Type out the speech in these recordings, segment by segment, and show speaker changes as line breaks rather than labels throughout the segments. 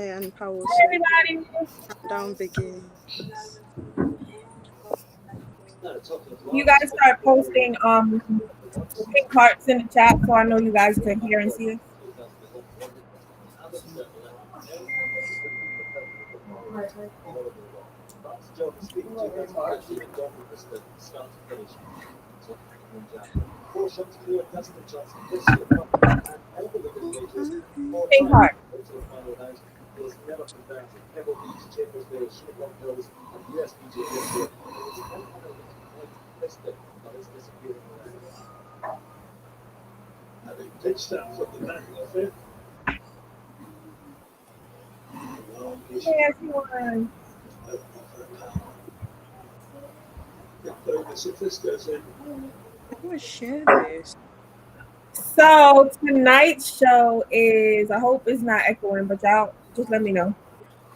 Hey, and Powell.
Hi, everybody.
Down Biggie.
You guys start posting pink hearts in the chat so I know you guys can hear and see us. Pink heart. Hey, everyone.
Who would share this?
So tonight's show is, I hope it's not echoing, but y'all just let me know.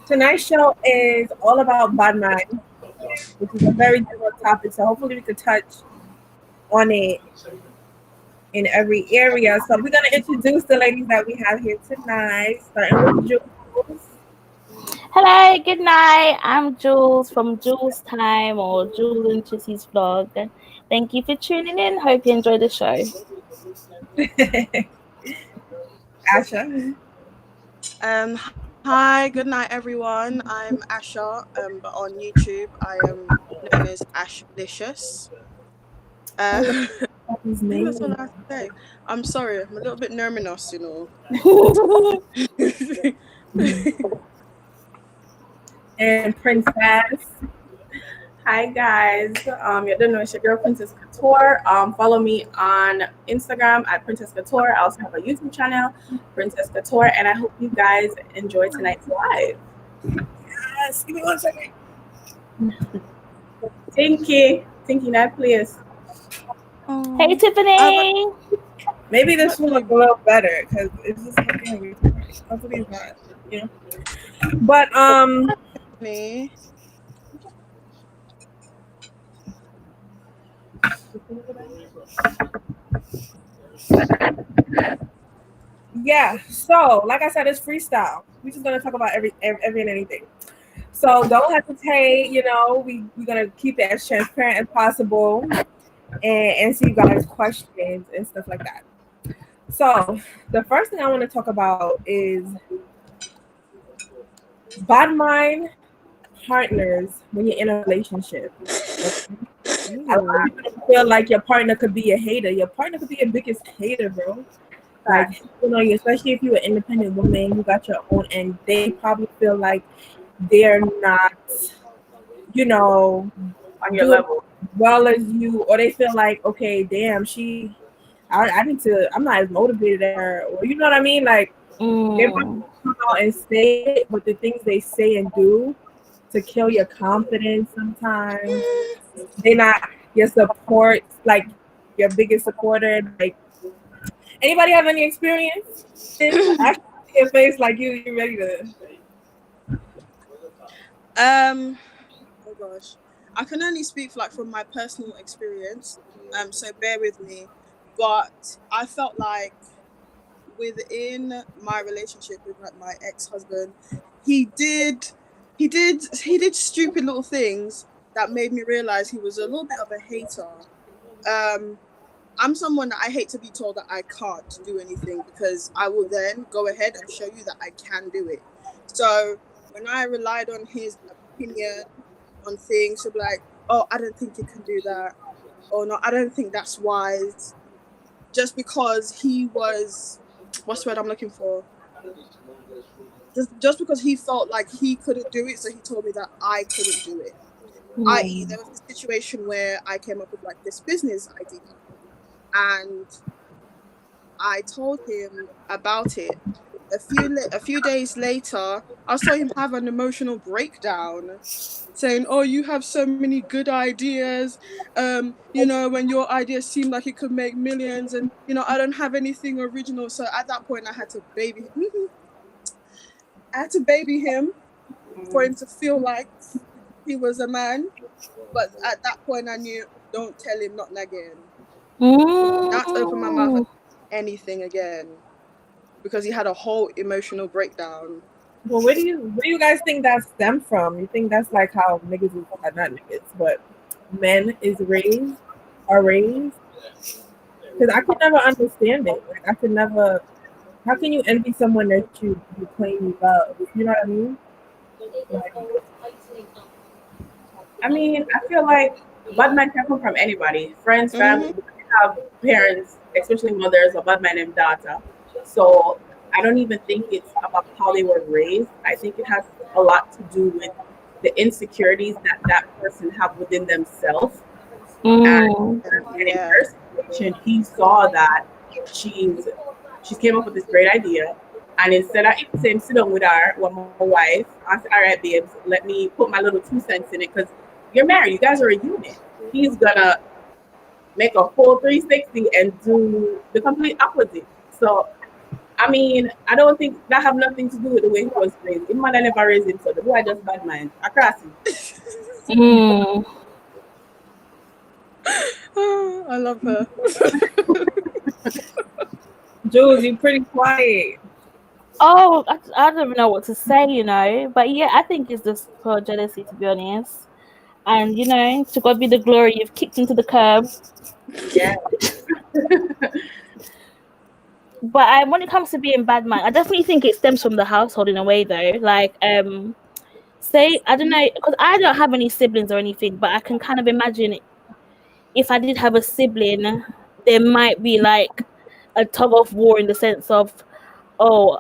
Tonight's show is all about BADMIND, which is a very general topic. So hopefully we could touch on it in every area. So we're gonna introduce the ladies that we have here tonight, starting with Jules.
Hello, good night. I'm Jules from Jules Time or Jules and Chissy's vlog. Thank you for tuning in. Hope you enjoy the show.
Asha.
Hi, good night, everyone. I'm Asha, but on YouTube, I am known as Ashlicious. That's all I have to say. I'm sorry, I'm a little bit nervous, you know.
And Princess. Hi guys. You don't know it's your girl Princess Couture. Follow me on Instagram at Princess Couture. I also have a YouTube channel, Princess Couture, and I hope you guys enjoy tonight's live. Yes, give me 1 second. Tinky, not please.
Hey, Tiffany.
Maybe this will look a little better because it's just looking. Hopefully it's not, you know. But
me.
Yeah, so like I said, it's freestyle. We're just gonna talk about every and anything. So don't hesitate. You know, we're gonna keep it as transparent as possible, and answer you guys' questions and stuff like that. So the first thing I want to talk about is BADMIND partners when you're in a relationship. A lot of people feel like your partner could be a hater. Your partner could be your biggest hater, bro. Like, you know, especially if you're an independent woman, you got your own, and they probably feel like they're not, you know,
On your level.
well as you, or they feel like, okay, damn, I need to, I'm not as motivated as her, or you know what I mean? Like, they might come out and say it, but the things they say and do to kill your confidence sometimes, they're not your support, like your biggest supporter. Like, anybody have any experience? I see your face like you ready to.
Oh gosh, I can only speak from my personal experience. So bear with me. But I felt like within my relationship with my ex-husband, he did stupid little things that made me realize he was a little bit of a hater. I'm someone that I hate to be told that I can't do anything, because I will then go ahead and show you that I can do it. So when I relied on his opinion on things, he'll be like, oh, I don't think you can do that. Or no, I don't think that's wise. Just because he was, what's the word I'm looking for? Just because he felt like he couldn't do it, so he told me that I couldn't do it. I.e., there was this situation where I came up with this business idea, and I told him about it. A few days later, I saw him have an emotional breakdown, saying, "Oh, you have so many good ideas. You know, when your ideas seem like it could make millions, and you know, I don't have anything original." So at that point, I had to baby him for him to feel like he was a man. But at that point, I knew, don't tell him nothing again. Not open my mouth anything again, because he had a whole emotional breakdown.
Well, where do you guys think that stemmed from? You think that's like how niggas is not niggas, but men is raised are raised? Because I could never understand it. Like I could never. How can you envy someone that you claim you love? You know what I mean? Like,
I mean, I feel like bad mind can come from anybody, friends, family.
Mm-hmm.
We have parents, especially mothers, or bad mind and daughter. So I don't even think it's about how they were raised. I think it has a lot to do with the insecurities that that person have within themselves. And
Mm.
in
Yeah.
her situation, he saw that she's she came up with this great idea. And instead of saying sit down with her, with my wife, I said, all right, babes, let me put my little 2 cents in it because you're married, you guys are a unit. He's gonna make a full 360 and do the complete opposite. So I mean, I don't think that have nothing to do with the way he was raised. Him mother never raised him, so the boy just bad mind. Across him.
Mm.
I love her.
Jules, you pretty quiet.
Oh, I don't even know what to say, you know. But yeah, I think it's just pure jealousy, to be honest. And you know, to God be the glory, you've kicked into the curb.
Yeah.
But when it comes to being bad man, I definitely think it stems from the household in a way, though. Like, say I don't know, because I don't have any siblings or anything, but I can kind of imagine if I did have a sibling, there might be like a tug of war in the sense of, oh,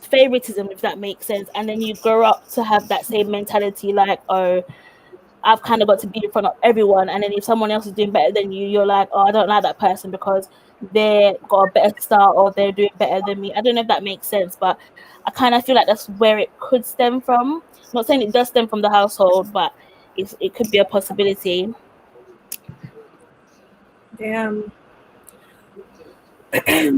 favoritism, if that makes sense. And then you grow up to have that same mentality, like, oh, I've kind of got to be in front of everyone. And then if someone else is doing better than you, you're like, oh, I don't like that person because they got a better start or they're doing better than me. I don't know if that makes sense, but I kind of feel like that's where it could stem from. Not saying it does stem from the household, but it could be a possibility.
Damn. At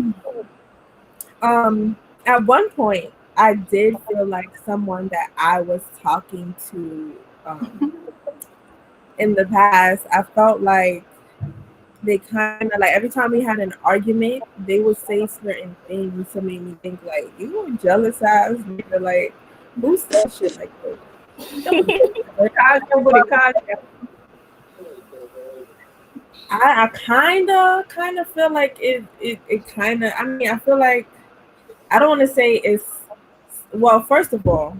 one point, I did feel like someone that I was talking to in the past. I felt like they kind of like every time we had an argument, they would say certain things to make me think like you a jealous ass nigga. Like who said shit like this? Like, I kind of feel like it kind of. I mean, I feel like I don't want to say it's. Well, first of all,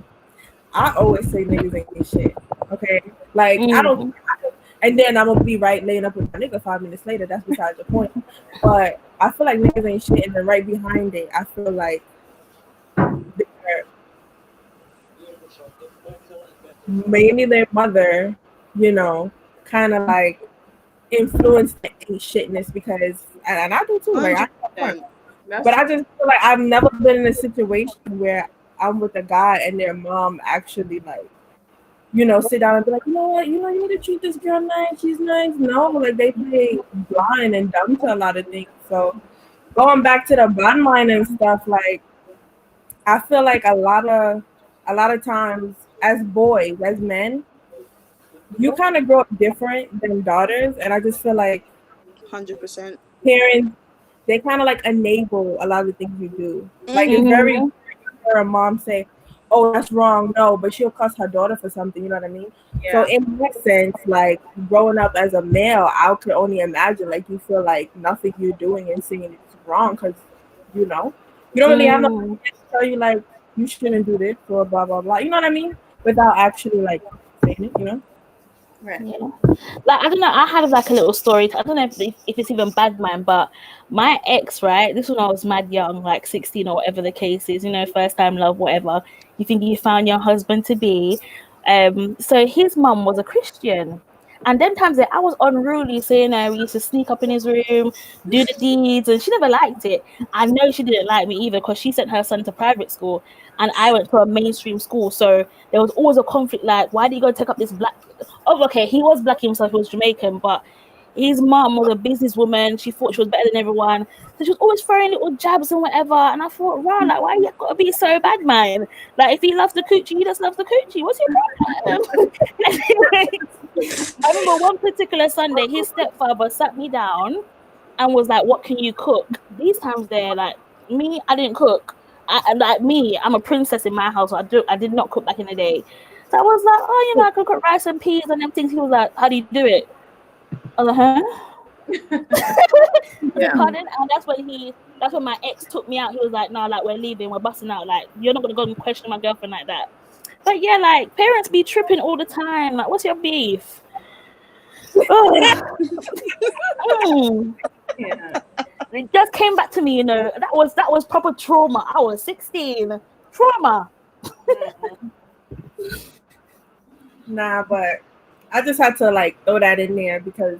I always say niggas ain't shit. Okay, like I don't.
Mm.
And then I'm gonna be right laying up with my nigga 5 minutes later. That's besides the point. But I feel like niggas ain't shit, and then right behind it, I feel like they're maybe their mother, you know, kind of like influenced the ain't shitness because, and I do too. Like,
100%.
but I just feel like I've never been in a situation where I'm with a guy and their mom actually like, you know, sit down and be like, you know what, you need to treat this girl nice. She's nice. No, like they play blind and dumb to a lot of things. So going back to the bond line and stuff, like I feel like a lot of times as boys, as men, you kind of grow up different than daughters, and I just feel like
100%.
parents they kind of like enable a lot of the things you do. Like it's
Mm-hmm.
very
Mm-hmm.
her a mom say, "Oh, that's wrong." No, but she'll cuss her daughter for something. You know what I mean? So
Yeah.
in that sense, like growing up as a male, I could only imagine like you feel like nothing you're doing and saying is wrong because you know you don't really have no
Mm.
to tell you like you shouldn't do this or blah blah blah. You know what I mean? Without actually like saying it. You know?
Right.
Yeah. Like I don't know, I had like a little story. I don't know if it's even bad man, but my ex, right? This was when I was mad young, like 16 or whatever the case is, you know, first time love, whatever. You think you found your husband to be. So his mum was a Christian. And then times that I was unruly, so you know, we used to sneak up in his room, do the deeds, and she never liked it. I know she didn't like me either because she sent her son to private school and I went to a mainstream school. So there was always a conflict like, why do you go take up this black? Oh, okay, he was black himself, he was Jamaican, but his mom was a businesswoman. She thought she was better than everyone. So she was always throwing little jabs and whatever. And I thought, wow, like, why you gotta be so bad, man? Like, if he loves the coochie, he just loves the coochie. What's your problem? Anyway, I remember one particular Sunday, his stepfather sat me down and was like, what can you cook? These times there, like, me, I didn't cook. like me, I'm a princess in my house. So I did not cook back in the day. So I was like, oh, you know, I could cook rice and peas and them things. He was like, how do you do it? I was like, huh?
Yeah.
Pardon? And that's when my ex took me out. He was like, no, like, we're leaving, we're busting out. Like, you're not gonna go and question my girlfriend like that. But yeah, like, parents be tripping all the time. Like, what's your beef?
Yeah.
It just came back to me, you know. That was proper trauma. I was 16. Trauma.
Nah, but I just had to like throw that in there because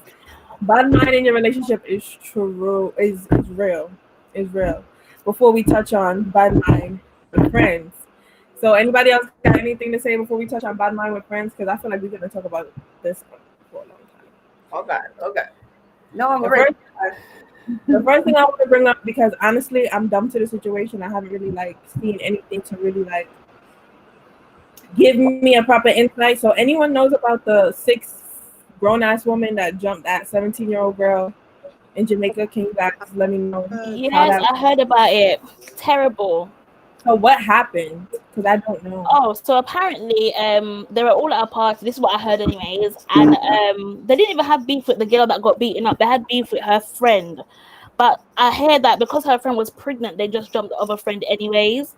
bottom line in your relationship is true, is real. Is real. Before we touch on bottom line with friends. So anybody else got anything to say before we touch on bottom line with friends? Because I feel like we're gonna talk about this for a long time.
Okay. No, I'm
The
ready.
The first thing I want to bring up, because honestly, I'm dumb to the situation. I haven't really like seen anything to really like give me a proper insight. So anyone knows about the 6 grown-ass woman that jumped that 17-year-old girl in Jamaica? Can you guys let me know?
Yes, I heard about it. Terrible.
So what happened? Because I don't know.
Oh, so apparently, they were all at a party. This is what I heard, anyways. And they didn't even have beef with the girl that got beaten up. They had beef with her friend. But I heard that because her friend was pregnant, they just jumped the other friend, anyways.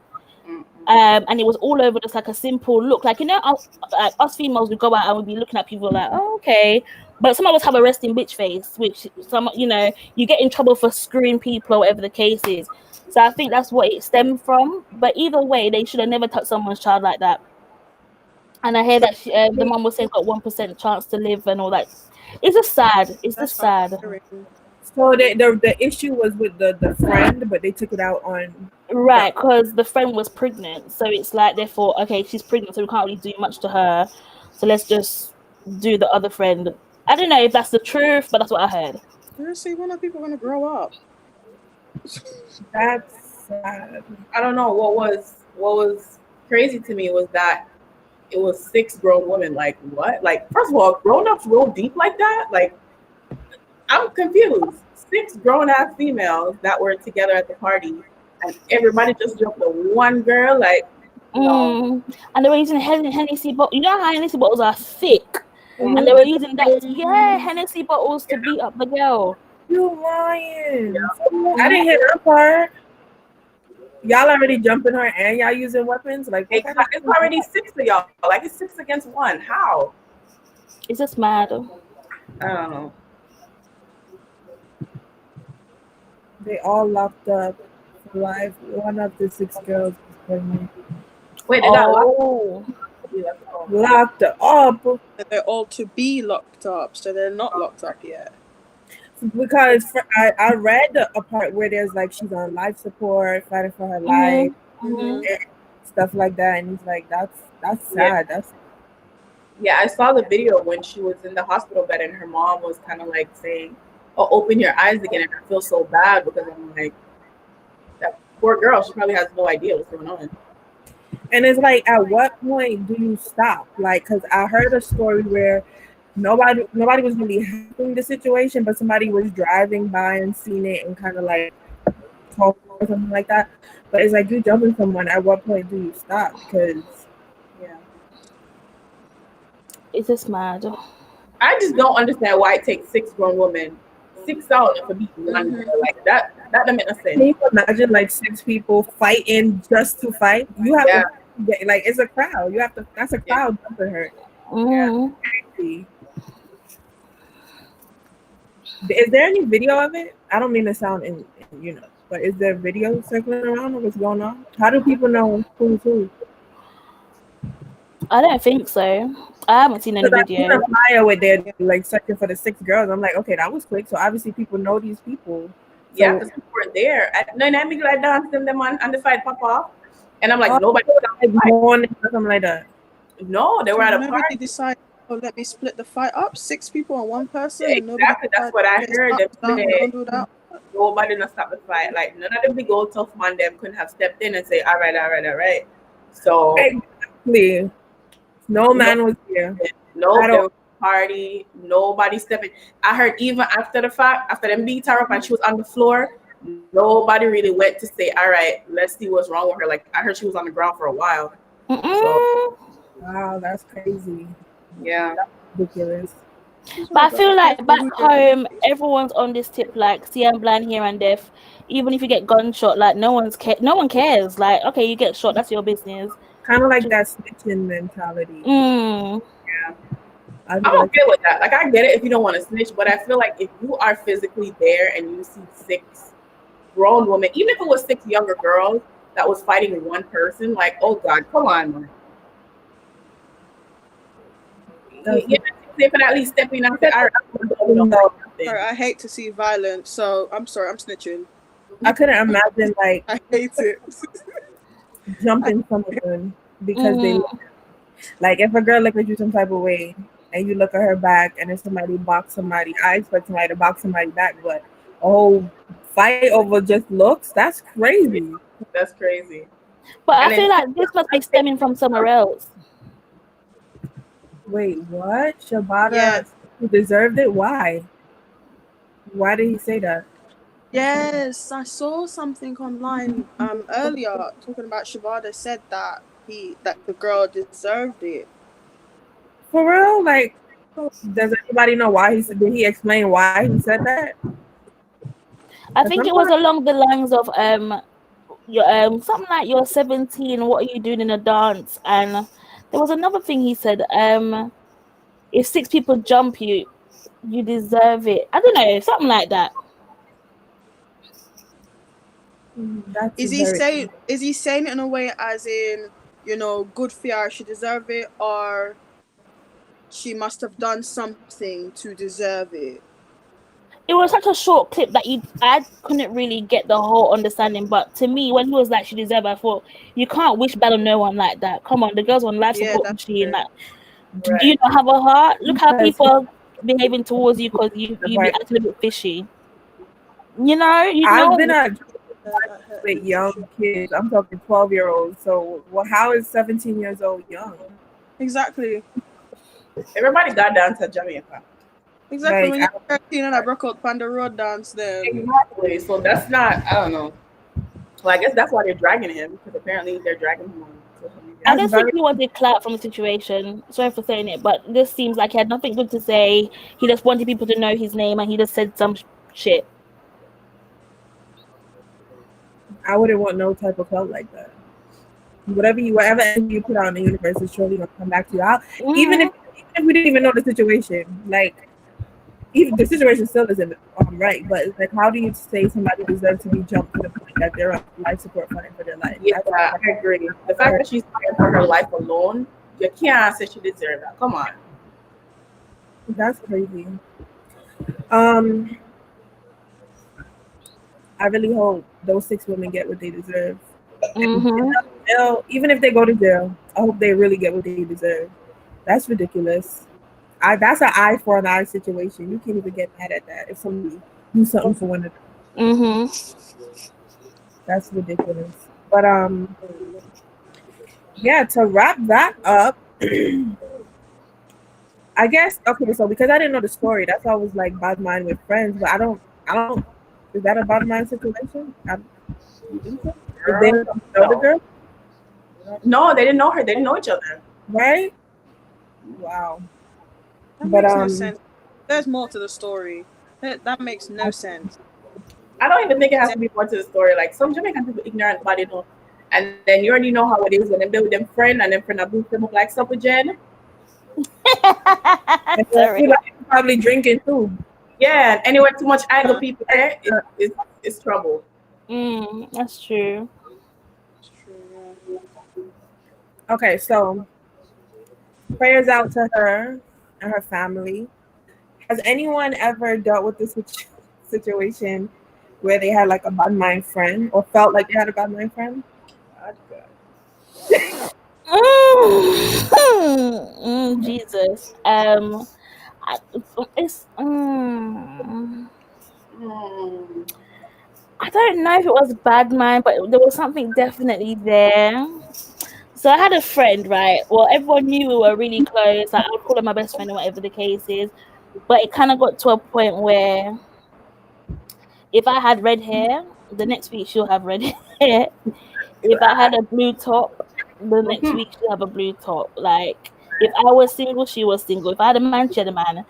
And it was all over just like a simple look. Like, you know, us females, we go out and we be looking at people like, oh, okay. But some of us have a resting bitch face, which some, you know, you get in trouble for screwing people or whatever the case is. So I think that's what it stemmed from. But either way, they should have never touched someone's child like that. And I hear that the mom was saying got 1% chance to live and all that. It's just sad. It's just sad.
So the issue was with the friend, but they took it out on...
Right, because the friend was pregnant. So it's like they thought, okay, she's pregnant, so we can't really do much to her. So let's just do the other friend. I don't know if that's the truth, but that's what I heard.
Seriously, when are people going to grow up?
That's sad.
I don't know what was crazy to me was that it was 6 grown women. Like, what? Like, first of all, grown-ups roll deep like that? Like, I'm confused. 6 grown-ass females that were together at the party, and everybody just jumped the one girl. Like, no.
And they were using Hennessy bottles. You know how Hennessy bottles are thick? And they were using that, Hennessy bottles to beat up the girl.
You lying. Yeah. I didn't hear her part. Y'all already jumping her and y'all using weapons? Like,
it's already 6 of y'all. Like, it's 6 against 1. How?
It's just mad.
I don't know.
They all locked up for life. One of the 6 girls was pregnant.
Wait, they got
locked up.
They're all to be locked up, so they're not locked up yet.
Because I read a part where there's like she's on life support, fighting for her life, and stuff like that, and it's like that's sad.
I saw the video when she was in the hospital bed and her mom was kind of like saying, "Oh, open your eyes again," and I feel so bad because I'm like, that poor girl. She probably has no idea what's going on.
And it's like, at what point do you stop? Like, because I heard a story where nobody was really helping the situation, but somebody was driving by and seen it and kind of like talk or something like that. But it's like, you jumping someone, at what point do you stop? Because
it's just mad.
I just don't understand why it takes 6 grown women 6 hours to beat one girl like that. That doesn't make no sense.
Can you imagine like 6 people fighting just to fight? You have to get, like, it's a crowd. You have to. That's a crowd jumping her. Is there any video of it? I don't mean to sound but is there video circling around of what's going on? How do people know who's who?
I don't think so. I haven't seen any video.
I flyer with their like searching for the 6 girls. I'm like, okay, that was quick. So obviously people know these people.
Yeah, because people were there. And I be like dancing them on the side pop off. And I'm like, nobody
something like that.
No, they were at a party.
Nobody decided, oh, let me split the fight up. 6 people on one person.
Exactly, that's what I heard. Nobody didn't stop the fight. Like, none of them big old tough man them couldn't have stepped in and say, all right. So
exactly. No man was here.
No party. Nobody stepping. I heard even after the fact, after them beat her up and she was on the floor, nobody really went to say, all right, let's see what's wrong with her. Like I heard she was on the ground for a while. So
Wow, that's crazy.
yeah.
That's ridiculous.
But I feel like back home, everyone's on this tip, like, see, I'm blind, here and deaf. Even if you get gunshot, like, no one cares. Like, okay, you get shot, that's your business.
Kind of like that snitching mentality.
Mm.
Yeah.
I'm
okay with that. Like, I get it if you don't want to snitch, but I feel like if you are physically there and you see 6 grown women, even if it was 6 younger girls that was fighting one person, like, oh God, come on, man. You can at least step in and say,
I hate to see violence, so I'm sorry, I'm snitching.
I couldn't imagine, like,
I hate it.
jumping someone because they look. Like, if a girl looks at you some type of way and you look at her back and if somebody box somebody, I expect somebody to box somebody back, but a whole fight over just looks, that's crazy.
That's crazy.
But I feel like this must be stemming from somewhere else.
Wait, what? Shabada, he deserved it? Why? Why did he say that?
Yes, I saw something online earlier talking about Shabada said that the girl deserved it.
For real? Like, does anybody know why he said? Did he explain why he said that?
I think it was along the lines of something like, you're 17, what are you doing in a dance? And there was another thing he said, if 6 people jump you, you deserve it. I don't know, something like that.
Is he saying it in a way as in, you know, good for her, she deserve it, or she must have done something to deserve it?
It was such a short clip that I couldn't really get the whole understanding. But to me, when he was like, she deserved it, I thought, you can't wish bad on no one like that. Come on, the girl's on life support machine. Like, do you not have a heart? Look how people are behaving towards you because you be acting a bit fishy. You know,
I've been with young kids. I'm talking 12-year-olds. So, how is 17 years old young?
Exactly.
Everybody got down to Jamaica.
Exactly. Like, when you're 13 and I broke out on the road dance, then
exactly. So that's not. I don't know. Well, I guess that's why they're dragging him, because apparently they're dragging him on social media.
I don't think he wanted clout from the situation. Sorry for saying it, but this seems like he had nothing good to say. He just wanted people to know his name, and he just said some shit.
I wouldn't want no type of clout like that. Whatever you put out in the universe is surely gonna come back to you. Even if we didn't even know the situation, like, even the situation still isn't right, but it's like, how do you say somebody deserves to be jumped to the point that they're on life support funding for their life?
Yeah, I agree. The fact that she's fighting for her life alone, you can't say she deserves that. Come on.
That's crazy. I really hope those 6 women get what they deserve. Even if they go to jail, I hope they really get what they deserve. That's ridiculous. That's an eye for an eye situation. You can't even get mad at that if somebody do something for one of them. That's ridiculous. But yeah, to wrap that up, I guess, okay, so because I didn't know the story, that's why I was like BADMIND with friends, but I don't is that a BADMIND situation? Did they know the girl?
No, they didn't know her. They didn't know each other.
Right? Wow.
That makes no sense. There's more to the story. That makes no sense.
I don't even think it has to be more to the story. Like, some Jamaican people ignorant about it, and then you already know how it is when they with them friend and then friend boost them up like stuff with Jen.
Sorry. Probably drinking too.
Yeah, and anywhere too much anger people there, it's trouble.
That's true.
Okay, so prayers out to her and her family. Has anyone ever dealt with this situation where they had like a BADMIND friend or felt like they had a BADMIND friend?
Jesus. I don't know if it was BADMIND, but there was something definitely there. So I had a friend, right? Well, everyone knew we were really close. Like, I would call her my best friend or whatever the case is. But it kind of got to a point where If I had red hair, the next week she'll have red hair. If I had a blue top, the next week she'll have a blue top. Like if I was single, she was single. If I had a man, she had a man.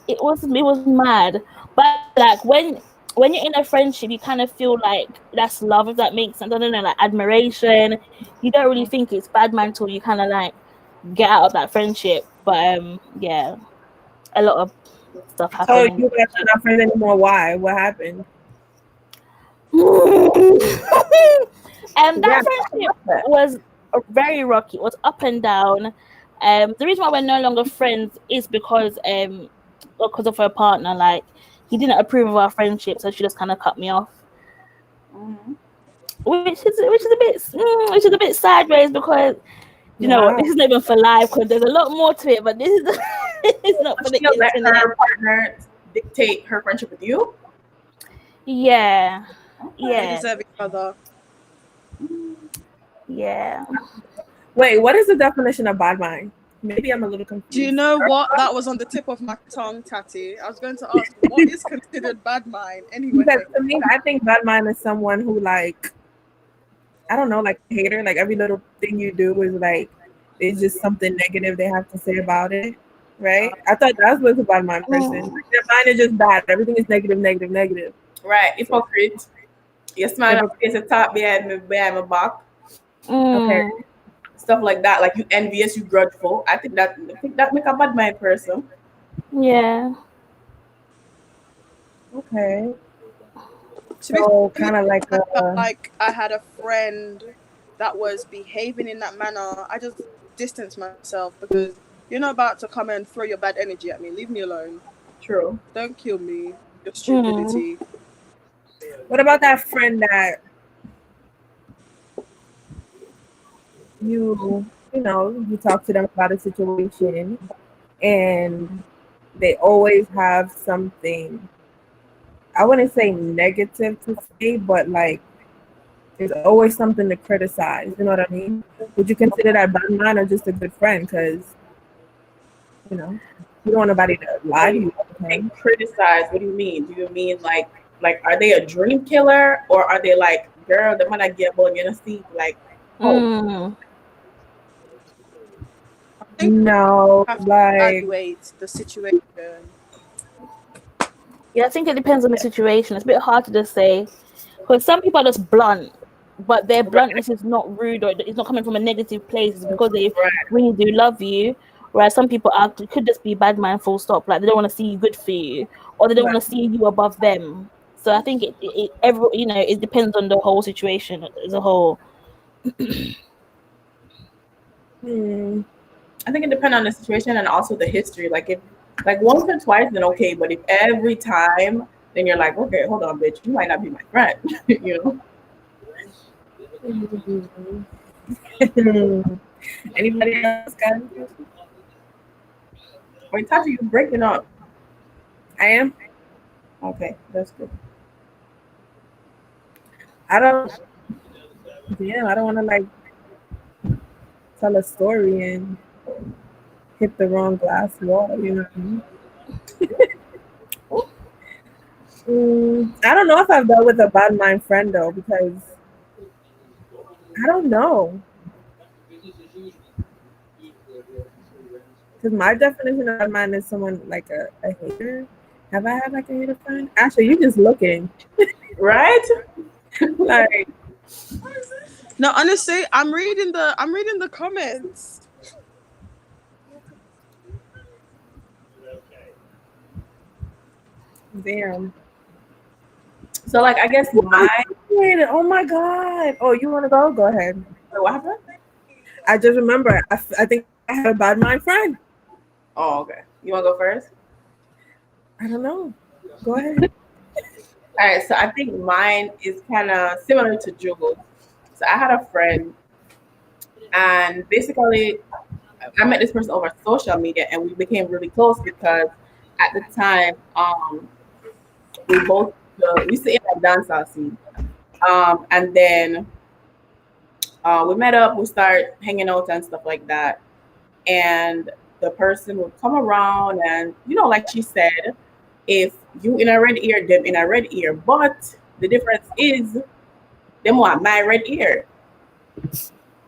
It was mad. But like when you're in a friendship, you kind of feel like that's love, if that makes sense. I don't know, like admiration. You don't really think it's bad man till you kind of like get out of that friendship. But yeah, a lot of stuff
So
happened.
you guys are not friends anymore. Why? What happened?
And that
Yeah,
friendship was very rocky. It was up and down. The reason why we're no longer friends is because of her partner. Like he didn't approve of our friendship, so she just kind of cut me off. Which is a bit sideways because you know what, this is not even for life because there's a lot more to it. But this is it's not for the
Let
internet.
her partner dictate her friendship with you.
Yeah,
They
yeah,
deserve each other.
yeah.
Wait, what is the definition of bad mind? Maybe I'm a little confused.
Do you know what? That was on the tip of my tongue, Tattie. I was going to ask, what is considered bad mind anyway?
Because to me, I think bad mind is someone who, like, I don't know, like a hater. Like every little thing you do is like, it's just something negative they have to say about it, right? I thought that was a bad mind person. Like, their mind is just bad. Everything is negative, negative, negative.
Right, hypocrite. You smile up face a top behind my back.
Okay.
Stuff like that, like you envious, you grudgeful. I think that make a bad mind person.
Yeah.
Okay. So kind of like
like I had a friend that was behaving in that manner. I just distanced myself because you're not about to come and throw your bad energy at me. Leave me alone.
True.
Don't kill me. Your stupidity.
What about that friend that you talk to them about a situation and they always have something, I wouldn't say negative to say, but like there's always something to criticize, you know what I mean? Would you consider that bad mind or just a good friend? Because you don't want nobody to lie to you all the time.
Criticize, what do you mean? Do you mean like are they a dream killer, or are they like, girl, the man I get about you see, like,
no, like
evaluate the situation.
Yeah, I think it depends on the situation. It's a bit hard to just say because some people are just blunt, but their bluntness is not rude or it's not coming from a negative place. It's because they really do love you. Whereas some people could just be bad mind, full stop. Like they don't want to see you good for you, or they don't want to see you above them. So I think it depends on the whole situation as a whole.
I think it depends on the situation and also the history. Like if once or twice, then okay. But if every time, then you're like, okay, hold on, bitch, you might not be my friend. You
know. Anybody else got anything?
Wait, Tattie, you're breaking up.
I am.
Okay, that's good.
I don't want to like tell a story and hit the wrong glass wall, you know what I mean? I don't know if I've dealt with a bad mind friend though, because I don't know. Because my definition of bad mind is someone like a hater. Have I had like a hater friend? Actually, you just looking.
Right?
Like,
no, honestly, I'm reading the comments.
Damn.
So like I guess mine.
Oh my god. Oh, you want to go? Go ahead.
What happened?
I just remember. I think I had a bad mind friend.
Oh, okay. You want to go first?
I don't know. Go ahead.
All right. So I think mine is kind of similar to Jules. So I had a friend, and basically, I met this person over social media, and we became really close because at the time, we both we used to in a dancehall scene, and then we met up. We started hanging out and stuff like that, and the person would come around, and like she said, if you in a red ear, them in a red ear. But the difference is them want my red ear.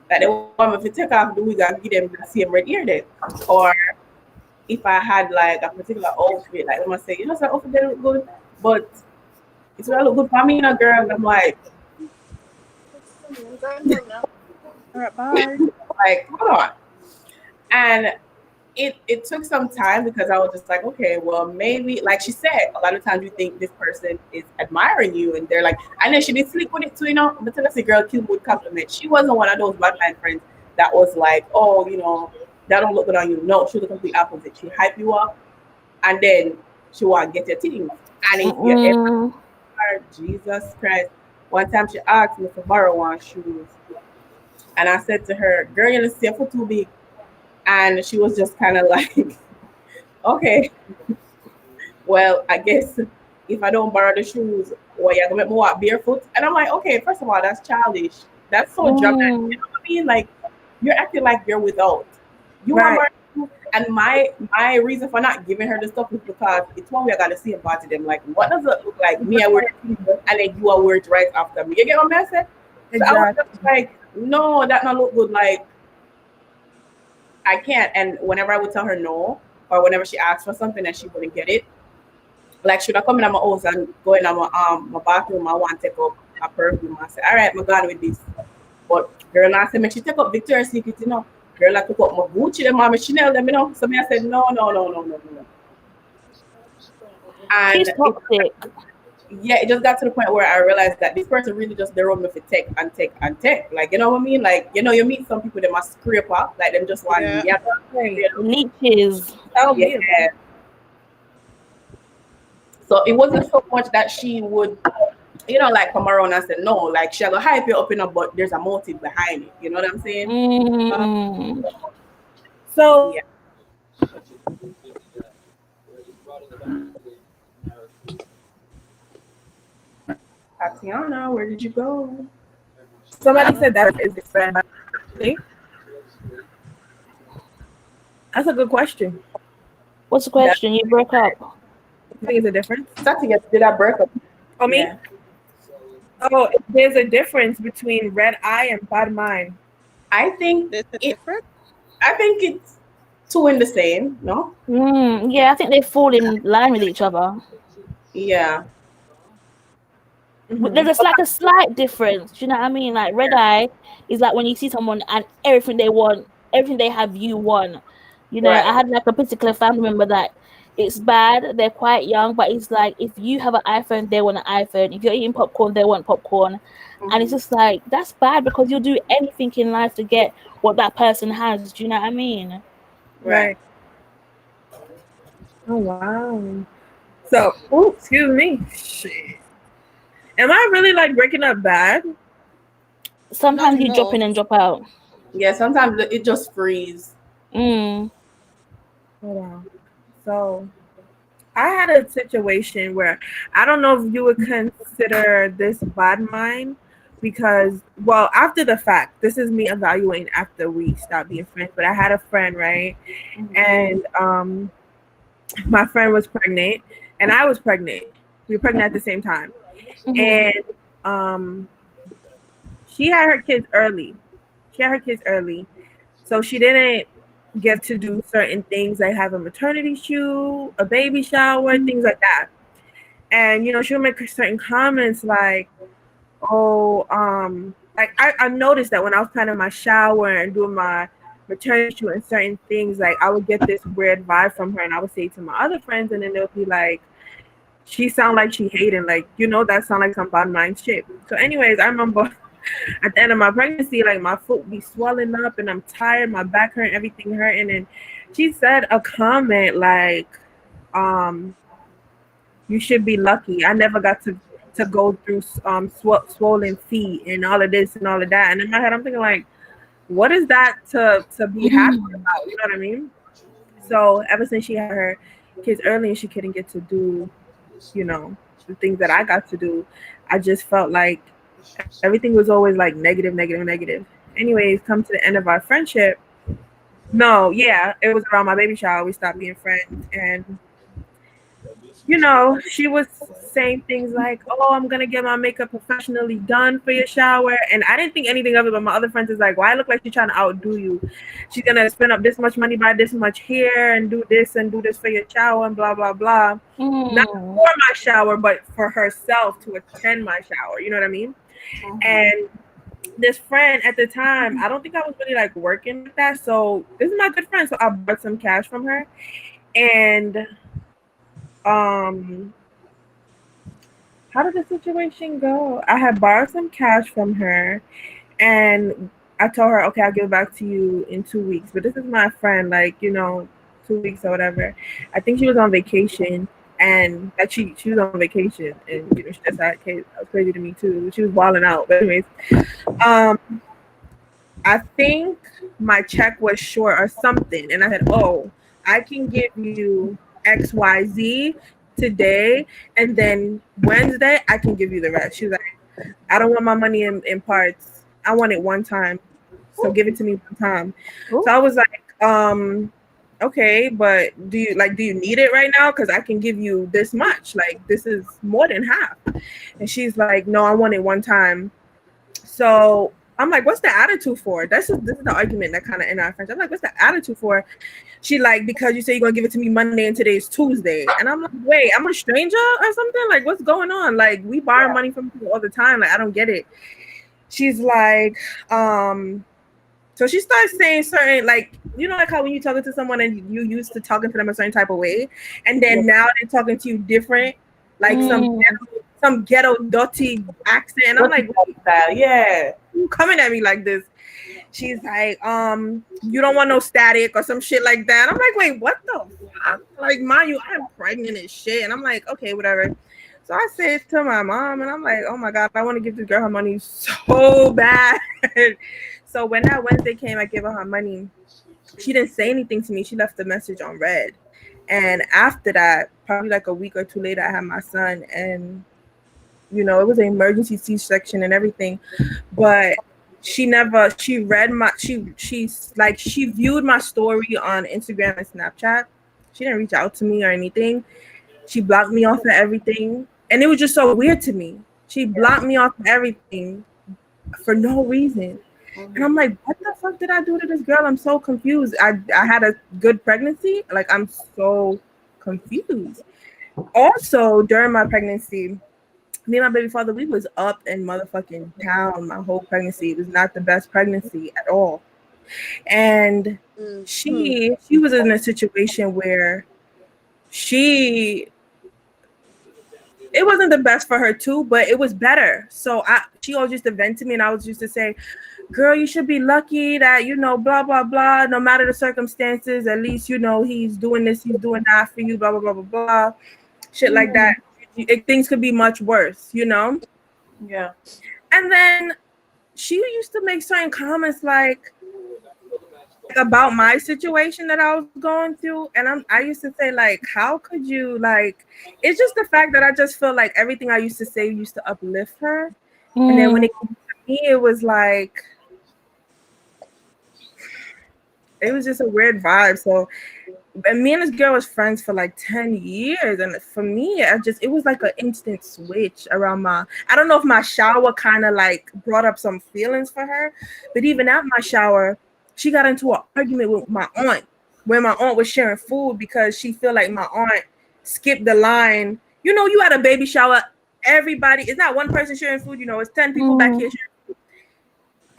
That they want me to take off the wig and give them the same red ear then. Or if I had like a particular outfit, like I'm gonna say, you know, so outfit they look good, but it's gonna look good for me, you know, girl. And I'm
All right, bye.
like, hold on. And it took some time because I was just like, okay, well, maybe, like she said, a lot of times you think this person is admiring you, and they're like, and then she did sleep with it too, you know. But tell us, a girl kill would compliment. She wasn't one of those badman friends that was like, oh, you know, that don't look good on you. No, she was the complete opposite. She hype you up, and then she want to get your things. And if you ever, Jesus Christ, one time she asked me to borrow one shoes, and I said to her, girl, you're see for too big. And she was just kind of like, okay, well, I guess if I don't borrow the shoes, well, you're gonna make me walk barefoot. And I'm like, okay, first of all, that's childish. That's so dramatic. You know what I mean? Like, you're acting like you're without. You
Right.
want my, and my reason for not giving her the stuff is because it's one way I gotta see about them. Like, what does it look like? Me, I wear it, and then you are wearing it right after me. You get what I'm saying? So I was just like, no, that not look good. Like, I can't. And whenever I would tell her no, or whenever she asked for something and she wouldn't get it, like should I come in at my house and go in my bathroom, I want to take up a perfume. I say, all right, I'm gone with this. But girl, I said, when she take up Victoria's Secret, you know, girl, I took up my Gucci, them, my Chanel, them, you know. So me, I said, no. And
She's toxic.
it just got to the point where I realized that this person really just they run me for tech. Like, you know what I mean? Like, you know, you meet some people that must scrape up, like them just want
Leeches.
yeah. So it wasn't so much that she would, you know, like come around and say no, like she'll hype you up, you know, but there's a motive behind it. You know what I'm saying?
So
Yeah. Tatiana, where did you go?
somebody said that is different. That's a good question.
What's the question? You broke up.
I think it's a difference.
Tatiana, did I break up?
For me?
Yeah.
Oh, there's a difference between red eye and bad mind.
I think
There's a difference.
I think it's two in the same, no?
Yeah, I think they fall in line with each other.
Yeah.
But there's like a slight difference. Do you know what I mean? Like red eye is like when you see someone and everything they want, everything they have, you want. You know,
Right.
I had like a particular family member that it's bad. They're quite young, but it's like if you have an iPhone, they want an iPhone. If you're eating popcorn, they want popcorn. And it's just like that's bad because you'll do anything in life to get what that person has. Do you know what I mean?
Right. Oh wow. So, excuse me. Shit. Am I really like breaking up bad?
Sometimes
Not
you drop in and drop out.
Yeah, sometimes it just freeze.
Oh wow. So I had a situation where I don't know if you would consider this bad mind because, well, after the fact, this is me evaluating after we stopped being friends. But I had a friend, right? And my friend was pregnant and I was pregnant. We were pregnant at the same time. And she had her kids early. So she didn't get to do certain things like have a maternity shoot, a baby shower, things like that. And you know, she would make certain comments like, oh, like I noticed that when I was planning my shower and doing my maternity shoot and certain things, like I would get this weird vibe from her and I would say to my other friends and then they'll be like, she sound like she hating, like, you know, that sound like some bad mind shit. So anyways, I remember at the end of my pregnancy, like my foot be swelling up and I'm tired, my back hurt, everything hurting. And she said a comment like, you should be lucky. I never got to go through swollen feet and all of this and all of that. And in my head, I'm thinking like, what is that to be happy about? You know what I mean? So ever since she had her kids early and she couldn't get to do, you know, the things that I got to do, I just felt like everything was always like negative. Anyways, come to the end of our friendship. No, yeah, it was around my baby shower. We stopped being friends, and you know, she was saying things like, "Oh, I'm gonna get my makeup professionally done for your shower," and I didn't think anything of it. But my other friends is like, "Why look like she's trying to outdo you? She's gonna spend up this much money, buy this much hair, and do this for your shower, and blah blah blah." Not for my shower, but for herself to attend my shower. You know what I mean? And this friend at the time, I don't think I was really like working like that. So this is my good friend. So I bought some cash from her, and um how did the situation go? I had borrowed some cash from her, and I told her, okay, I'll give it back to you in 2 weeks. But this is my friend, like, you know, 2 weeks or whatever. I think she was on vacation, and like she was on vacation, and you know, she just had that was crazy to me too. She was wilding out. But anyways, um, I think my check was short or something, and I said, oh, I can give you XYZ today, and then Wednesday I can give you the rest. She was like, I don't want my money in parts. I want it one time. So give it to me one time. So I was like, okay, but do you need it right now? Because I can give you this much. Like, this is more than half. And she's like, no, I want it one time. So I'm like, what's the attitude for? This is the argument that kind of ended our friendship. I'm like, what's the attitude for? She like, because you say you're gonna give it to me Monday and today's Tuesday. And I'm like, wait, I'm a stranger or something? Like, what's going on? Like, we borrow money from people all the time. Like, I don't get it. She's like, so she starts saying certain, like, you know, like how when you talking to someone and you used to talking to them a certain type of way, and then now they're talking to you different, like some ghetto dirty accent. And I'm like,
yeah,
you coming at me like this? She's like, you don't want no static or some shit like that. I'm like, wait, what the fuck? Like, mind you, I'm pregnant and shit. And I'm like, okay, whatever. So I said to my mom, and I'm like, oh my God, I want to give this girl her money so bad. So when that Wednesday came, I gave her money. She didn't say anything to me. She left the message on red. And after that, probably like a week or two later, I had my son, and you know, it was an emergency C-section and everything. But she viewed my story on Instagram and Snapchat. She didn't reach out to me or anything. She blocked me off of everything. And it was just so weird to me. She blocked me off of everything for no reason. And I'm like, what the fuck did I do to this girl? I'm so confused. I had a good pregnancy. Like, I'm so confused. Also, during my pregnancy, me and my baby father, we was up and motherfucking down my whole pregnancy. It was not the best pregnancy at all. And she was in a situation where it wasn't the best for her too, but it was better. So she always used to vent to me, and I was used to say, girl, you should be lucky that, you know, blah, blah, blah. No matter the circumstances, at least, you know, he's doing this, he's doing that for you, blah, blah, blah, blah, blah. Shit like that. Things could be much worse, you know?
Yeah.
And then she used to make certain comments like about my situation that I was going through. And I used to say, like, how could you, like, it's just the fact that I just feel like everything I used to say used to uplift her. And then when it came to me, it was like, it was just a weird vibe. So, and me and this girl was friends for like 10 years. And for me, it was like an instant switch around I don't know if my shower kind of like brought up some feelings for her, but even at my shower, she got into an argument with my aunt where my aunt was sharing food because she feel like my aunt skipped the line. You know, you had a baby shower, everybody, it's not one person sharing food, you know, it's 10 people back here sharing food.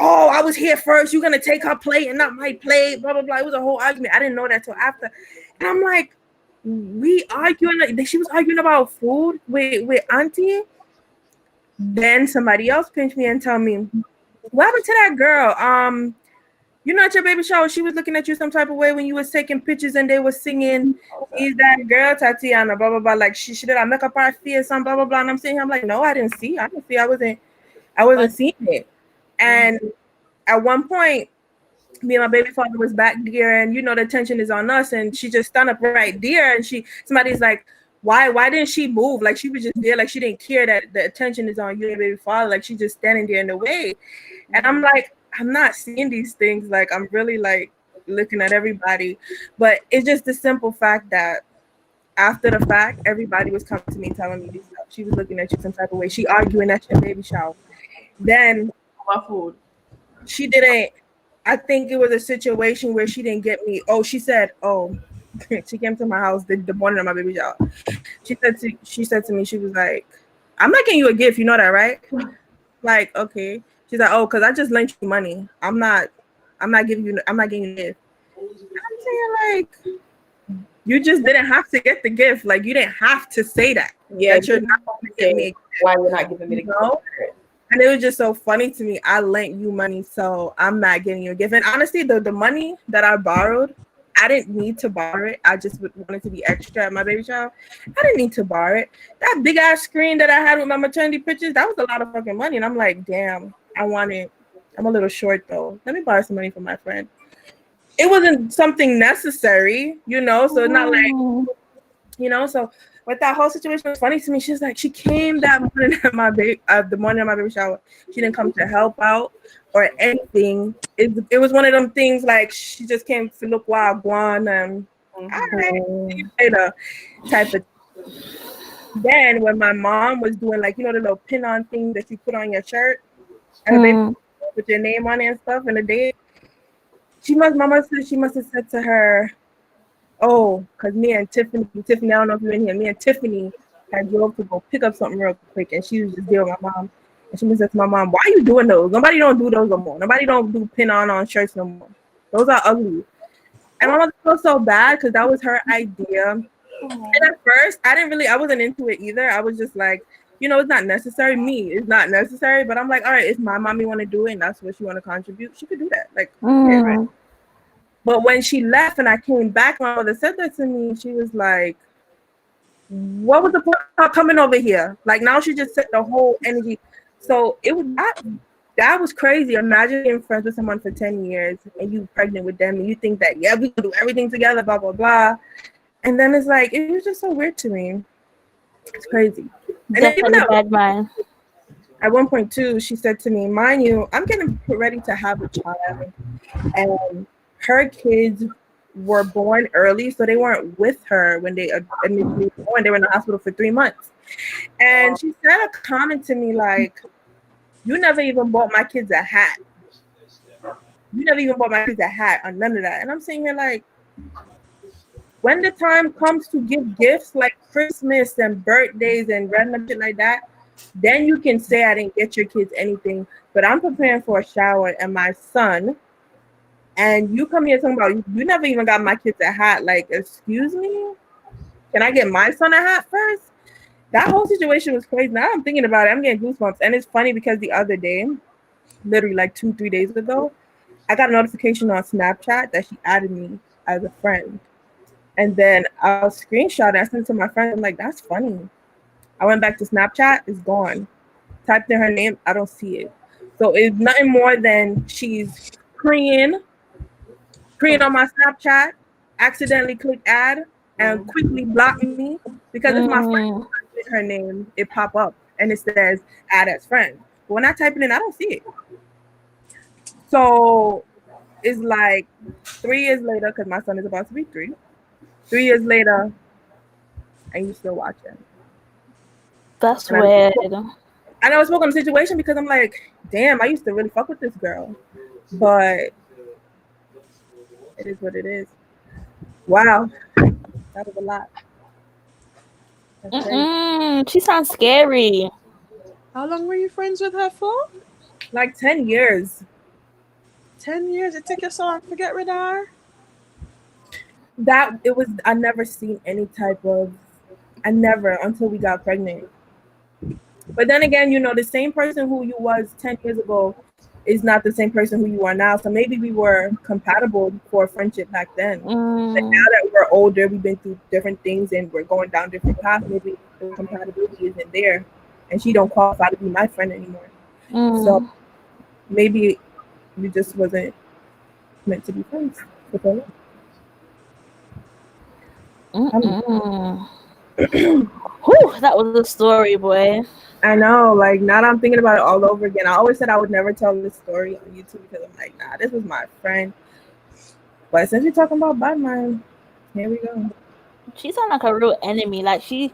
Oh, I was here first. You're gonna take her plate and not my plate. Blah blah blah. It was a whole argument. I didn't know that till after, and I'm like, we arguing. She was arguing about food with Auntie. Then somebody else pinched me and tell me, what happened to that girl? You know, at your baby shower, she was looking at you some type of way when you was taking pictures and they were singing, "Is that girl Tatiana?" Blah blah blah. Like she did a makeup artist or something. Blah blah blah. And I'm sitting here, I'm like, no, I didn't see. I wasn't seeing it. And at one point, me and my baby father was back there, and you know the attention is on us, and she just stand up right there, and somebody's like, why didn't she move? Like she was just there, like she didn't care that the attention is on you and baby father, like she's just standing there in the way. And I'm like, I'm not seeing these things, like I'm really like looking at everybody, but it's just the simple fact that after the fact, everybody was coming to me telling me this stuff. She was looking at you some type of way. She arguing at your baby shower. Then
What food?
she didn't. I think it was a situation where she didn't get me. Oh, she said, oh, she came to my house the morning of my baby shower. She said to me, she was like, I'm not getting you a gift. You know that, right? Like, okay. She's like, oh, because I just lent you money. I'm not getting you a gift. I'm saying, like, you just didn't have to get the gift. Like, you didn't have to say that.
Yeah,
that you're not going to get me.
Why you're not giving me the gift?
And it was just so funny to me. I lent you money, so I'm not getting you a gift. And honestly, the money that I borrowed, I didn't need to borrow it. I just wanted to be extra at my baby shower. I didn't need to borrow it. That big ass screen that I had with my maternity pictures, that was a lot of fucking money. And I'm like, damn, I want it. I'm a little short though. Let me borrow some money from my friend. It wasn't something necessary, so it's not like, so but that whole situation was funny to me. She's like, she came that morning at the morning of my baby shower. She didn't come to help out or anything. It was one of them things like she just came to look wild, guan, and all right, later type of. Then when my mom was doing like the little pin-on thing that you put on your shirt and they put your name on it and stuff in the day, Mama said she must have said to her, oh, because me and Tiffany, I don't know if you're in here, me and Tiffany had drove to go pick up something real quick, and she was just there with my mom. And she said to my mom, why are you doing those? Nobody don't do those no more. Nobody don't do pin-on shirts no more. Those are ugly. And my mother felt so bad because that was her idea. And at first, I wasn't into it either. I was just like, it's not necessary. It's not necessary. But I'm like, all right, if my mommy want to do it and that's what she want to contribute, she could do that. Like, okay, right? But when she left and I came back, my mother said that to me. She was like, what was the point of coming over here? Like, now she just set the whole energy. So it was that was crazy. Imagine being friends with someone for 10 years and you pregnant with them and you think that, yeah, we can do everything together, blah, blah, blah. And then it's like, it was just so weird to me. It's crazy. And
Definitely bad mind.
At one point, too, she said to me, mind you, I'm getting ready to have a child. And her kids were born early, so they weren't with her when they initially were born. They were in the hospital for 3 months. And she said a comment to me like, you never even bought my kids a hat. You never even bought my kids a hat or none of that. And I'm sitting here like, when the time comes to give gifts like Christmas and birthdays and random shit like that, then you can say I didn't get your kids anything. But I'm preparing for a shower and my son, and you come here talking about you never even got my kids a hat. Like, excuse me? Can I get my son a hat first? That whole situation was crazy. Now I'm thinking about it, I'm getting goosebumps. And it's funny because the other day, literally like 2-3 days ago, I got a notification on Snapchat that she added me as a friend. And then I'll screenshot it. I sent it to my friend. I'm like, that's funny. I went back to Snapchat. It's gone. Typed in her name. I don't see it. So it's nothing more than she's preying on my Snapchat, accidentally click add, and quickly block me because it's my friend. Her name, it pop up and it says add as friend. But when I type it in, I don't see it. So it's like 3 years later, because my son is about to be 3. 3 years later, and you still watching.
That's weird.
I know I spoke on the situation because I'm like, damn, I used to really fuck with this girl. But it is what it is. Wow. That was a lot.
She sounds scary.
How long were you friends with her for?
Like 10 years.
10 years? It took you so long to get rid of her?
I never seen any type of, until we got pregnant. But then again, the same person who you was 10 years ago is not the same person who you are now. So maybe we were compatible for a friendship back then. But now that we're older, we've been through different things and we're going down different paths. Maybe the compatibility isn't there. And she don't qualify to be my friend anymore. So maybe we just wasn't meant to be friends with her.
Whew, that was a story, boy.
I know, like now that I'm thinking about it all over again. I always said I would never tell this story on YouTube because I'm like, nah, this was my friend. But since we're talking about BADMIND, here we go.
She sounds like a real enemy. Like she's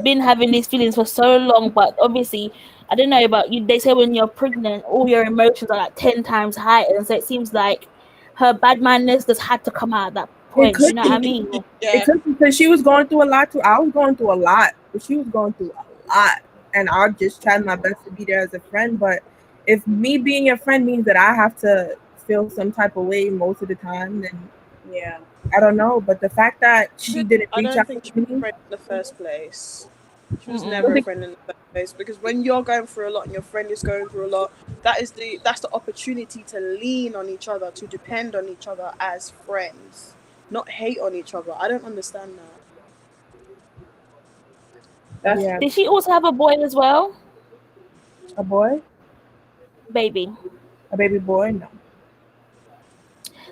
been having these feelings for so long, but obviously, I don't know about you. They say when you're pregnant, all your emotions are like 10 times higher, and so it seems like her bad mindness just had to come out at that
It
point. Do
could
you know what I
be.
mean?
It
Yeah.
could be because she was going through a lot too. I was going through a lot, but she was going through a lot. And I just tried my best to be there as a friend. But if me being your friend means that I have to feel some type of way most of the time, then
Yeah.
I don't know. But the fact that she didn't
I
reach
don't
out
think she
to
was a
me,
friend in the first place. She was never a
Mm-mm.
friend in the first place, because when you're going through a lot and your friend is going through a lot, that's the opportunity to lean on each other, to depend on each other as friends, not hate on each other. I don't understand that.
That's
yeah,
true.
Did she also have a boy as well?
a boy,
Baby.
a baby boy, no.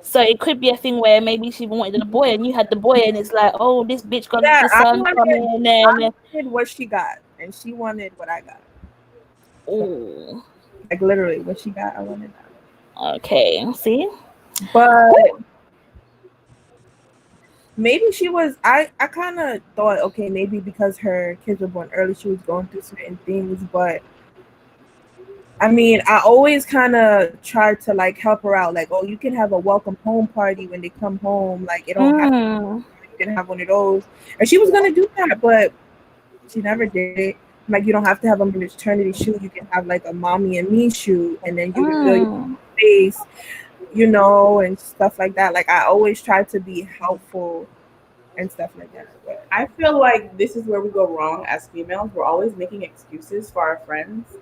So it could be a thing where maybe she wanted a boy and you had the boy, and it's like, oh, this bitch got
Yeah,
the son coming,
I
and
wanted what she got, and she wanted what I got. So,
oh,
like literally, what she got, I wanted that.
okay. See,
But maybe she was. I kind of thought, okay, maybe because her kids were born early, she was going through certain things. But I mean, I always kind of tried to like help her out. Like, oh, you can have a welcome home party when they come home. Like, it don't have to.
mm,
You can have one of those. And she was gonna do that, but she never did it. Like, you don't have to have a maternity shoot. You can have like a mommy and me shoot, and then you reveal your
mm,
face, and stuff like that. Like, I always try to be helpful and stuff like that. But
I feel like this is where we go wrong as females. We're always making excuses for our friends.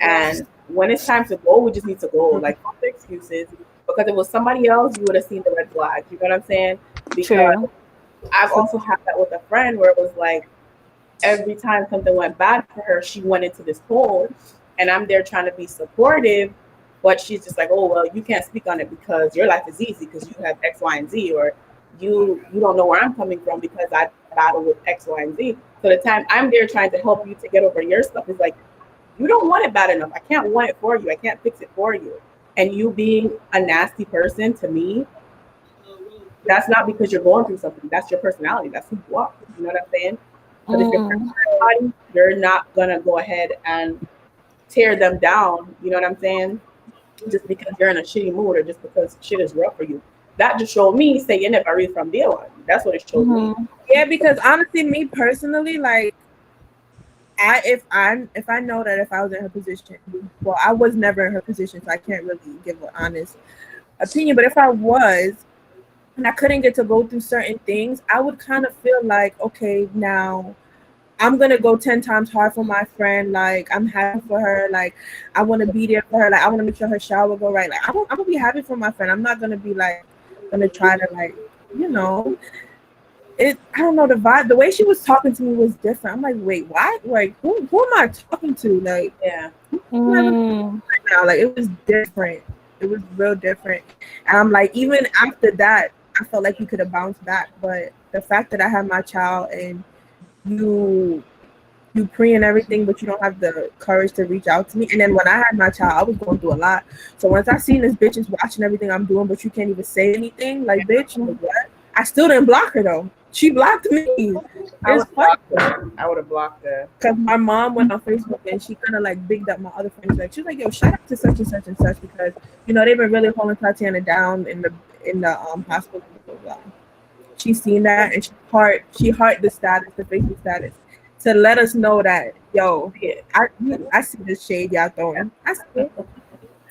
Yes.
And when it's time to go, we just need to go. Like, fuck the excuses. Because if it was somebody else, you would have seen the red flags. You know what I'm saying? Because
true.
I've also had that with a friend where it was like every time something went bad for her, she went into this hole. And I'm there trying to be supportive. But she's just like, oh, well, you can't speak on it because your life is easy because you have X, Y, and Z. Or you don't know where I'm coming from because I battle with X, Y, and Z. So the time I'm there trying to help you to get over your stuff is like, you don't want it bad enough. I can't want it for you. I can't fix it for you. And you being a nasty person to me, that's not because you're going through something. That's your personality. That's who you are. You know what I'm saying? But if you're
Mm,
body, you're not gonna go ahead and tear them down. You know what I'm saying? Just because you're in a shitty mood or just because shit is rough for you. That just showed me say you never read from day one. That's what it showed me.
mm,
yeah, because honestly, me personally, like, if I know that if I was in her position, well, I was never in her position, so I can't really give an honest opinion. But if I was and I couldn't get to go through certain things, I would kind of feel like, okay, now I'm gonna go 10 times hard for my friend. Like, I'm happy for her. Like, I want to be there for her. Like, I want to make sure her shower go right. Like, I'm gonna be happy for my friend. I'm not gonna be like gonna try to like, you know, it. I don't know, the vibe. The way she was talking to me was different. I'm like, wait, what? Like, who am I talking to? Like,
Yeah.
who am I looking
mm,
at right now? Like, it was different. It was real different. And I'm like, even after that, I felt like we could have bounced back. But the fact that I had my child and you you pre and everything, but you don't have the courage to reach out to me. And then when I had my child, I was going through a lot. So once I seen this bitch is watching everything I'm doing, but you can't even say anything, like, bitch, like, what? I still didn't block her though. She blocked me.
I
It's
would have
funny
blocked her. I would have blocked her.
because my mom went on Facebook and she kind of like bigged up my other friends. Like, she was like, "Yo, shout out to such and such and such because they've been really holding Tatiana down in the hospital." Blah, blah, blah. She seen that and she heart the status, the Facebook status, to let us know that, yo, I see this shade y'all throwing. I see it.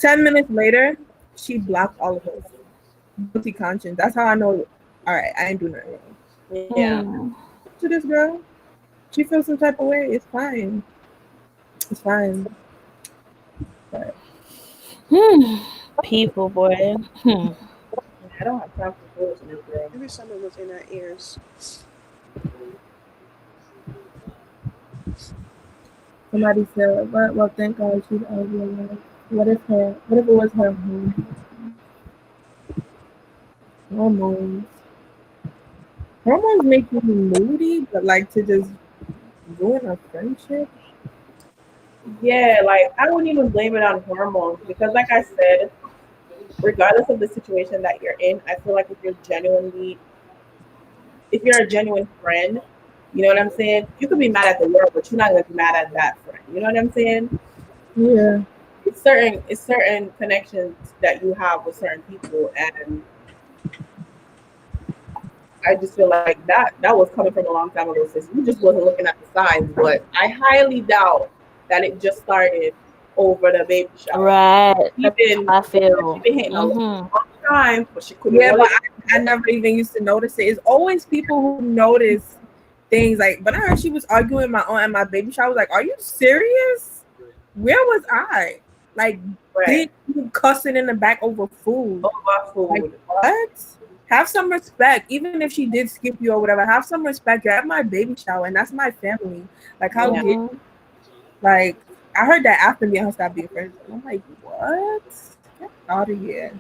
10 minutes later, she blocked all of us. Guilty conscience. That's how I know. All right, I ain't do nothing wrong.
Yeah.
mm.
To this girl, she feels some type of way. It's fine. It's fine. But
Hmm. People, boy. Hmm.
I don't have time for foolishness, girl.
Maybe someone was in her ears.
somebody said, well, thank God she's out of your life. What if it was her hormones? Hormones make you moody, but like to just ruin a friendship.
Yeah, like I wouldn't even blame it on hormones because, like I said, regardless of the situation that you're in, I feel like if you're genuinely if you're a genuine friend, you know what I'm saying? You could be mad at the world, but you're not gonna be mad at that friend. You know what I'm saying?
Yeah.
It's certain connections that you have with certain people, and I just feel like that was coming from a long time ago. Since you just wasn't looking at the signs, but I highly doubt that it just started over the baby shower.
Right. That's
Even
how I
she
feel.
been hitting a long time, but she couldn't.
Yeah, but I never even used to notice it. It's always people who notice things like. But I heard she was arguing with my aunt at my baby shower. I was like, "Are you serious? Where was I? Like,
Right.
big cussing in the back over food.
Over food.
Like, what? Have some respect. Even if she did skip you or whatever, have some respect. You're at my baby shower, and that's my family. Like, how dare you? Like, I heard that after me and her stopped being friends. And I'm like, what? Get out of here.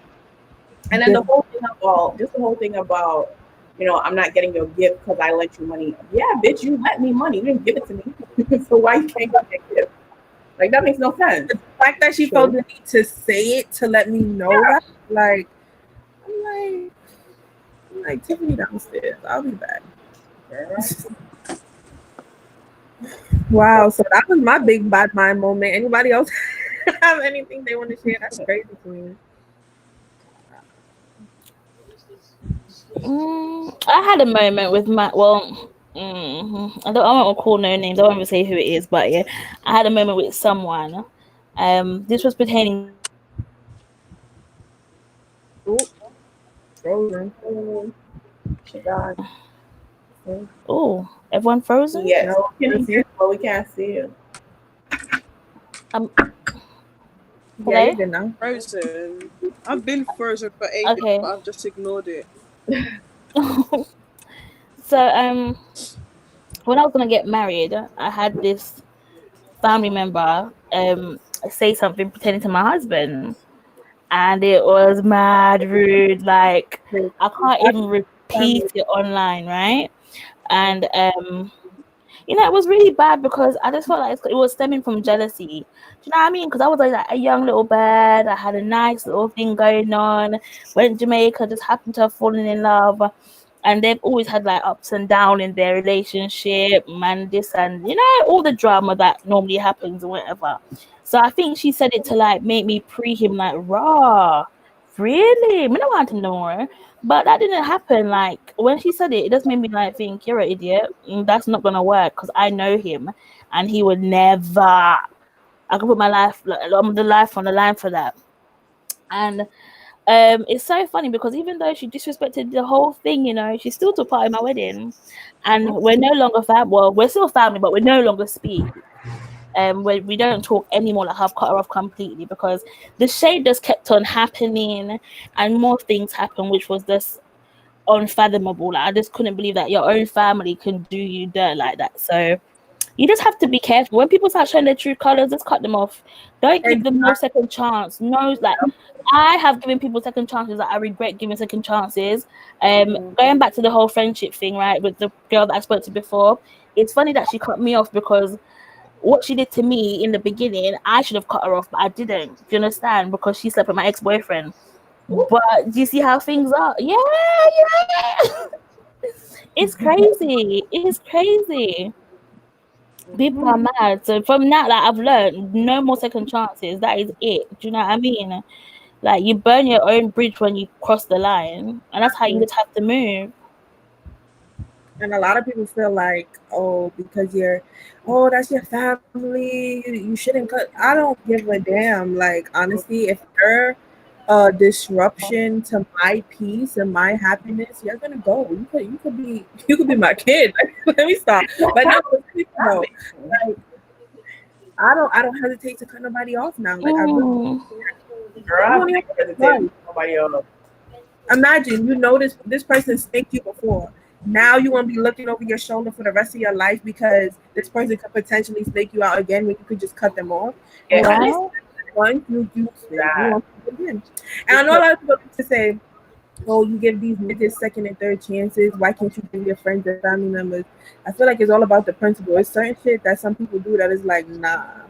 And then the whole thing about, you know, I'm not getting your gift because I lent you money. Yeah, bitch, you lent me money. You didn't give it to me. So why you can't get a gift? Like, that makes no sense.
The fact that she felt the need to say it to let me know that, like, I'm like, Tiffany downstairs. I'll be back. Wow, so that was my big bad mind moment. Anybody else have anything they want to share? That's crazy to me.
I had a moment with my I won't call no names. I won't even say who it is, but yeah, I had a moment with someone. This was pertaining.
Frozen.
Oh, everyone frozen?
Yeah, no, we can't see you.
Yeah, you good now.
Frozen. I've been frozen for ages, but I've just ignored it.
So when I was gonna get married, I had this family member say something pertaining to my husband, and it was mad rude. Like, I can't even repeat it online, right? And you know, it was really bad because I just felt like it was stemming from jealousy. Do you know what I mean? Because I was like a young little bird. I had a nice little thing going on. Went to Jamaica, just happened to have fallen in love. And they've always had like ups and downs in their relationship, man, this and, you know, all the drama that normally happens or whatever. So I think she said it to like make me pre him like, raw. Really? I don't want to know more. But that didn't happen. Like, when she said it, it just made me like think, you're an idiot. That's not gonna work because I know him and he would never. I could put my life, the life on the line for that. And it's so funny because even though she disrespected the whole thing, you know, she still took part in my wedding, and we're no longer family. Well, we're still family, but we no longer speak. We don't talk anymore. Like, I've cut her off completely because the shade just kept on happening, and more things happened, which was just unfathomable. Like, I just couldn't believe that your own family can do you dirt like that. So you just have to be careful when people start showing their true colors. Just cut them off. Don't give them no second chance. No, like, I have given people second chances that I regret giving second chances. Going back to the whole friendship thing, right, with the girl that I spoke to before, it's funny that she cut me off because what she did to me in the beginning, I should have cut her off, but I didn't. Do you understand? Because she slept with my ex-boyfriend. But do you see how things are? Yeah. It's crazy. It's crazy. People are mad. So from that, like, I've learned no more second chances. That is it. Do you know what I mean? Like, you burn your own bridge when you cross the line, and that's how you just have to move.
And a lot of people feel like, oh, because that's your family, you shouldn't cut. I don't give a damn. Like, honestly, if you're a disruption to my peace and my happiness, you're gonna go. You could be my kid. Like, let me stop. But no, like, I don't hesitate to cut nobody off now. Like, I really,
nobody else.
Imagine you know this person spanked you before. Now you want to be looking over your shoulder for the rest of your life because this person could potentially snake you out again when you could just cut them off.
Right?
And I know a lot of people like to say, oh, you give these niggas second and third chances. Why can't you give your friends and family members? I feel like it's all about the principle. It's certain shit that some people do that is like, nah,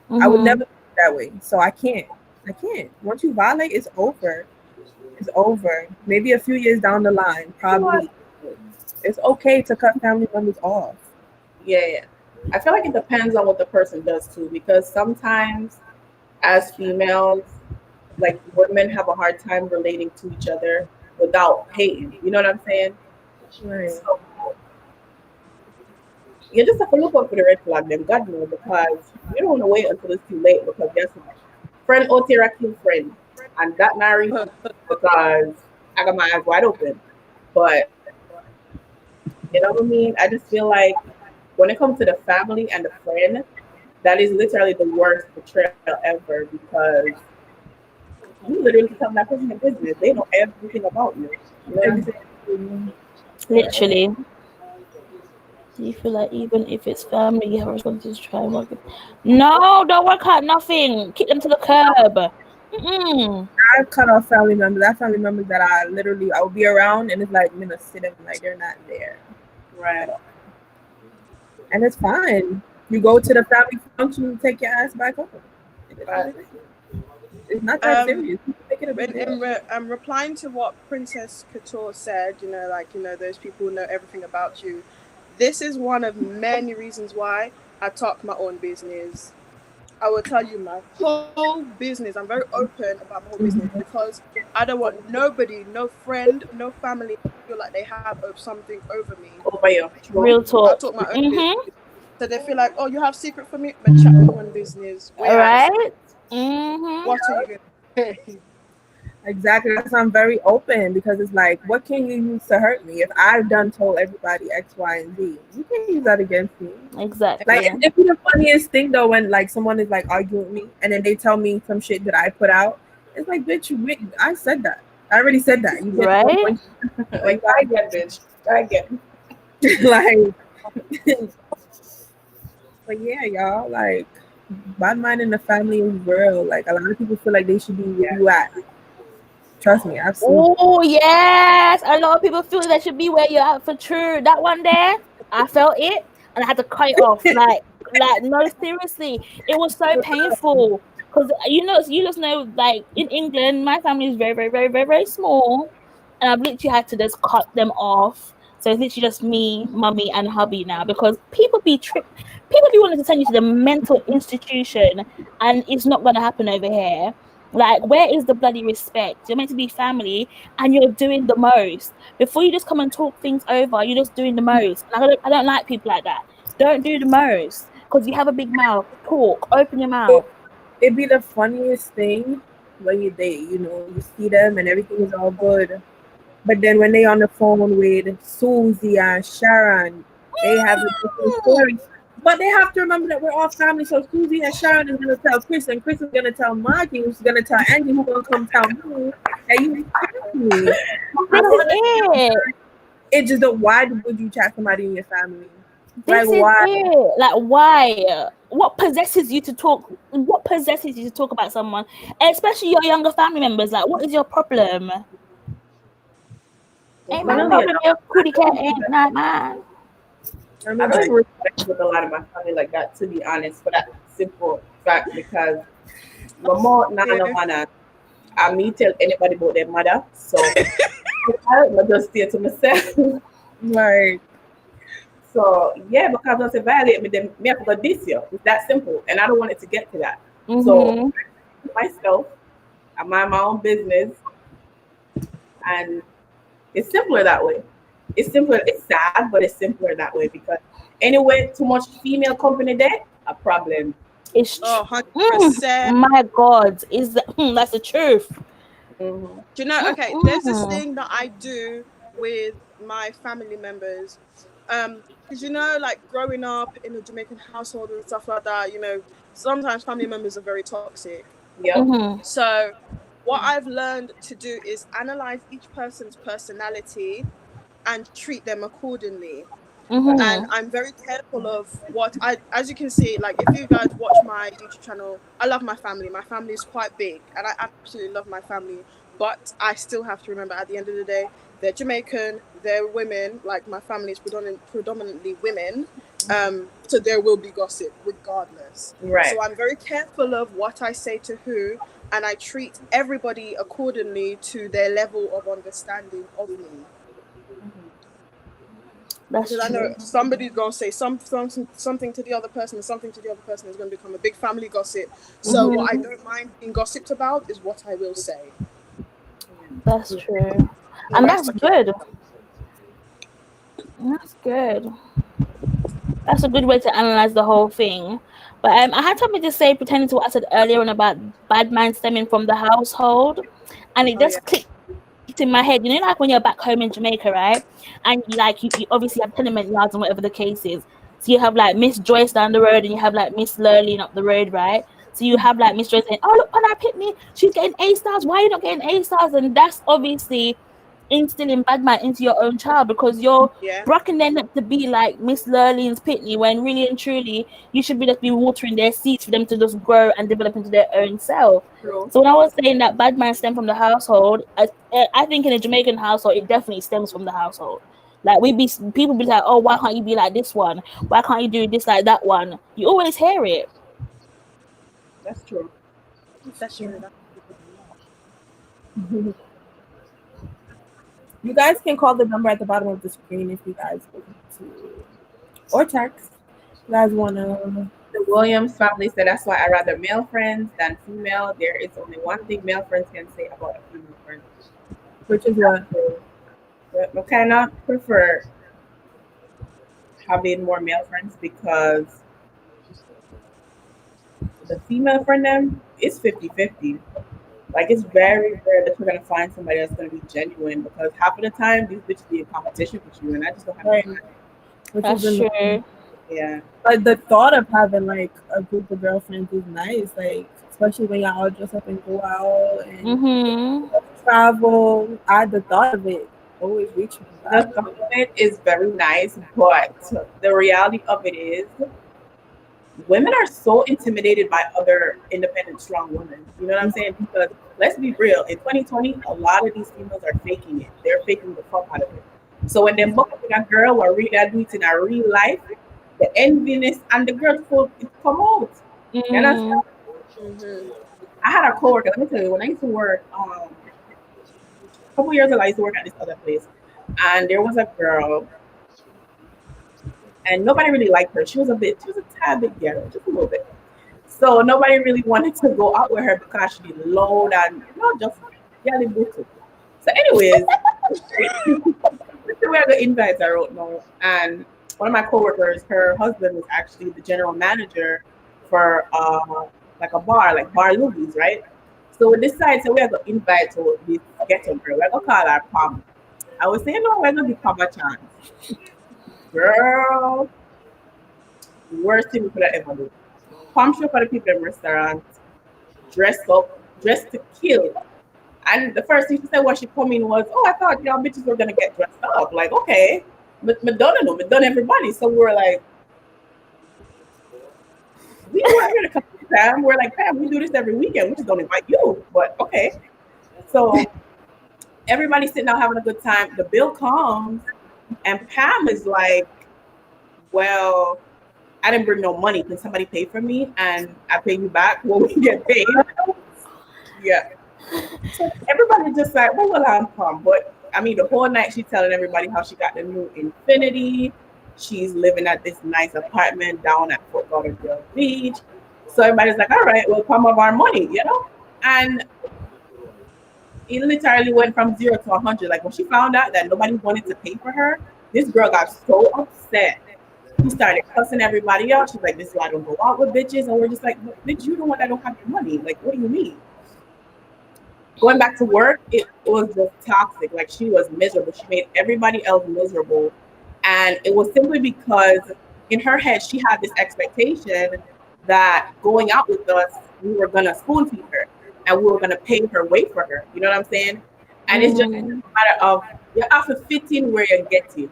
I would never do it that way. So I can't. Once you violate, it's over. It's over. Maybe a few years down the line, probably. It's okay to cut family members off.
Yeah. I feel like it depends on what the person does too, because sometimes as females, like women have a hard time relating to each other without hating. You know what I'm saying?
Right.
So you just have to look out for the red flag, them God know, because you don't want to wait until it's too late. Because guess what? Friend out here a kill friend, and that not reason because I got my eyes wide open. But you know what I mean? I just feel like when it comes to the family and the friend, that is literally the worst betrayal ever because you literally tell that person in business. They know everything about you. You know what I'm saying?
Exactly.
Literally. Do you feel like even if it's family, you have a responsibility to try and work it? No, don't work out nothing. Kick them to the curb. Mm-mm.
I cut off family members. I have family members that I'll be around and it's like I'm gonna sit them like they're not there.
Right.
And it's fine. You go to the family function and take your ass back home. It's not that serious. Make it a big deal.
I'm replying to what Princess Couture said, you know, like, you know, those people know everything about you. This is one of many reasons why I talk my own business. I will tell you my whole business. I'm very open about my whole business because I don't want nobody, no friend, no family feel like they have something over me.
Over you.
Real
I
talk.
talk my own business. So they feel like, oh, you have secret for me? But chat my own business.
All right. Mm-hmm.
What are you going to say?
Exactly. That's why I'm very open because it's like, what can you use to hurt me? If I've done told everybody X, Y, and Z, you can't use that against me.
Exactly.
Like, it's the funniest thing though when like someone is like arguing with me and then they tell me some shit that I put out. It's like, bitch, I said that. I already said that. You get
right?
Like, I get, bitch. I get.
Like, but yeah, y'all, like, bad mind in the family is real. Like, a lot of people feel like they should be where you at. Trust me, I've seen.
Oh yes, a lot of people feel they should be where you're at for true. That one there, I felt it, and I had to cut it off. Like no, seriously, it was so painful because you just know, like in England, my family is very, very, very, very, very small, and I've literally had to just cut them off. So it's literally just me, mummy, and hubby now because people be wanting to send you to the mental institution, and it's not going to happen over here. Like, where is the bloody respect? You're meant to be family, and you're doing the most. Before you just come and talk things over, you're just doing the most. And I don't like people like that. Don't do the most because you have a big mouth. Talk, open your mouth.
It'd be the funniest thing when you date. You know, you see them and everything is all good, but then when they on the phone with Susie and Sharon, they have a different story. But they have to remember that we're all family. So Susie and Sharon is gonna tell Chris, and Chris is gonna tell Margie, who's gonna tell Angie, who's gonna come tell me that you family. I don't understand. It's just why would you chat somebody in your family?
This
like why?
It. Like why? What possesses you to talk? What possesses you to talk about someone, especially your younger family members? Like, what is your problem? Ain't my problem your cootie cat ain't not mine.
I don't respect with a lot of my family like that, to be honest, for that simple fact because my mom I me tell anybody about their mother, so I just stay to myself.
Right.
So yeah, because once they violate me, then me have to go this year. It's that simple, and I don't want it to get to that. So myself, I mind my own business, and it's simpler that way. It's simpler. It's sad, but it's simpler that way because anyway, too much female company there, a problem.
It's
100%.
My God, that's the truth.
Do you know? Okay, there's this thing that I do with my family members, because you know, like growing up in a Jamaican household and stuff like that, you know, sometimes family members are very toxic.
Yeah.
So what I've learned to do is analyze each person's personality and treat them accordingly. And I'm very careful of what as you can see, like if you guys watch my YouTube channel, I love my family. My family is quite big and I absolutely love my family, but I still have to remember at the end of the day, they're Jamaican, they're women, like my family is predominantly women, so there will be gossip regardless.
Right.
So I'm very careful of what I say to who, and I treat everybody accordingly to their level of understanding of me.
That's
Because I know
true.
somebody's gonna say something to the other person, and something to the other person is gonna become a big family gossip. So what I don't mind being gossiped about is what I will say.
That's true.
The
And
rest
that's
I can.
good. That's good. That's a good way to analyze the whole thing. But I had something to say pertaining to what I said earlier on about bad mind stemming from the household, and it
Oh yeah.
just clicked in my head. You know, like when you're back home in Jamaica, right? And you obviously have tenement yards and whatever the case is. So you have like Miss Joyce down the road, and you have like Miss Lurleen up the road, right? So you have like Miss Joyce saying, "Oh look, on our pitney, she's getting A stars. Why are you not getting A stars?" And that's obviously instilling bad mind into your own child, because you're
Yeah.
brocking them up to be like Miss Lurleen's pitney, when really and truly you should be just be watering their seeds for them to just grow and develop into their own self.
True.
So when I was saying that bad mind stem from the household, I think in a Jamaican household it definitely stems from the household. Like people be like, "Oh, why can't you be like this one? Why can't you do this like that one?" You always hear it.
That's true.
That's true.
You guys can call the number at the bottom of the screen if you guys want to, or text. You guys want to.
The Williams family said that's why I rather male friends than female. There is only one thing male friends can say about a female friend.
Which is what?
I kind of prefer having more male friends because the female friend them is 50-50. Like it's very rare that you're gonna find somebody that's gonna be genuine, because half of the time these bitches be in competition with you, and I just don't have
Right.
time.
Which
That's
is
true.
Yeah.
Like the thought of having like a group of girlfriends is nice. Like especially when y'all all dress up and go out and travel. The thought of it always reach me.
The thought of it is very nice, but the reality of it is women are so intimidated by other independent, strong women. You know what I'm saying? Because let's be real, in 2020, a lot of these females are faking it. They're faking the fuck out of it. So when they book up with a girl or read that do it in a real life, the enviness and the girl it come out. You understand?
Mm-hmm.
I had a coworker, let me tell you, when I used to work, a couple years ago, I used to work at this other place, and there was a girl, and nobody really liked her. She was a tad bit ghetto, just a little bit. So nobody really wanted to go out with her because she loud and just yelling booty. So, anyways, where the invites are out now, and one of my coworkers, her husband was actually the general manager for like a bar, like Bar Lubies, right? So we decided, so we're gonna invite to this ghetto girl. We're gonna call her Pam. I was saying, no, we're gonna give Pam a chance. Girl, worst thing we could have ever do. Pam show for the people in restaurants, dressed up, dressed to kill. And the first thing she said when she come in was, "Oh, I thought y'all bitches were gonna get dressed up." Like, okay, but Madonna no, Madonna everybody. So we were like, we weren't here to come to Pam. We're like, Pam, we do this every weekend. We just don't invite you. But okay. So everybody's sitting out having a good time. The bill comes, and Pam is like, "Well, I didn't bring no money. Can somebody pay for me? And I pay you back when we get paid." Yeah. So everybody just like, well, I'm calm. But I mean, the whole night she's telling everybody how she got the new Infinity. She's living at this nice apartment down at Fort Lauderdale Beach. So everybody's like, all right, well, come of our money, And it literally went from 0 to 100. Like when she found out that nobody wanted to pay for her, this girl got so upset. She started cussing everybody out. She's like, this is why I don't go out with bitches. And we're just like, bitch, you the one that don't have your money. Like, what do you mean? Going back to work, it was just toxic. Like she was miserable. She made everybody else miserable. And it was simply because in her head, she had this expectation that going out with us, we were going to spoon feed her and we were going to pay her way for her. You know what I'm saying? And it's just a matter of, you have to fit in where you get to.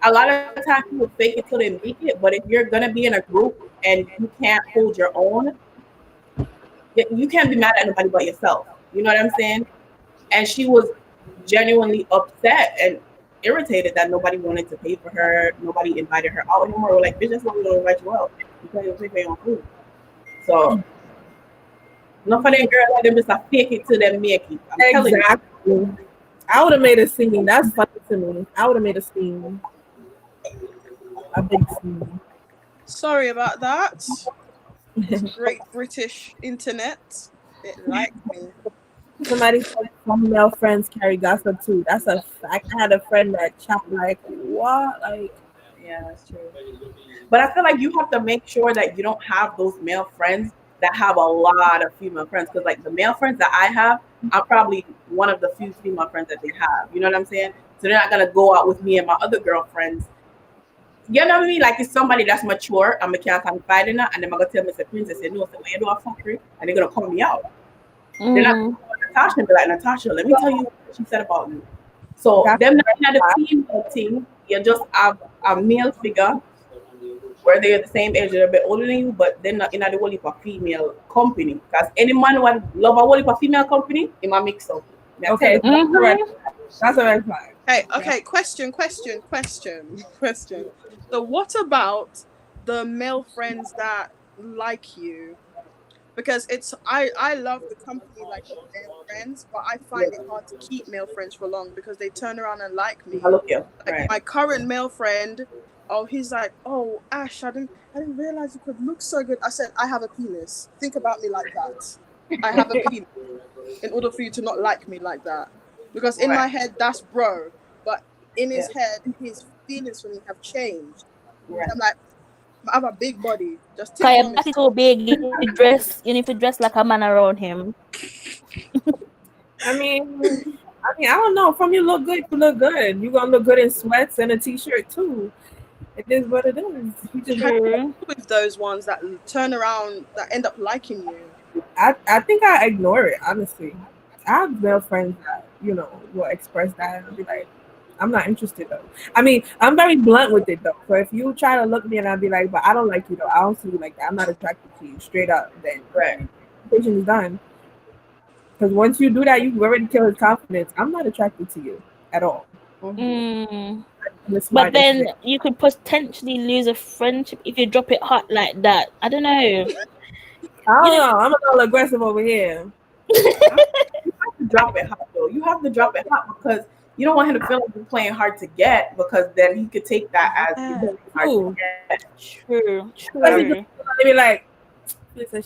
A lot of times people fake it till they make it. But if you're going to be in a group and you can't hold your own, you can't be mad at nobody but yourself. You know what I'm saying? And she was genuinely upset and irritated that nobody wanted to pay for her. Nobody invited her out anymore. We're like, bitch, that's why we don't invite you out. Because you pay for your own food. So, not for them girls like them just fake it till they make it. I'm telling you.
I would have made a scene. That's funny to me. I would have made a scene. a big C.
Sorry about that. Great British internet. It liked me.
Somebody said some male friends carry gossip too. That's a fact. I had a friend that chat like, what? Like,
Yeah, that's true. But I feel like you have to make sure that you don't have those male friends that have a lot of female friends. Because like the male friends that I have, I'm probably one of the few female friends that they have. You know what I'm saying? So they're not gonna go out with me and my other girlfriends. You know what I mean? Like it's somebody that's mature and I can't confide in her, and then I'm gonna tell Mr. Princess, say, no, so when you do a fuckery, and they're gonna call me out. They're not gonna call Natasha and be like, Natasha, let me tell you what she said about you. So
that's
them not in the female thing, you just have a male figure where they're the same age, they're a bit older than you, but they're not in the whole heap of female company. Because any man who love a whole heap of female company, it might mix up.
okay. That's a red flag.
Okay. Question. So, what about the male friends that like you? Because I love the company like of male friends, but I find it hard to keep male friends for long because they turn around and like me. Like my current male friend, he's like, oh Ash, I didn't realize you could look so good. I said, I have a penis. Think about me like that. I have a penis. In order for you to not like me like that, because in my head that's bro, but in his head his feelings for me have changed. I'm like, I have a big body. Just
Kaya is so big. You need to dress like a man around him.
I mean, I don't know. From you look good, you look good. You gonna look good in sweats and a t-shirt too. It is what it is. You just
with those ones that turn around that end up liking you.
I think I ignore it, honestly. I have male friends that, will express that and be like, I'm not interested though. I mean, I'm very blunt with it though. So if you try to look at me and I'll be like, but I don't like you though. I don't see you like that. I'm not attracted to you. Straight up, then conversation is done. Because once you do that, you've already killed his confidence. I'm not attracted to you at all.
But then you could potentially lose a friendship if you drop it hot like that. I don't know.
I don't know. I'm a little aggressive over here.
You have to drop it hot though. You have to drop it hot because you don't want him to feel like you're playing hard to get, because then he could take that as hard to get.
True.
Maybe like, like.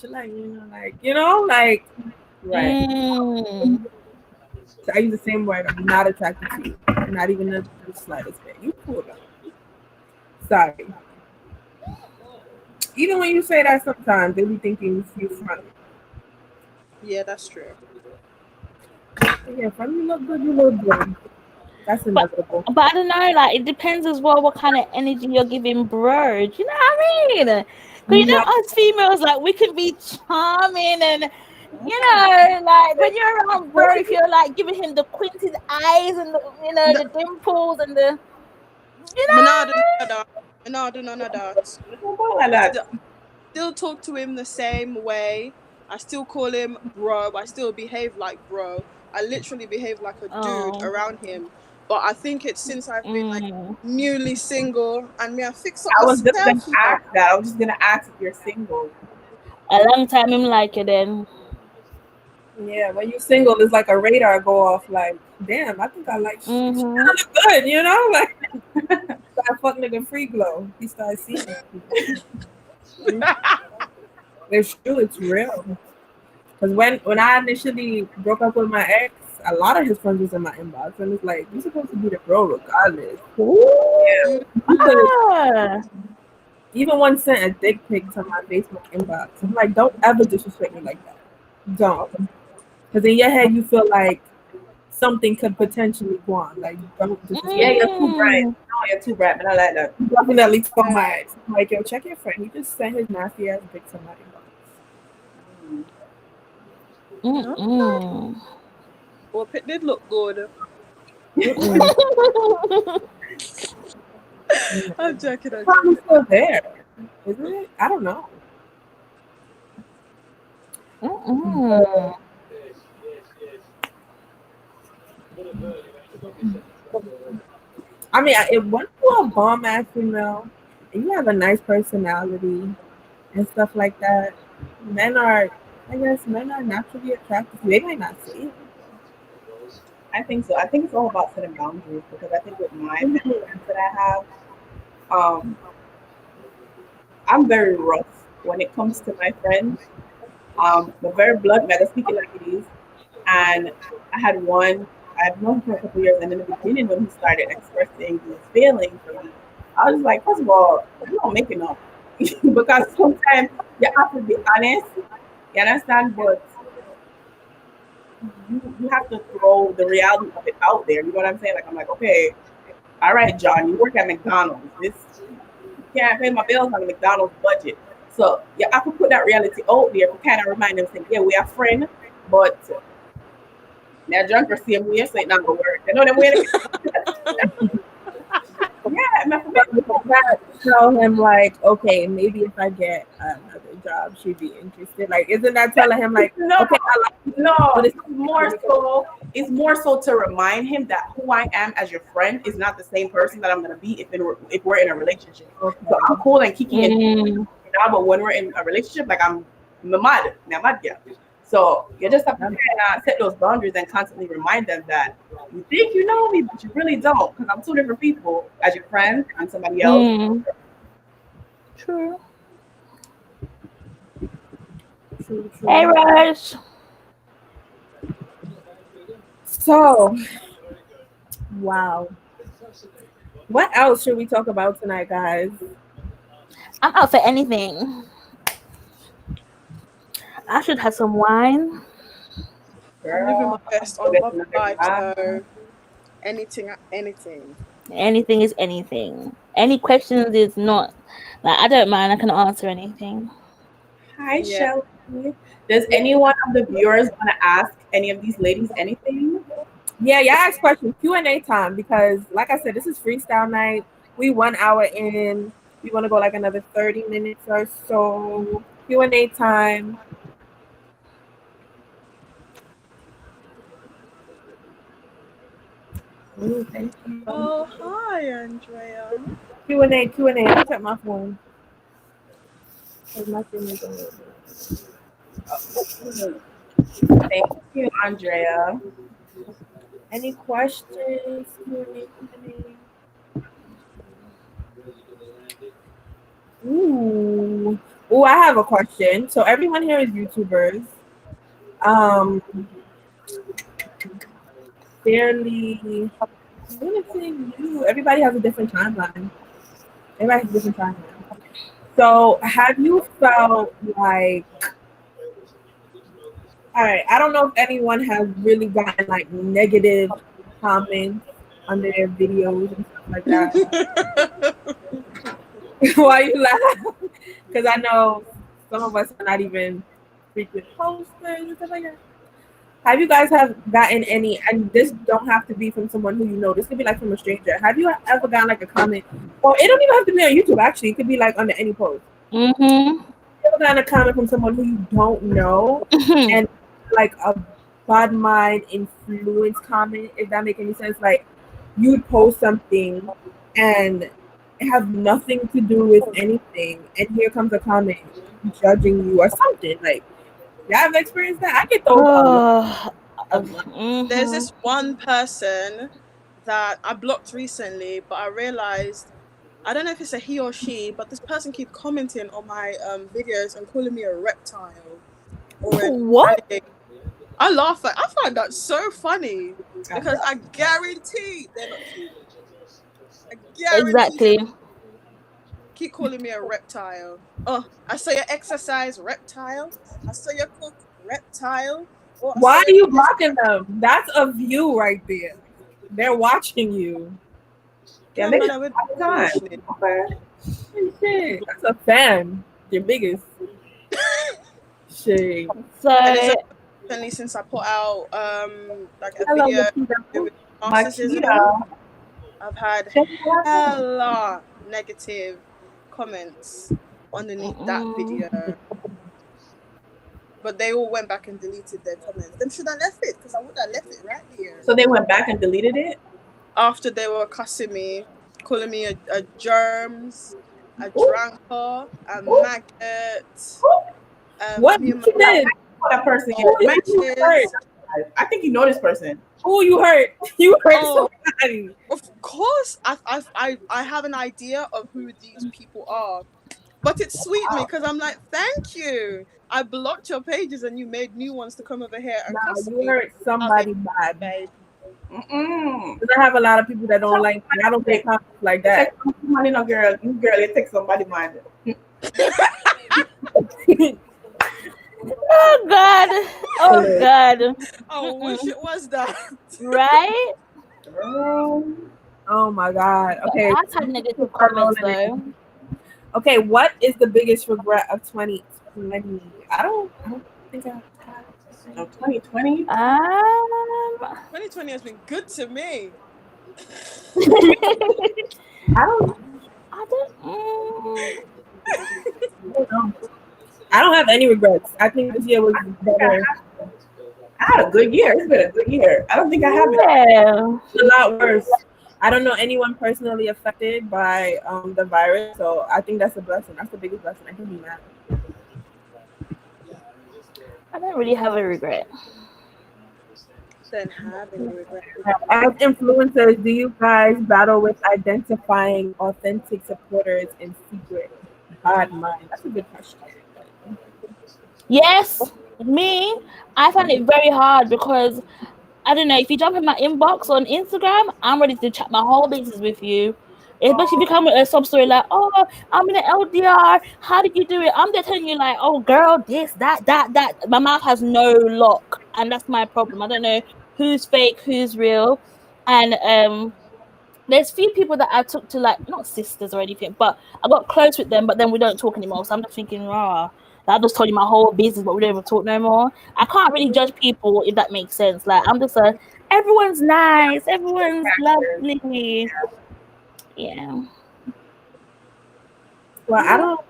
Right.
So I use the same word. I'm not attracted to you. Not even the slightest bit. You cool though. Sorry. Even when you say that, sometimes they be thinking you front.
Yeah, that's true.
Yeah, from you look good, you look good. That's inevitable.
But I don't know, like it depends as well what kind of energy you're giving bro. Do you know what I mean? Because us females, like we can be charming and like when you're around bro, if you're like giving him the quinted eyes and the dimples and the
none of that. Still talk to him the same way. I still call him bro. I still behave like bro. I literally behave like a dude around him. But I think it's since I've been like newly single and me I fix up.
I was just gonna ask that. I was just gonna ask if you're single.
A long time him like it then.
Yeah, when you're single, it's like a radar go off. Like, damn, I think I like. She look good, like that fuck nigga free glow. He started seeing it. It's true. It's real. Because when I initially broke up with my ex, a lot of his friends was in my inbox, and it's like, you're supposed to be the bro regardless. Yeah. Even one sent a dick pic to my Facebook inbox. I'm like, don't ever disrespect me like that. Don't. Because in your head, you feel like something could potentially go on. Like, don't disrespect
me. Yeah, you're too bright. No, you're too bright, but I like that.
You definitely told my ex. I'm like, yo, check your friend. He just sent his nasty ass pic to my inbox.
Well, it did look good. I'm joking.
Probably still there, isn't it? I don't know. I mean, if once you're a bomb ass female and you have a nice personality and stuff like that, men are naturally attracted to you. They might not see it.
I think so. I think it's all about setting boundaries, because I think with my friends that I have, I'm very rough when it comes to my friends. I'm very blunt, mega speaking like it is. And I had one, I've known him for a couple of years, and in the beginning when he started expressing his feelings for me, I was like, first of all, you don't make it up. Because sometimes you have to be honest, you understand, but you have to throw the reality of it out there. You know what I'm saying? Like I'm like, okay, all right, John, you work at McDonald's. This you can't pay my bills on the McDonald's budget. So you have to put that reality out there to kind of remind them, saying, yeah, we are friends, but now drunk for same way, so it not gonna work. You know them way. Yeah, my
But with that, tell him like, okay, maybe if I get another job, she'd be interested. Like, isn't that telling him like,
no,
okay, I like you,
no,
but
it's more so to remind him that who I am as your friend is not the same person that I'm gonna be if we're in a relationship.
okay.
So I'm cool and kicking
Mm.
now, but when we're in a relationship, like I'm mad, yeah. So you just have to kind of set those boundaries and constantly remind them that you think you know me, but you really don't, because I'm two different people as your friend and somebody else.
Mm. True.
True, true.
Hey, Raj.
So, wow. What else should we talk about tonight, guys?
I'm out for anything. I should have some wine.
I'm living my best on
Get
love
another
life,
glass.
so anything.
Anything is anything. Any questions is not like I don't mind. I can answer anything.
Hi,
Yeah.
Shelly. Does anyone of the viewers want to ask any of these ladies anything?
Yeah, ask questions. Q&A time, because like I said, this is freestyle night. We 1 hour in. We want to go like another 30 minutes or so. Q&A time. Ooh, thank you.
Oh, hi, Andrea.
Q&A. Let me check my phone. 'Cause my thing is on it.
Thank you, Andrea.
Any questions? Q&A. Ooh. Ooh, I have a question. So everyone here is YouTubers. Fairly, I wouldn't say new. Everybody has a different timeline. Everybody has a different timeline. So have you felt like, all right, I don't know if anyone has really gotten like negative comments under their videos and stuff like that. Why you laugh? Because I know some of us are not even frequent posters and stuff like that. Have you guys have gotten any, and this don't have to be from someone who you know, this could be like from a stranger. Have you ever gotten like a comment, or it don't even have to be on YouTube actually, it could be like under any post.
Mm-hmm.
You ever gotten a comment from someone who you don't know and like a bad mind influence comment, if that make any sense? Like you'd post something and it has nothing to do with anything, and here comes a comment judging you or something. Like, y'all have experienced that? I get those a lot.
Mhm.
There's this one person that I blocked recently, but I realized I don't know if it's a he or she, but this person keep commenting on my videos and calling me a reptile or an
What?
alligator. I laugh at. I find that so funny because I guarantee they're not cute. I guarantee
Exactly.
they keep calling me a reptile. Oh, I saw your exercise, reptile. I saw your cook, reptile. Or I
Why
saw
are
your
you blocking them? That's a view right there. They're watching you.
Yeah,
man,
make
I would
it time.
bullshit.
Okay.
Shit, that's a fan. Your biggest. Shit.
So
And it's only since I put out like a
Hello,
video
Lakita.
with narcissism,
Makita.
I've had
What happened?
hella negative comments underneath that video. But they all went back and deleted their comments. Then should I left it? Because I would have left it right there.
So they went back and deleted it?
After they were cussing me, calling me a germs, a
Ooh,
dranker, a
ooh,
maggot,
What
me and
you
my
did?
what that person
Who
is.
you hurt?
matches.
I think you know this person.
Who you hurt? You hurt
Oh,
somebody.
of course, I have an idea of who these people are. But it sweet me because I'm like, thank you. I blocked your pages and you made new ones to come over here and
Nah,
cuss
you
me.
hurt somebody bad.
Babe.
Because I have a lot of people that don't like me. I don't get comments like that.
Take some money, no girl. You girl, you take somebody money.
Oh God. Oh God.
Oh, wish it was that.
Right?
Oh my God. Okay.
I've had negative comments though.
Okay, what is the biggest regret of 2020? I don't think I have.
No, 2020.
2020 has been good to me.
I don't know. I don't have any regrets. I think this year was better.
I had a good year. It's been a good year. I don't think I have it.
Yeah.
A lot worse. I don't know anyone personally affected by the virus, so I think that's a blessing. That's the biggest blessing. I can be mad.
I don't really have a regret.
Then having a regret.
As influencers, do you guys battle with identifying authentic supporters in secret? BADMIND. That's a good question.
Yes, me. I find it very hard because I don't know, if you jump in my inbox on Instagram, I'm ready to chat my whole business with you. Especially if you come with a sub story like, oh, I'm in an LDR. How did you do it? I'm there telling you like, oh, girl, this, that. My mouth has no lock, and that's my problem. I don't know who's fake, who's real, and there's few people that I took to like not sisters or anything, but I got close with them. But then we don't talk anymore. So I'm just thinking, I just told you my whole business, but we don't even talk no more. I can't really judge people if that makes sense. Like I'm just everyone's nice, everyone's lovely. Yeah.
Well,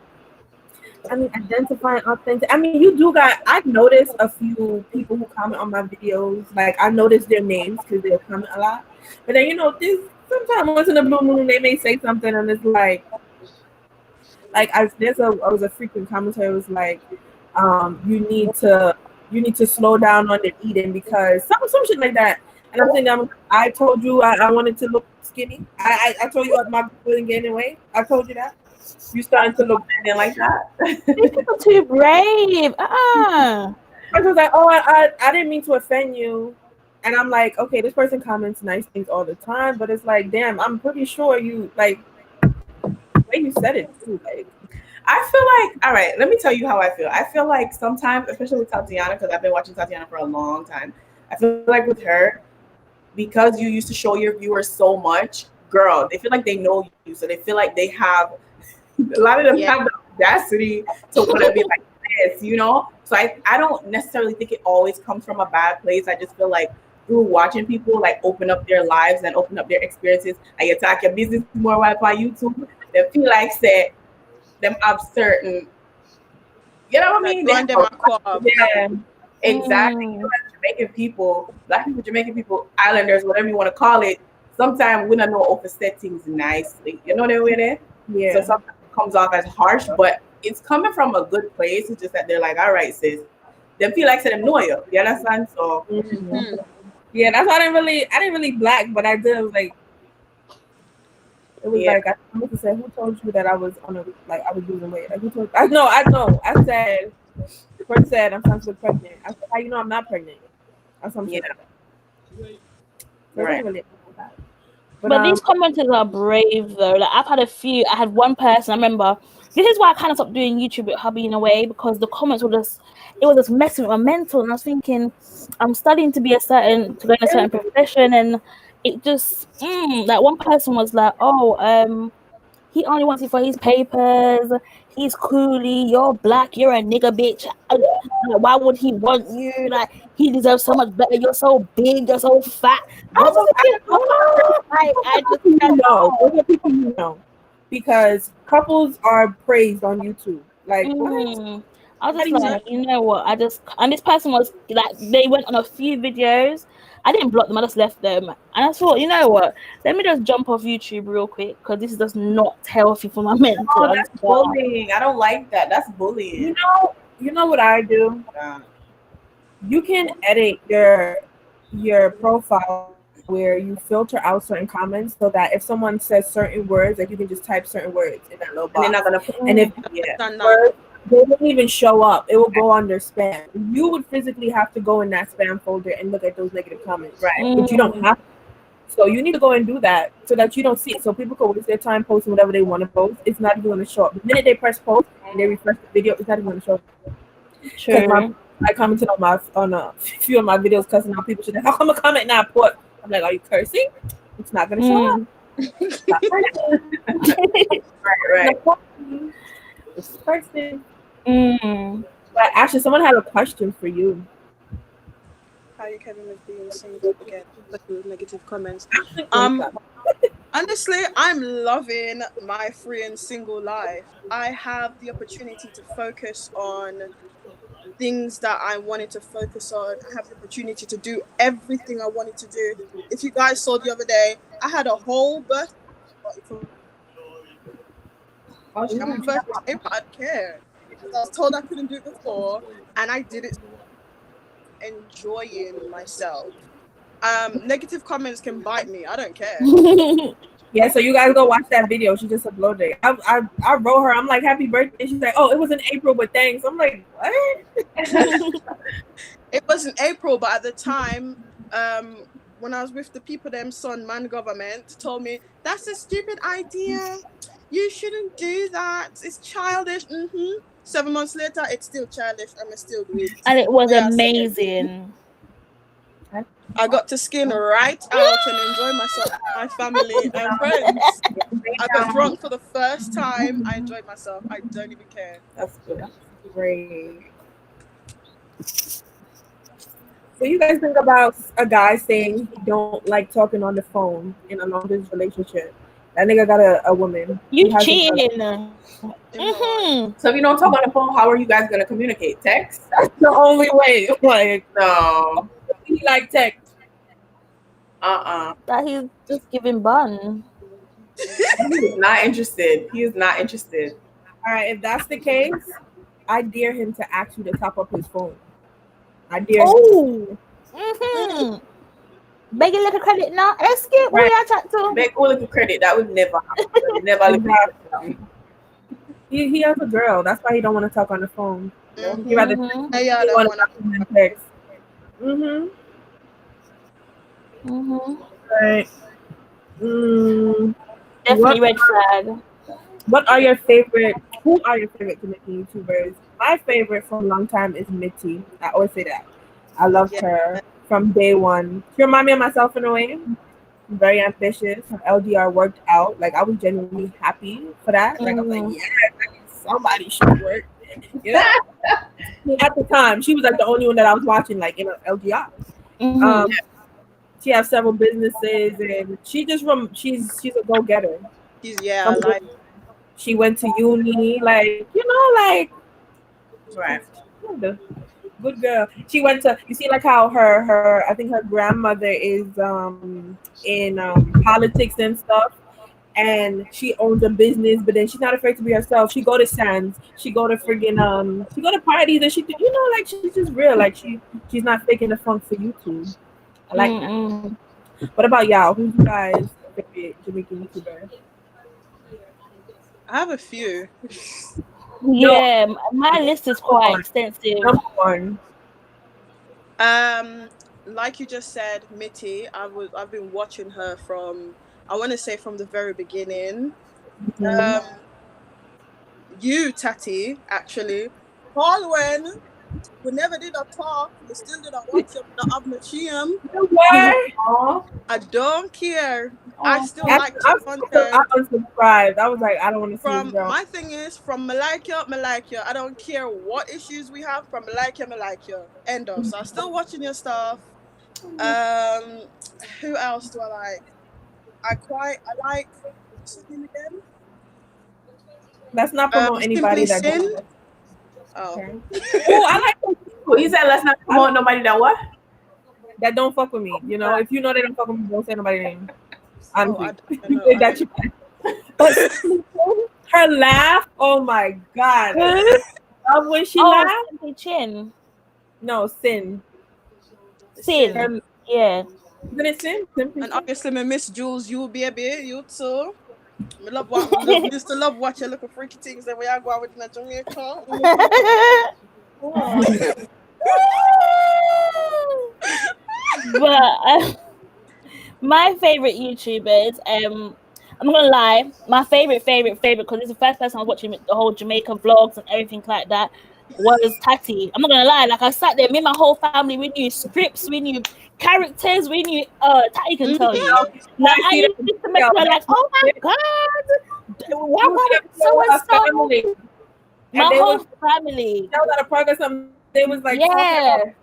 I mean, identifying authentic. I mean, you do got. I've noticed a few people who comment on my videos. Like I noticed their names because they comment a lot. But then this sometimes once in a blue moon they may say something and it's like I was a frequent commentator. It was like, you need to slow down on the eating because some shit like that. And I'm saying, I told you I wanted to look skinny. I told you my wasn't gaining weight. I told you that. You starting to look thin like that.
These people too brave.
I was like, oh, I didn't mean to offend you. And I'm like, okay, this person comments nice things all the time, but it's like, damn, I'm pretty sure you like the way you said it too. Like,
I feel like, all right, let me tell you how I feel. I feel like sometimes, especially with Tatiana, because I've been watching Tatiana for a long time, I feel like with her, because you used to show your viewers so much, girl, they feel like they know you. So they feel like they have, a lot of them have the audacity to want to be like this, So I don't necessarily think it always comes from a bad place. I just feel like through watching people like open up their lives and open up their experiences, and you talk your business more while on YouTube, they feel like say them have certain, you know what I mean?
Yeah,
exactly. Jamaican people, Black people, Jamaican people, Islanders, whatever you want to call it, sometimes we don't know how to set things nicely. You know what I mean?
Yeah.
So sometimes it comes off as harsh, but it's coming from a good place. It's just that they're like, all right, sis. They feel like them know you. You understand? So
yeah, that's why I didn't really black, but I did like it was like I wanted to say, who told you that I was I was losing weight? Like who told I know. I said the person said I'm trying to get pregnant. I said, how you know I'm not pregnant? Or something like that.
Right.
Really
but these commenters are brave though. Like I've had a few. I had one person. I remember. This is why I kind of stopped doing YouTube with hubby in a way, because the comments were just messing with my mental. And I was thinking, I'm studying to go in a certain profession, and it just like one person was like, oh, he only wants it for his papers. He's coolie. You're black. You're a nigga, bitch. Why would he want you? Like he deserves so much better. You're so big. You're so fat. I was thinking, I just
know. Those are people you know, because couples are praised on YouTube. Like,
I was just like, you know what? And this person was like, they went on a few videos. I didn't block them. I just left them. And I thought, you know what? Let me just jump off YouTube real quick, because this is just not healthy for my mental.
Oh, that's bullying. I don't like that. That's bullying.
You know what I do? You can edit your profile where you filter out certain comments so that if someone says certain words, like you can just type certain words in that little
And
box.
they're not gonna put
And if
yeah.
words, they won't even show up. It will go under spam. You would physically have to go in that spam folder and look at those negative comments,
Right.
but you don't have to. So you need to go and do that so that you don't see it. So people can waste their time posting whatever they want to post. It's not even going to show up. The minute they press post and they refresh the video, it's not even going to show up.
True.
I commented on a few of my videos cussing out people. She's like, how come a comment not put? I'm like, are you cursing? It's not going to show up.
Right.
It's cursing.
Mm.
But actually, someone had a question for you.
How you Kevin is being single again, but with negative comments. Honestly, I'm loving my free and single life. I have the opportunity to focus on things that I wanted to focus on. I have the opportunity to do everything I wanted to do. If you guys saw the other day, I had a whole birthday party for my birthday. I don't care. I was told I couldn't do it before, and I did it enjoying myself. Negative comments can bite me. I don't care.
Yeah, so you guys go watch that video. She just uploaded it. I wrote her. I'm like, happy birthday. She's like, oh, it was in April, but thanks. I'm like, what?
It was in April, but at the time, when I was with the people, them son man government told me that's a stupid idea. You shouldn't do that. It's childish. 7 months later, it's still childish. I'm still doing it.
And it was amazing.
I got to skin right out and enjoy myself, my family and friends. I got drunk for the first time. I enjoyed myself. I don't even care.
That's good. That's great. So you guys think about a guy saying he don't like talking on the phone in a long distance relationship. That nigga got a woman.
You cheating.
So if you don't talk on the phone, how are you guys gonna communicate? Text?
That's the only way. Like,
no.
He like text.
That he's just giving bun.
He is not interested. He is not interested.
All right, if that's the case, I dare him to ask you to top up his phone. I dare him.
Beg a little credit now. Let's get where you chat to.
Beg a little credit. That would never happen. Never happen.
He has a girl. That's why he don't want to talk on the phone. He rather text. Right.
Definitely red flag.
What are your favorite? Who are your favorite Jamaican YouTubers? My favorite for a long time is Mitty. I always say that. I loved her from day one. She reminded me of myself in a way. Very ambitious. Her LDR worked out. Like I was genuinely happy for that. Like I was like, yeah, somebody should work. You know? At the time, she was like the only one that I was watching, like in an LDR. She has several businesses, and she's a go getter. She went to uni, like
right.
Good girl. She went to, you see, like how her I think her grandmother is in politics and stuff, and she owns a business, but then she's not afraid to be herself. She go to Sands, she go to friggin' she go to parties, and she, like she's just real, like she's not faking the funk for YouTube. I like that. What about y'all? Who's you guys' favorite Jamaican YouTuber?
I have a few.
Yeah, my list is quite extensive.
Number one.
Like you just said, Mitty. I've been watching her from, I want to say, from the very beginning. You, Tattie, actually. Paul, when we never did a talk, we still did a WhatsApp, the museum. I don't care. I still like your content.
I unsubscribed. I was like, I don't want to see it.
My thing is, from Malaikia. I don't care what issues we have. From Malaikia. End of. So I'm still watching your stuff. Who else do I like? I like something again.
Let's not promote anybody that
Sin. Oh.
Okay. Oh, I like
people. You said let's not promote nobody that what?
That don't fuck with me. You know, if you know they don't fuck with me, don't say nobody's name. Honestly. But her laugh, oh my god. When she laughed.
Chin.
No, Sin.
Yeah.
Isn't it Sim?
And obviously, my Miss Jules, you baby, you too. Me love used to love watching little freaky things that we are going with in Jamaica.
But my favorite YouTubers, I'm not gonna lie, my favorite, because it's the first person I was watching the whole Jamaica vlogs and everything like that, was Tattie. I'm not gonna lie, like I sat there, me and my whole family, we knew scripts, we knew characters, we knew Tattie can tell you. Like I used to make her like, oh my god, why would so and so? My whole family.
That was out of progress. They was like,
yeah.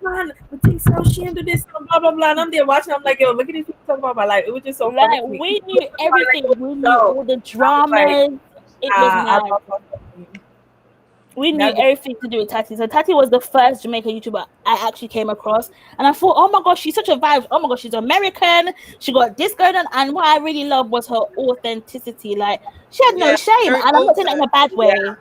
Man, but think so she do this blah blah blah. And I'm there watching. I'm like, yo, look at these people talking about my life. It was just so
like
funny.
we knew everything. We knew all the dramas. It was mad. We knew everything to do with Tattie. So Tattie was the first Jamaican YouTuber I actually came across, and I thought, oh my gosh, she's such a vibe. Oh my gosh, she's American. She got this going on, and what I really loved was her authenticity. Like she had no shame, and I'm not saying that in a bad way. Yeah.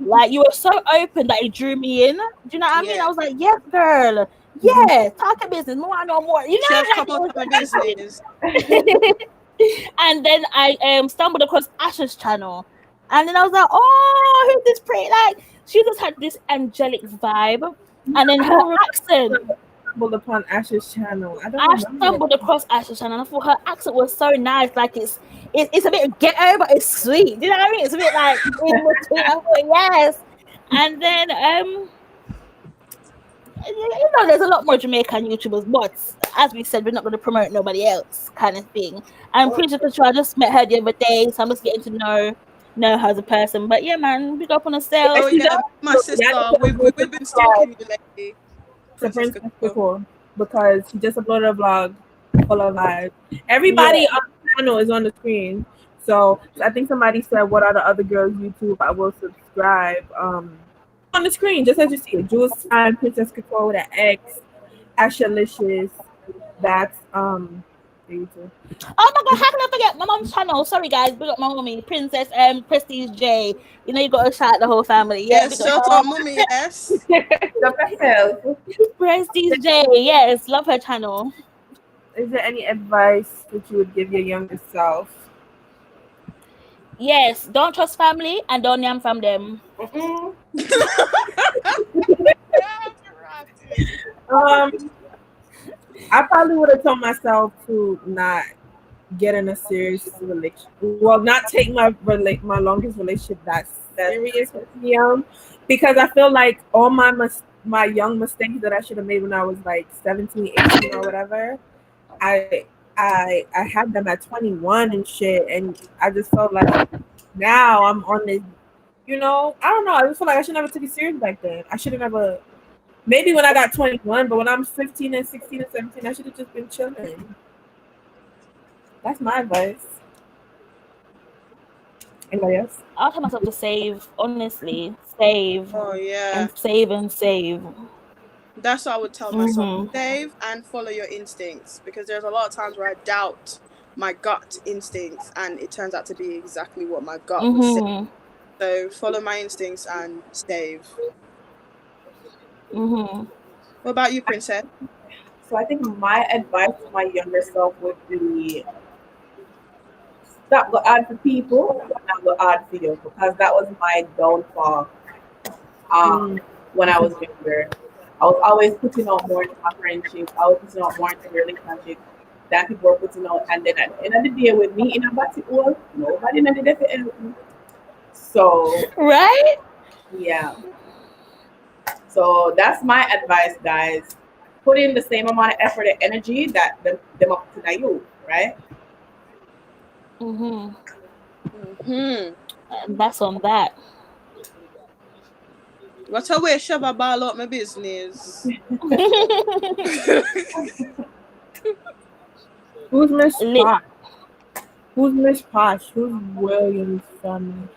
Like you were so open that it drew me in. Do you know what I mean? I was like, yes, girl. Yeah, talk a business. More, I know more. You know,
come up business.
And then I stumbled across Ash's channel, and then I was like, oh, who's this pretty? Like she just had this angelic vibe, and then her accent.
Stumbled upon Ash's channel.
I stumbled across Ash's channel, and I thought her accent was so nice. Like it's a bit ghetto, but it's sweet. Do you know what I mean? It's a bit like in between. I thought yes, and then you know, there's a lot more Jamaican YouTubers, but as we said, we're not going to promote nobody else, kind of thing. And Princess Patricia, I just met her the other day, so I'm just getting to know her as a person. But yeah, man, big up on herself.
Oh yeah, my sister, we've been stalking you lately.
Princess Patricia, because she just uploaded a vlog full of live. Everybody on the channel is on the screen. So I think somebody said, "What are the other girls' YouTube?" I will subscribe. On the screen, just as you see it, Jules Time, Princess Couture with an X, Ashalicious. That's YouTube.
Oh my god, how can I forget my mom's channel? Sorry guys, big up my mommy, Princess Prestige J. You know you gotta shout out the whole family.
Yes, shout out mommy, yes.
Prestige J, yes, love her channel.
Is there any advice that you would give your younger self?
Yes, don't trust family and don't yam from them.
I probably would have told myself to not get in a serious relationship. Well, not take my longest relationship that serious young, because I feel like all my young mistakes that I should have made when I was like 17, 18 or whatever, I had them at 21 and shit, and I just felt like now I'm on this, you know, I don't know. I just feel like I should never took it serious back then. I should have never. Maybe when I got 21, but when I'm 15 and 16 and 17, I should have just been chilling. That's my advice. Anybody else?
I'll tell myself to save, honestly. Save.
Oh, yeah.
And save and save.
That's what I would tell myself. Save and follow your instincts, because there's a lot of times where I doubt my gut instincts and it turns out to be exactly what my gut would say. So follow my instincts and save. What about you, Princess?
So I think my advice to my younger self would be stop go hard for people and not go hard for you, because that was my downfall when I was younger. I was always putting out more into my friendships. I was putting out more into relationships than people were putting out. And then at the end of the day, with me in a batty hole, nobody did it for help me. So
right?
Yeah. So that's my advice, guys. Put in the same amount of effort and energy that them up to you, right?
And that's on that.
What a way Shabba ball out my business.
Who's Miss Posh? Who's Miss Posh? Who's Williams' family?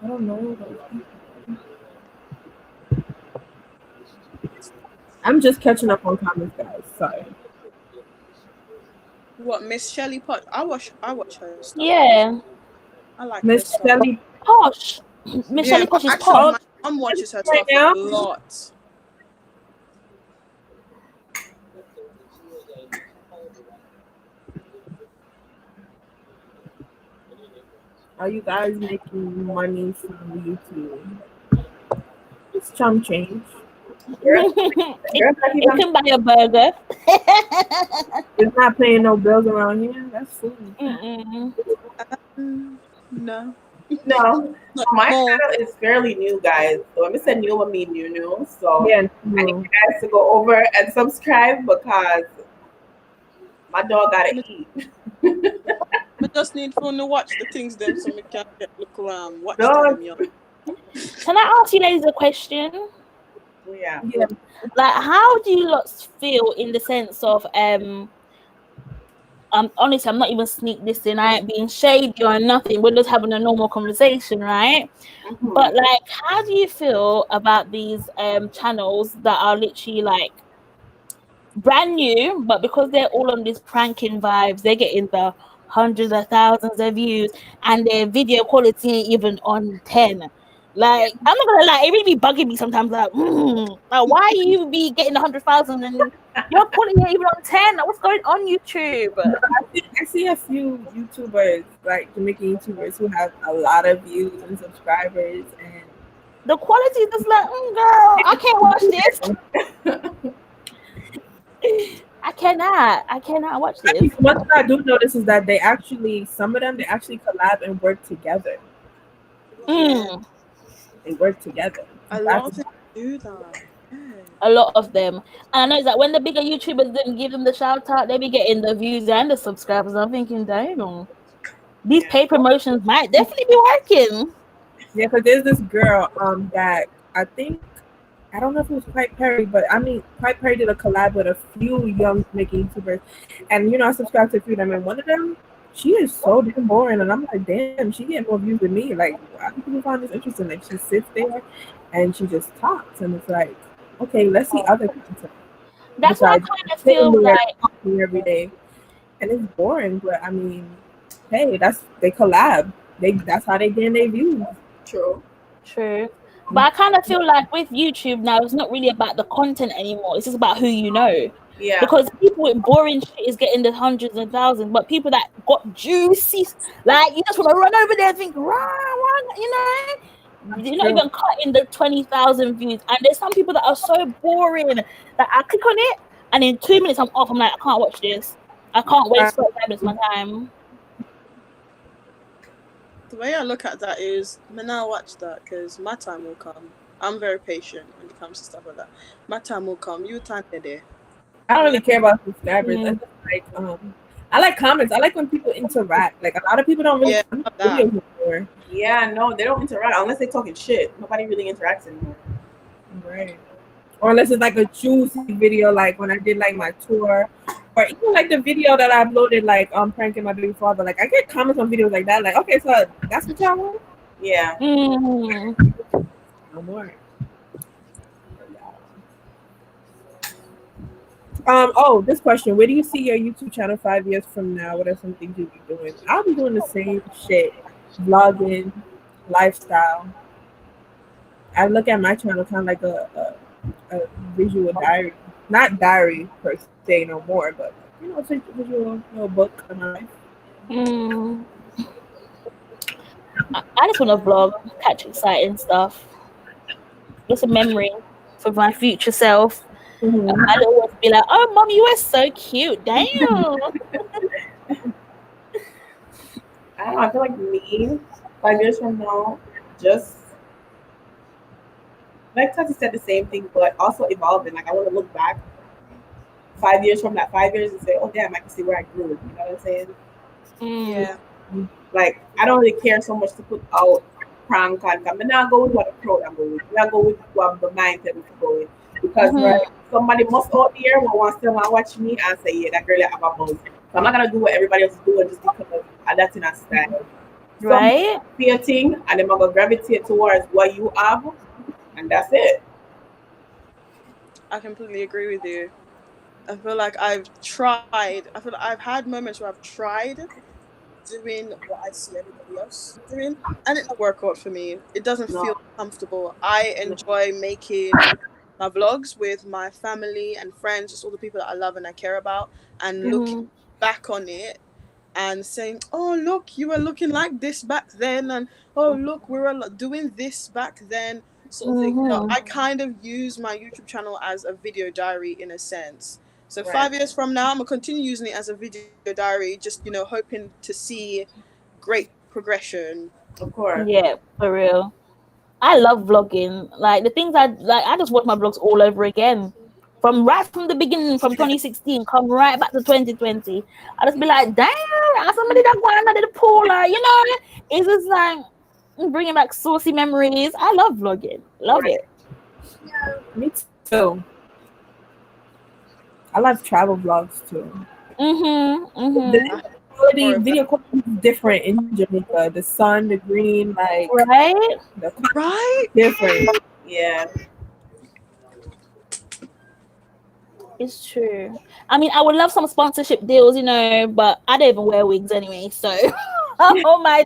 I don't know those people. I'm just catching up on comments, guys. Sorry.
What, Miss Shelley Posh? I watch her stuff.
Yeah.
I like
Miss Shelley
Posh. Miss Shelley Posh is Posh.
I'm watching her stuff a lot.
Are you guys making money from YouTube? It's chum change.
Girls,
it,
girls not
it
even
can buy a burger.
It's not paying no bills around here. That's food.
Mm-mm.
No,
no.
not
My
more.
channel is fairly new, guys. So I'm send you what mean new. So
Yeah,
I need
no.
you guys to go over and subscribe because my dog gotta
Me,
eat.
me just need phone to watch the things them so me can get look around, watch
Dog.
time, yo.
Can I ask you ladies a question?
Yeah.
Yeah,
Like, how do you lot feel in the sense of honestly, I'm not even sneak this in. I ain't being shady or nothing. We're just having a normal conversation, right?
Mm-hmm.
But like, how do you feel about these channels that are literally like brand new, but because they're all on these pranking vibes, they're getting the hundreds of thousands of views, and their video quality ain't even on 10.
Yeah.
Like, I'm not gonna lie, it really be bugging me sometimes. Like why you be getting 100,000 and your quality ain't even on 10? Like, what's going on YouTube?
I see a few YouTubers, like Jamaican YouTubers, who have a lot of views and subscribers, and
The quality is just like, girl, I can't watch this. I cannot watch this.
one thing I do notice is that some of them, they actually collab and work together.
Yeah,
They work together.
a lot
That's
of them do that. Yeah.
A lot of them. And I know that when the bigger YouTubers didn't give them the shout out, they be getting the views and the subscribers. I'm thinking, damn, these
Yeah.
paid promotions might definitely be working.
yeah, because there's this girl that I think, I don't know if it was Pipe Perry, but I mean, Pipe Perry did a collab with a few young making YouTubers, and I subscribed to a few of them, and one of them, she is so damn boring, and I'm like, damn, she get more views than me. Like, why do people find this interesting? Like, she sits there and she just talks, and it's like, okay, let's see other content
That's what I
besides
kind of
sitting
feel
there
like.
talking every day, and it's boring. But I mean, hey, they collab. That's how they get their views.
True.
True. But I kind of feel like with YouTube now, it's not really about the content anymore. It's just about who you know.
Yeah.
Because people with boring shit is getting the hundreds and thousands, but people that got juicy, like you just want to run over there and think, rah, rah, you're not
True.
even cutting the 20,000 views. And there's some people that are so boring that I click on it and in 2 minutes I'm off. I'm like, I can't watch this. I can't waste 45 minutes of my time.
The way I look at that is, me now watch that because my time will come. I'm very patient when it comes to stuff like that. My time will come. You time there.
I don't really care about subscribers. I
Mm.
just like I like comments. I like when people interact. Like a lot of people don't really
Yeah,
comment
love that.
videos anymore.
Yeah, no, they don't interact unless they're talking shit. Nobody really interacts anymore.
Right. Or unless it's like a juicy video, like when I did like my tour. Or even like the video that I uploaded, like pranking my baby father. Like I get comments on videos like that. Like, okay, so that's what y'all want?
Yeah.
Mm.
No more. Oh, this question. Where do you see your YouTube channel 5 years from now? What are some things you'll be doing? I'll be doing the same shit. Vlogging, lifestyle. I look at my channel kind of like a visual diary. Not diary per se no more, but it's a visual little book of my life.
Mm. I just want to vlog, catch exciting stuff. Just a memory for my future self.
Mm-hmm.
I'll always be like, "Oh, mom, you are so cute." Damn.
I don't know. I feel like me, 5 years from now, just like Tati said the same thing, but also evolving. Like I want to look back 5 years from that 5 years and say, oh damn, I can see where I grew. You know what I'm saying?
Yeah.
Like I don't really care so much to put out prank and I'm not go with what the crowd I'm going with. I'm not go with what the mind tell me to go with. Because right, somebody must out there will want to watch me and say, yeah, that girl have a buzz. So I'm not gonna do what everybody else is doing just because that's in a style.
Right?
Some see a thing and then I'm gonna gravitate towards what you have and that's it.
I completely agree with you. I feel like I've tried. I feel like I've had moments where I've tried doing what I see everybody else doing, and it don't work out for me. It doesn't
No.
feel comfortable. I enjoy making my vlogs with my family and friends, just all the people that I love and I care about, and looking back on it and saying, "Oh, look, you were looking like this back then," and "Oh, look, we were doing this back then," sort of thing. So I kind of use my YouTube channel as a video diary in a sense. So
Right.
5 years from now, I'm gonna continue using it as a video diary, just hoping to see great progression.
Of course.
Yeah, for real. I love vlogging. Like the things I just watch my vlogs all over again. From the beginning, from 2016, come right back to 2020. I just be like, damn, somebody that going under the pool, it's just like bringing back saucy memories. I love vlogging, love it.
Me too. I love travel vlogs too. The video quality is different in Jamaica. The sun, the green, like
right,
right,
different.
Yeah.
It's true. I mean, I would love some sponsorship deals, but I don't even wear wigs anyway. So, oh my.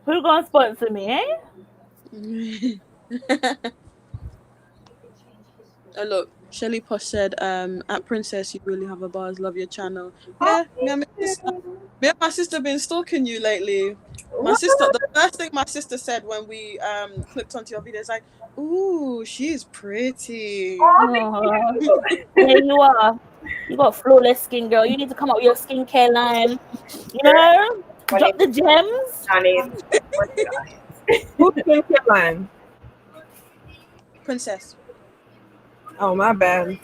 Who gonna sponsor me, eh?
Oh, look, Shelly Posh said, "At Princess, you really have a bars. Love your channel." Yeah, me and my sister been stalking you lately. My sister, the first thing my sister said when we clicked onto your video is like, "Ooh, she's pretty."
There you are. You got flawless skin, girl. You need to come up with your skincare line. Drop the gems.
Who's skincare line?
Princess.
Oh, my bad.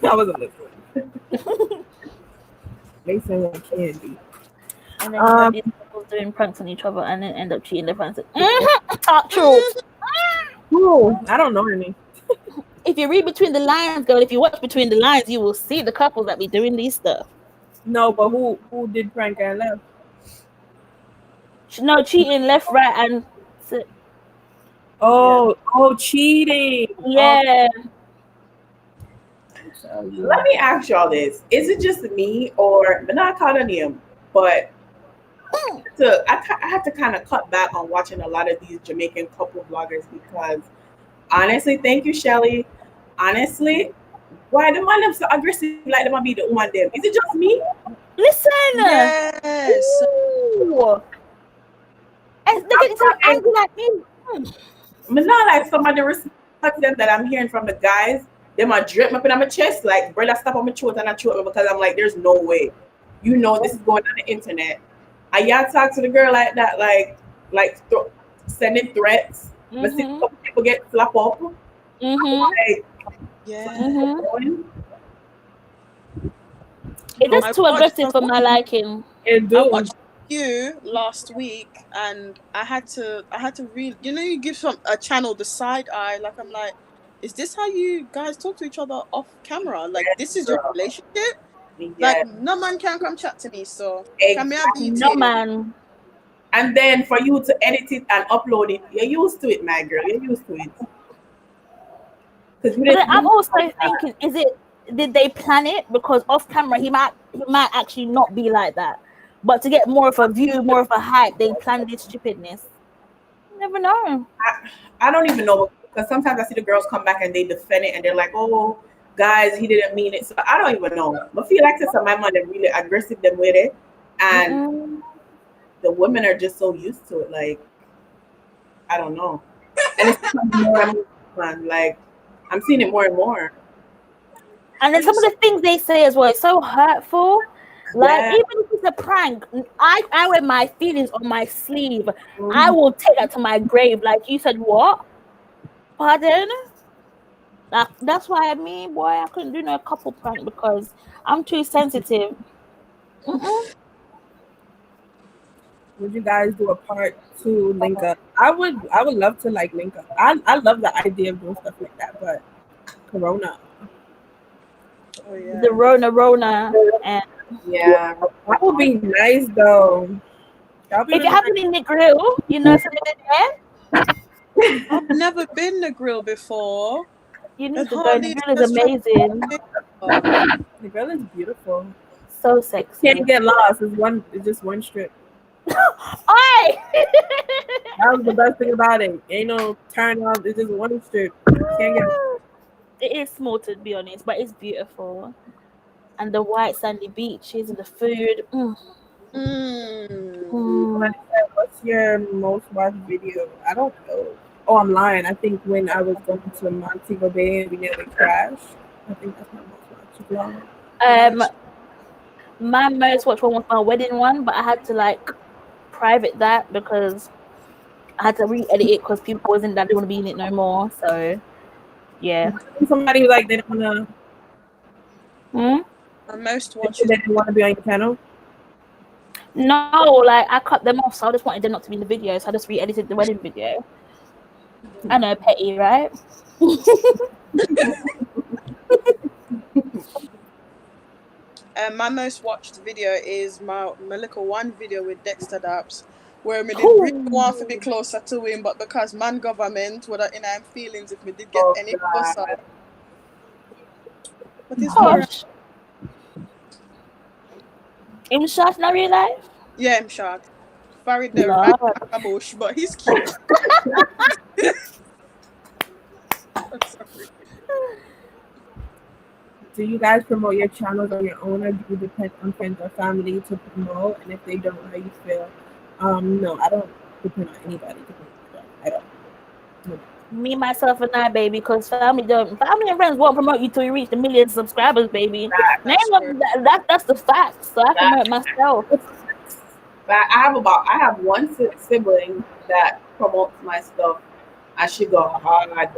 I wasn't listening. They say like candy.
And then these people doing pranks on each other and then end up cheating their pranks. Talk truth.
Ooh, I don't know any.
If you read between the lines, girl, if you watch between the lines, you will see the couples that be doing these stuff.
No, but who did prank and left?
No, cheating left, right, and
cheating.
Yeah.
Let me ask y'all this: is it just me, or I'm not calling a name, but I have to kind of cut back on watching a lot of these Jamaican couple vloggers because, honestly, thank you, Shelly. Honestly, why the man them so aggressive like them be the woman them? Is it just me?
Listen.
Yes.
Ooh. They get so angry like me.
I'm not like somebody respect them that I'm hearing from the guys. They might drip me up in my chest, like brother, stop on my throat and I throat me because I'm like, there's no way. This is going on the internet. I y'all talk to the girl like that, like sending threats. But see some people get slapped up. Like,
yeah.
It is too aggressive for my liking.
I watched you last week, and I had to read. You give a channel the side eye. Like I'm like, is this how you guys talk to each other off camera? Like this is your relationship?
Yeah.
Like no man can come chat to me. So can me have
no man.
And then for you to edit it and upload it, you're used to it, my girl. You're used to it.
But I'm also thinking, did they plan it? Because off camera he might actually not be like that. But to get more of a view, more of a hype, they planned this stupidness. You never know.
I don't even know, because sometimes I see the girls come back and they defend it and they're like, oh, guys, he didn't mean it. So I don't even know. I feel like some of my mother really aggressive them with it. And the women are just so used to it. Like, I don't know. And it's more and more, like, I'm seeing it more and more.
And then some of the things they say as well, it's so hurtful. Like, even if it's a prank, I wear my feelings on my sleeve. I will take that to my grave. Like, you said, what? Pardon? That's why I couldn't do no couple prank because I'm too sensitive.
Would you guys do a part 2 link up? I would love to link up. I love the idea of doing stuff like that, but Corona.
Oh yeah.
The Rona and
yeah,
that would be nice though.
If it happened in the grill, something there.
I've never been to grill before.
You need to go. The grill is amazing.
The grill is beautiful.
So sexy.
Can't get lost. It's just one strip.
Oi!
That was the best thing about it. Ain't no turn off. It's just one strip. Can't get.
It is small to be honest, but it's beautiful. and the white sandy beaches and the food.
Somebody said, what's your most watched video? I don't know. Oh, I'm lying. I think when I was going to Montego Bay and we nearly crashed. I think that's my most watched vlog.
My most watched one was my wedding one, but I had to like private that because I had to re-edit it because people wasn't that they want to be in it no more. So yeah.
Somebody was like, they don't want
My most
to.
watched.
They didn't want to be on your channel.
No, like I cut them off, so I just wanted them not to be in the video, so I just re-edited the wedding video. I know, petty, right?
My most watched video is my little one video with Dexter Daps, where me did really want to be closer to him, but because man government would have in our feelings if we did get any closer. But it's
Gosh. In short, not real life?
Yeah, I'm shocked. Farid there right back a bush, but he's cute. I'm sorry.
Do you guys promote your channels on your own, or do you depend on friends or family to promote? And if they don't, how you feel? No, I don't depend on anybody to promote. I don't. No.
Me, myself, and I, baby, because family and friends won't promote you till you reach the million subscribers, baby. That's the fact. So I promote myself.
But I have one sibling that promotes my stuff, and she go hard. Like,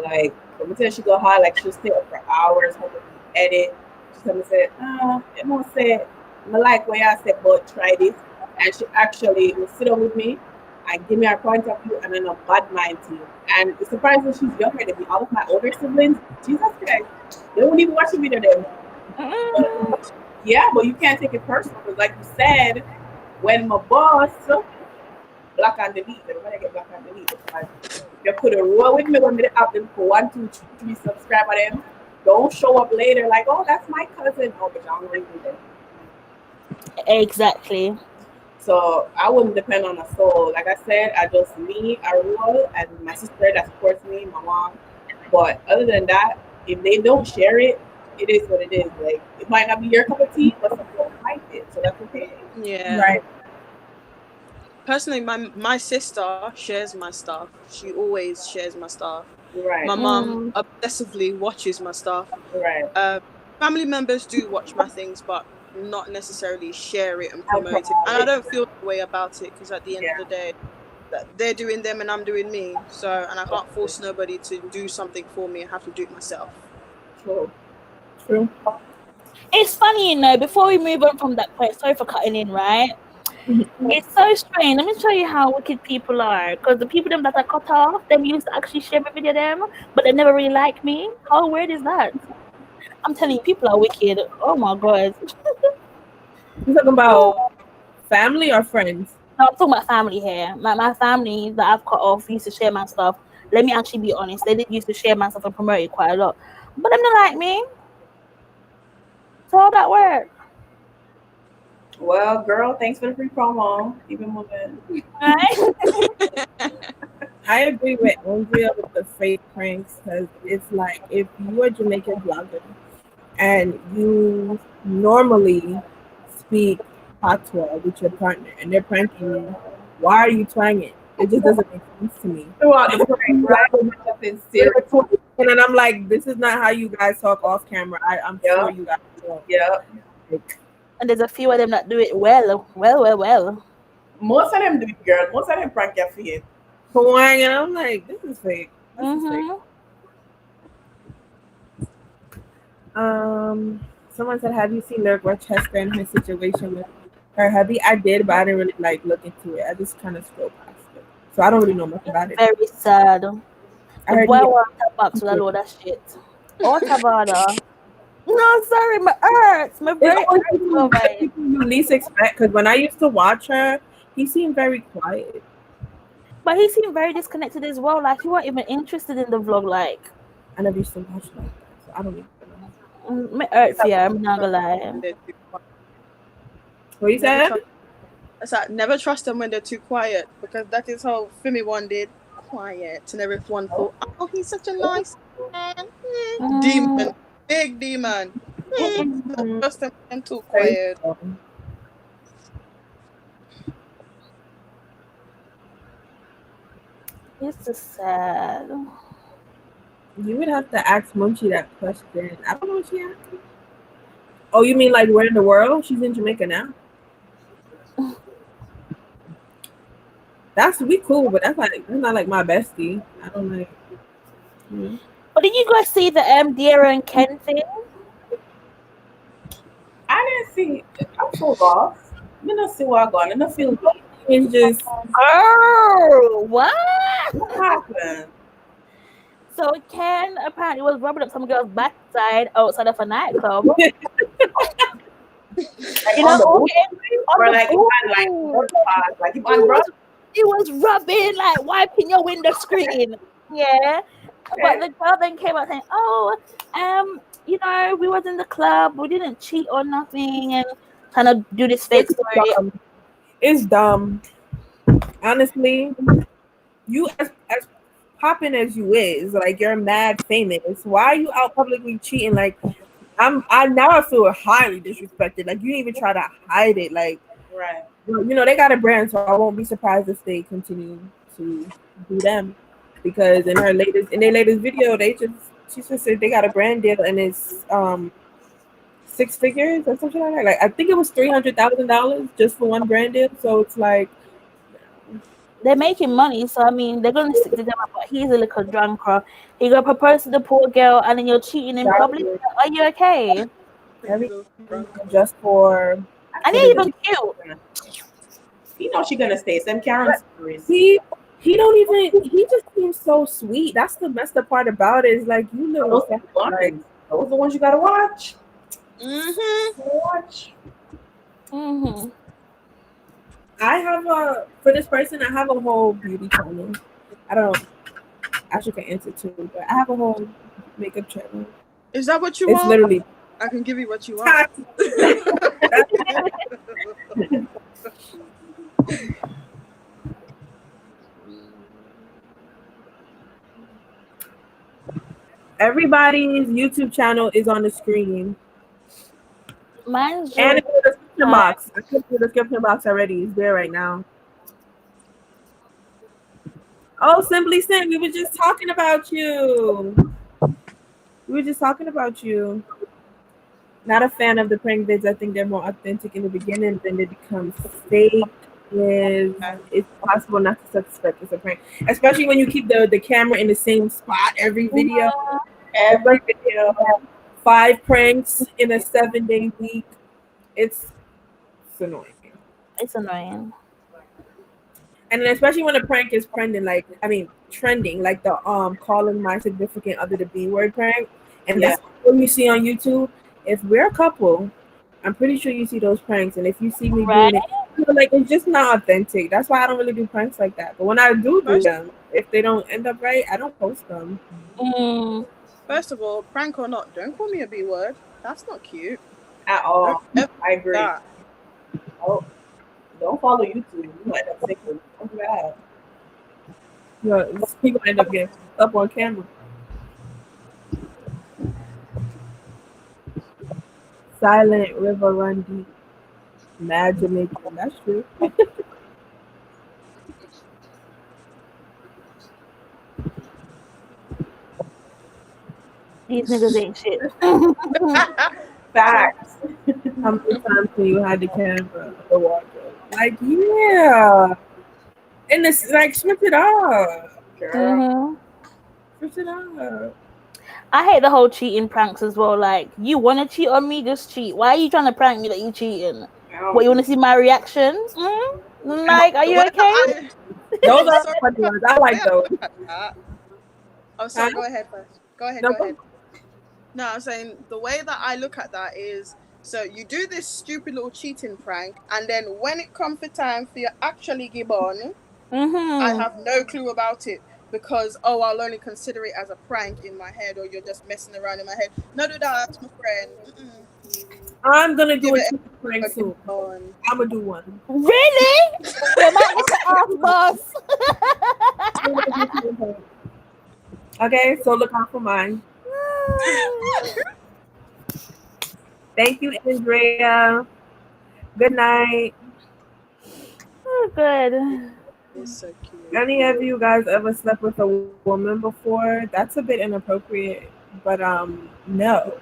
let me tell you, she go hard. Like, she'll stay up for hours, helping me edit. She tell me, say, it won't say, I like what y'all said, but try this. And she actually will sit down with me and give me her point of view, and then a BADMIND team. And it's surprising she's younger than me. All of my older siblings, Jesus Christ, they won't even watch the video then. Yeah, but you can't take it personal, because like you said, when my boss block and delete, when I get block and delete, you put a roll with me when they have them for 1, 2, 3 subscribe to them. Don't show up later like, oh, that's my cousin. No, but I'm going to do that.
Exactly.
So I wouldn't depend on a soul. Like I said, I just me, a role, and my sister that supports me, my mom. But other than that, if they don't share it, it is what it is. Like, it might not be your cup of tea, but some people like it, so that's okay.
Yeah.
Right.
Personally, my sister shares my stuff. She always shares my stuff.
Right.
My mom obsessively watches my stuff.
Right.
Family members do watch my things, but not necessarily share it and promote it. And I don't feel the way about it, because at the end of the day, they're doing them and I'm doing me. So, and I can't force nobody to do something for me. I have to do it myself.
True.
It's funny, before we move on from that point, sorry for cutting in, right? It's so strange. Let me show you how wicked people are. Because the people them that I cut off, them used to actually share my video them, but they never really like me. How weird is that? I'm telling you, people are wicked. Oh my god.
You talking about family or friends?
No, I'm talking about family here. My family that I've cut off used to share my stuff. Let me actually be honest. They did used to share my stuff and promote it quite a lot. But them don't like me. So how that work?
Well, girl, thanks for the free promo. Even moving.
Right?
I agree with Andrea with the fake pranks, because it's like, if you are a Jamaican blogger and you normally speak patois with your partner and they're pranking you, why are you twanging? It just doesn't make sense to me.
Throughout the prank, right? Nothing serious.
And then I'm like, this is not how you guys talk off camera. I'm sure you guys know.
Yeah.
And there's a few of them that do it well.
Most of them do it, girl. Most of them prank your feet.
And I'm like, this is fake. This is fake. Someone said, have you seen Lyric Rochester and her situation with her hubby? I did, but I didn't really look into it. I just kind of scrolled past it. So I don't really know much about it.
Very sad.
I
The
heard
boy wants to back to all that shit. Oh, Tavada. No, sorry, my hurts. My brain hurts.
You least expect, because when I used to watch her, he seemed very quiet.
But he seemed very disconnected as well. Like, he wasn't even interested in the vlog. Like,
I never used to watch like that, so I don't even know.
My hurts, yeah, I'm not gonna lie.
What you said?
It's like, never trust them when they're too quiet, because that is how Fimi one did. Quiet, and everyone thought, oh, he's such a nice man. Demon, big demon. Just a mental quiet.
It's just sad.
You would have to ask Munchie that question. I don't know what she asked. Oh, you mean like where in the world? She's in Jamaica now. We cool, but that's not like my bestie. I don't like.
But did you guys see the Deera and Ken thing?
I didn't see. I'm so lost. I don't see what I got. I don't feel.
It's just.
Oh, what
happened?
So Ken apparently was rubbing up some girl's backside outside of a nightclub.
Like
you know,
or like
he was rubbing, like wiping your window screen. Yeah. But the girl then came out saying, "Oh, you know, we was in the club, we didn't cheat or nothing," and kind of do this fake story.
It's dumb. Honestly, you as popping as you is, like you're mad famous. Why are you out publicly cheating? Like I now feel highly disrespected. Like you didn't even try to hide it. Like
right.
You know, they got a brand, so I won't be surprised if they continue to do them. Because in their latest video, she just said they got a brand deal and it's 6 figures or something like that. Like I think it was $300,000 just for one brand deal. So it's like
they're making money, so I mean they're gonna stick together. But he's a little drunker. He gonna propose to the poor girl, and then you're cheating in public. Are you okay?
Just for,
and they're even cute.
You know she's gonna stay. Some Karen stories.
He don't even. He just seems so sweet. That's the messed up part about it. Is like you know
those are the ones you gotta watch.
Watch.
I have for this person, I have a whole beauty channel. I don't know. Ashley can answer too, but I have a whole makeup channel.
Is that what you want?
It's literally.
I can give you what you want.
Everybody's YouTube channel is on the screen.
Mine's
and it's in the description box. I clicked the description box already. It's there right now. Oh, Simply Sim, we were just talking about you. Not a fan of the prank vids. I think they're more authentic in the beginning, then they become fake. It's possible not to suspect it's a prank, especially when you keep the camera in the same spot every video. Every video, 5 pranks in a 7-day week. It's annoying.
It's annoying.
And then especially when a prank is trending, like the calling my significant other the B word prank, and that's what you see on YouTube. If we're a couple, I'm pretty sure you see those pranks, and if you see me doing it, like it's just not authentic. That's why I don't really do pranks like that. But when I do them, if they don't end up right, I don't post them.
First of all, prank or not, don't call me a B word. That's not cute
at all. I agree.
That.
Oh, don't follow YouTube. You might have to take it. Don't do that.
Yeah, people end up getting up on camera. Silent river run deep. Mad Jamaican. That's true.
These niggas ain't shit.
Facts.
How many times when you had the camera, the water? Like, yeah. And it's like, switch it up. Switch it up.
I hate the whole cheating pranks as well. Like, you want to cheat on me, just cheat. Why are you trying to prank me that you cheating? What, you want to see my reaction? Like, are you okay?
Those are funny ones. I like those.
Oh, sorry. Go ahead first. Go ahead. No, I'm saying the way that I look at that is, so you do this stupid little cheating prank, and then when it comes for time for you actually give on, I have no clue about it. Because, I'll only consider it as a prank in my head, or you're just messing around in my head. No, do that, my friend.
I'm going to do a prank soon. I'm going to do one.
Really? You're not boss.
Okay, so look out for mine. Thank you, Andrea. Good night.
Oh, good.
It's so cute.
Any of you guys ever slept with a woman before? That's a bit inappropriate, but no.
No.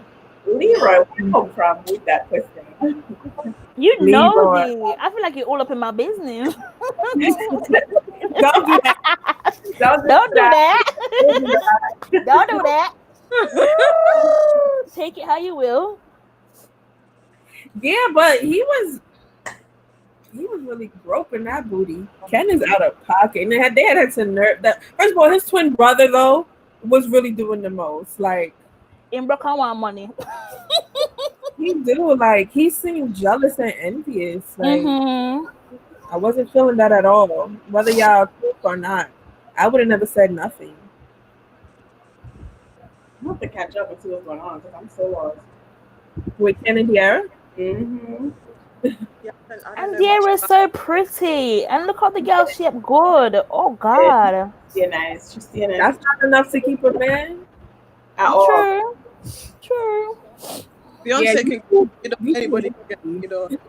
Leroy, where you come from with that question?
You
Leroy.
nosy. I feel like you're all up in my business.
Don't do that. Don't do
Don't do
that.
that.
Don't do that.
Don't do that. Woo! Take it how you will.
Yeah, but he was really groping that booty. Ken is out of pocket. And they had to nerve that. First of all, his twin brother though was really doing the most. Like
In Brook, I want money.
he seemed jealous and envious. Like
Mm-hmm.
I wasn't feeling that at all. Whether y'all cook or not, I would have never said nothing.
I have to catch up and see what's going on because I'm so lost.
With Ken and Tiara.
Mm-hmm.
Yeah, I don't
And
know much
Diara's
about.
so pretty. And look how the girl shape good. Oh God.
Yeah, nice. She's still nice
That's not enough to keep a man.
at all.
True. True.
Beyonce
Yeah,
can, anybody can get,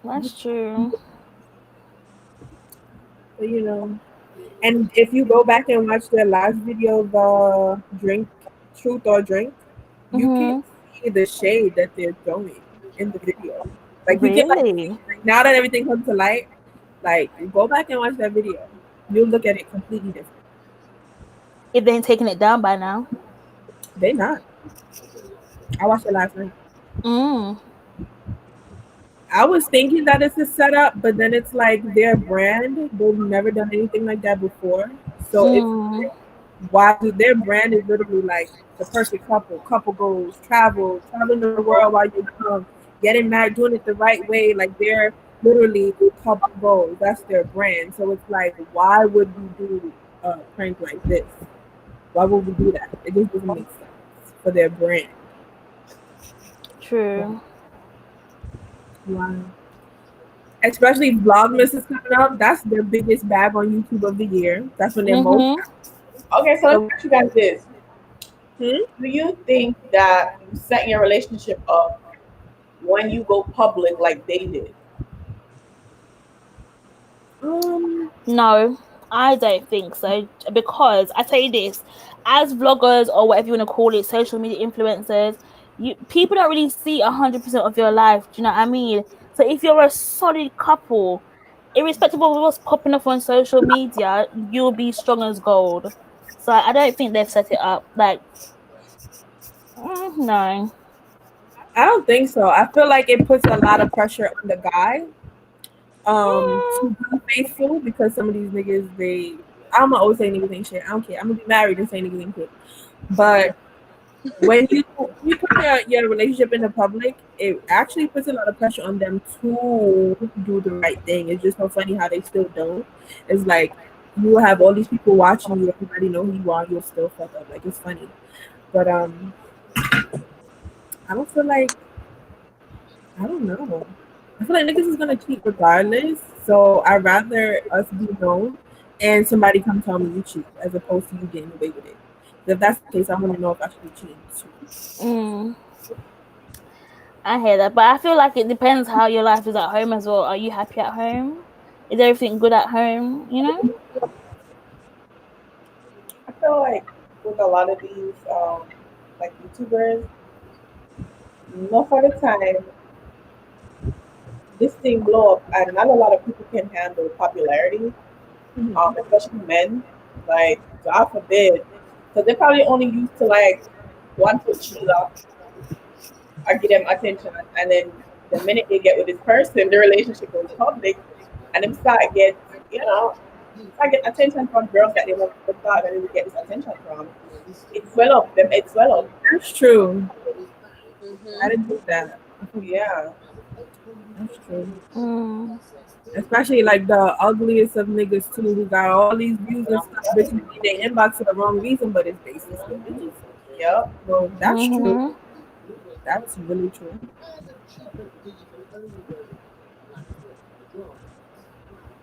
That's true.
But, and if you go back and watch their last video, the drink, truth or drink, you can
Mm-hmm.
see the shade that they're throwing in the video. Like you can
Really?
like now that everything comes to light, like go back and watch that video. You'll look at it completely different.
If they ain't taking it down by now.
They not. I watched it last night.
Mm.
I was thinking that it's a setup, but then it's like their brand. They've never done anything like that before. So it's
Mm.
why do their brand is literally like the perfect couple goals, traveling the world while you're young, getting married, doing it the right way. Like they're literally couple goals. That's their brand. So it's like, why would we do a prank like this? Why would we do that? It just doesn't make sense for their brand.
True.
Wow. Especially Vlogmas is coming up. That's their biggest bag on YouTube of the year. That's when they're most.
Mm-hmm.
Okay, so let me ask you guys this.
Hmm?
Do you think that you set your relationship up when you go public like they did?
No, I don't think so. Because I tell you this, as vloggers or whatever you want to call it, social media influencers, people don't really see 100% of your life. Do you know what I mean? So if you're a solid couple, irrespective of what's popping up on social media, you'll be strong as gold. So I don't think they've set it up like no.
I don't think so. I feel like it puts a lot of pressure on the guy
Mm,
to be faithful because some of these niggas, I'm gonna always say niggas ain't shit. I don't care. I'm gonna be married and say niggas ain't shit. But when you put your relationship in the public, it actually puts a lot of pressure on them to do the right thing. It's just so funny how they still don't. It's like you have all these people watching you, everybody know who you are, you'll still fuck up. Like it's funny. But I don't feel like I don't know. I feel like niggas is gonna cheat regardless. So I'd rather us be known and somebody come tell me you cheat as opposed to you getting away with it. If that's the case, I want to know if I should be cheating too.
mm, I hear that, but I feel like it depends how your life is at home as well. Are you happy at home? Is everything good at home? You know?
I feel like with a lot of these like YouTubers, most of the time this thing blow up and not a lot of people can handle popularity, especially men. Like God forbid. Because they're probably only used to like 1 foot Sheila or give them attention and then the minute they get with this person, the relationship goes public and them start get, you know, start get attention from girls that they never thought that they would get this attention from. It's well up them, it's well up.
That's true. I
Mm-hmm.
didn't do that.
Yeah.
That's true.
Mm.
Especially like the ugliest of niggas too, who got all these views and stuff, bitches in their inbox for the wrong reason, but it's basically still bitches.
Yep.
So that's true.
Mm-hmm.
That's really true.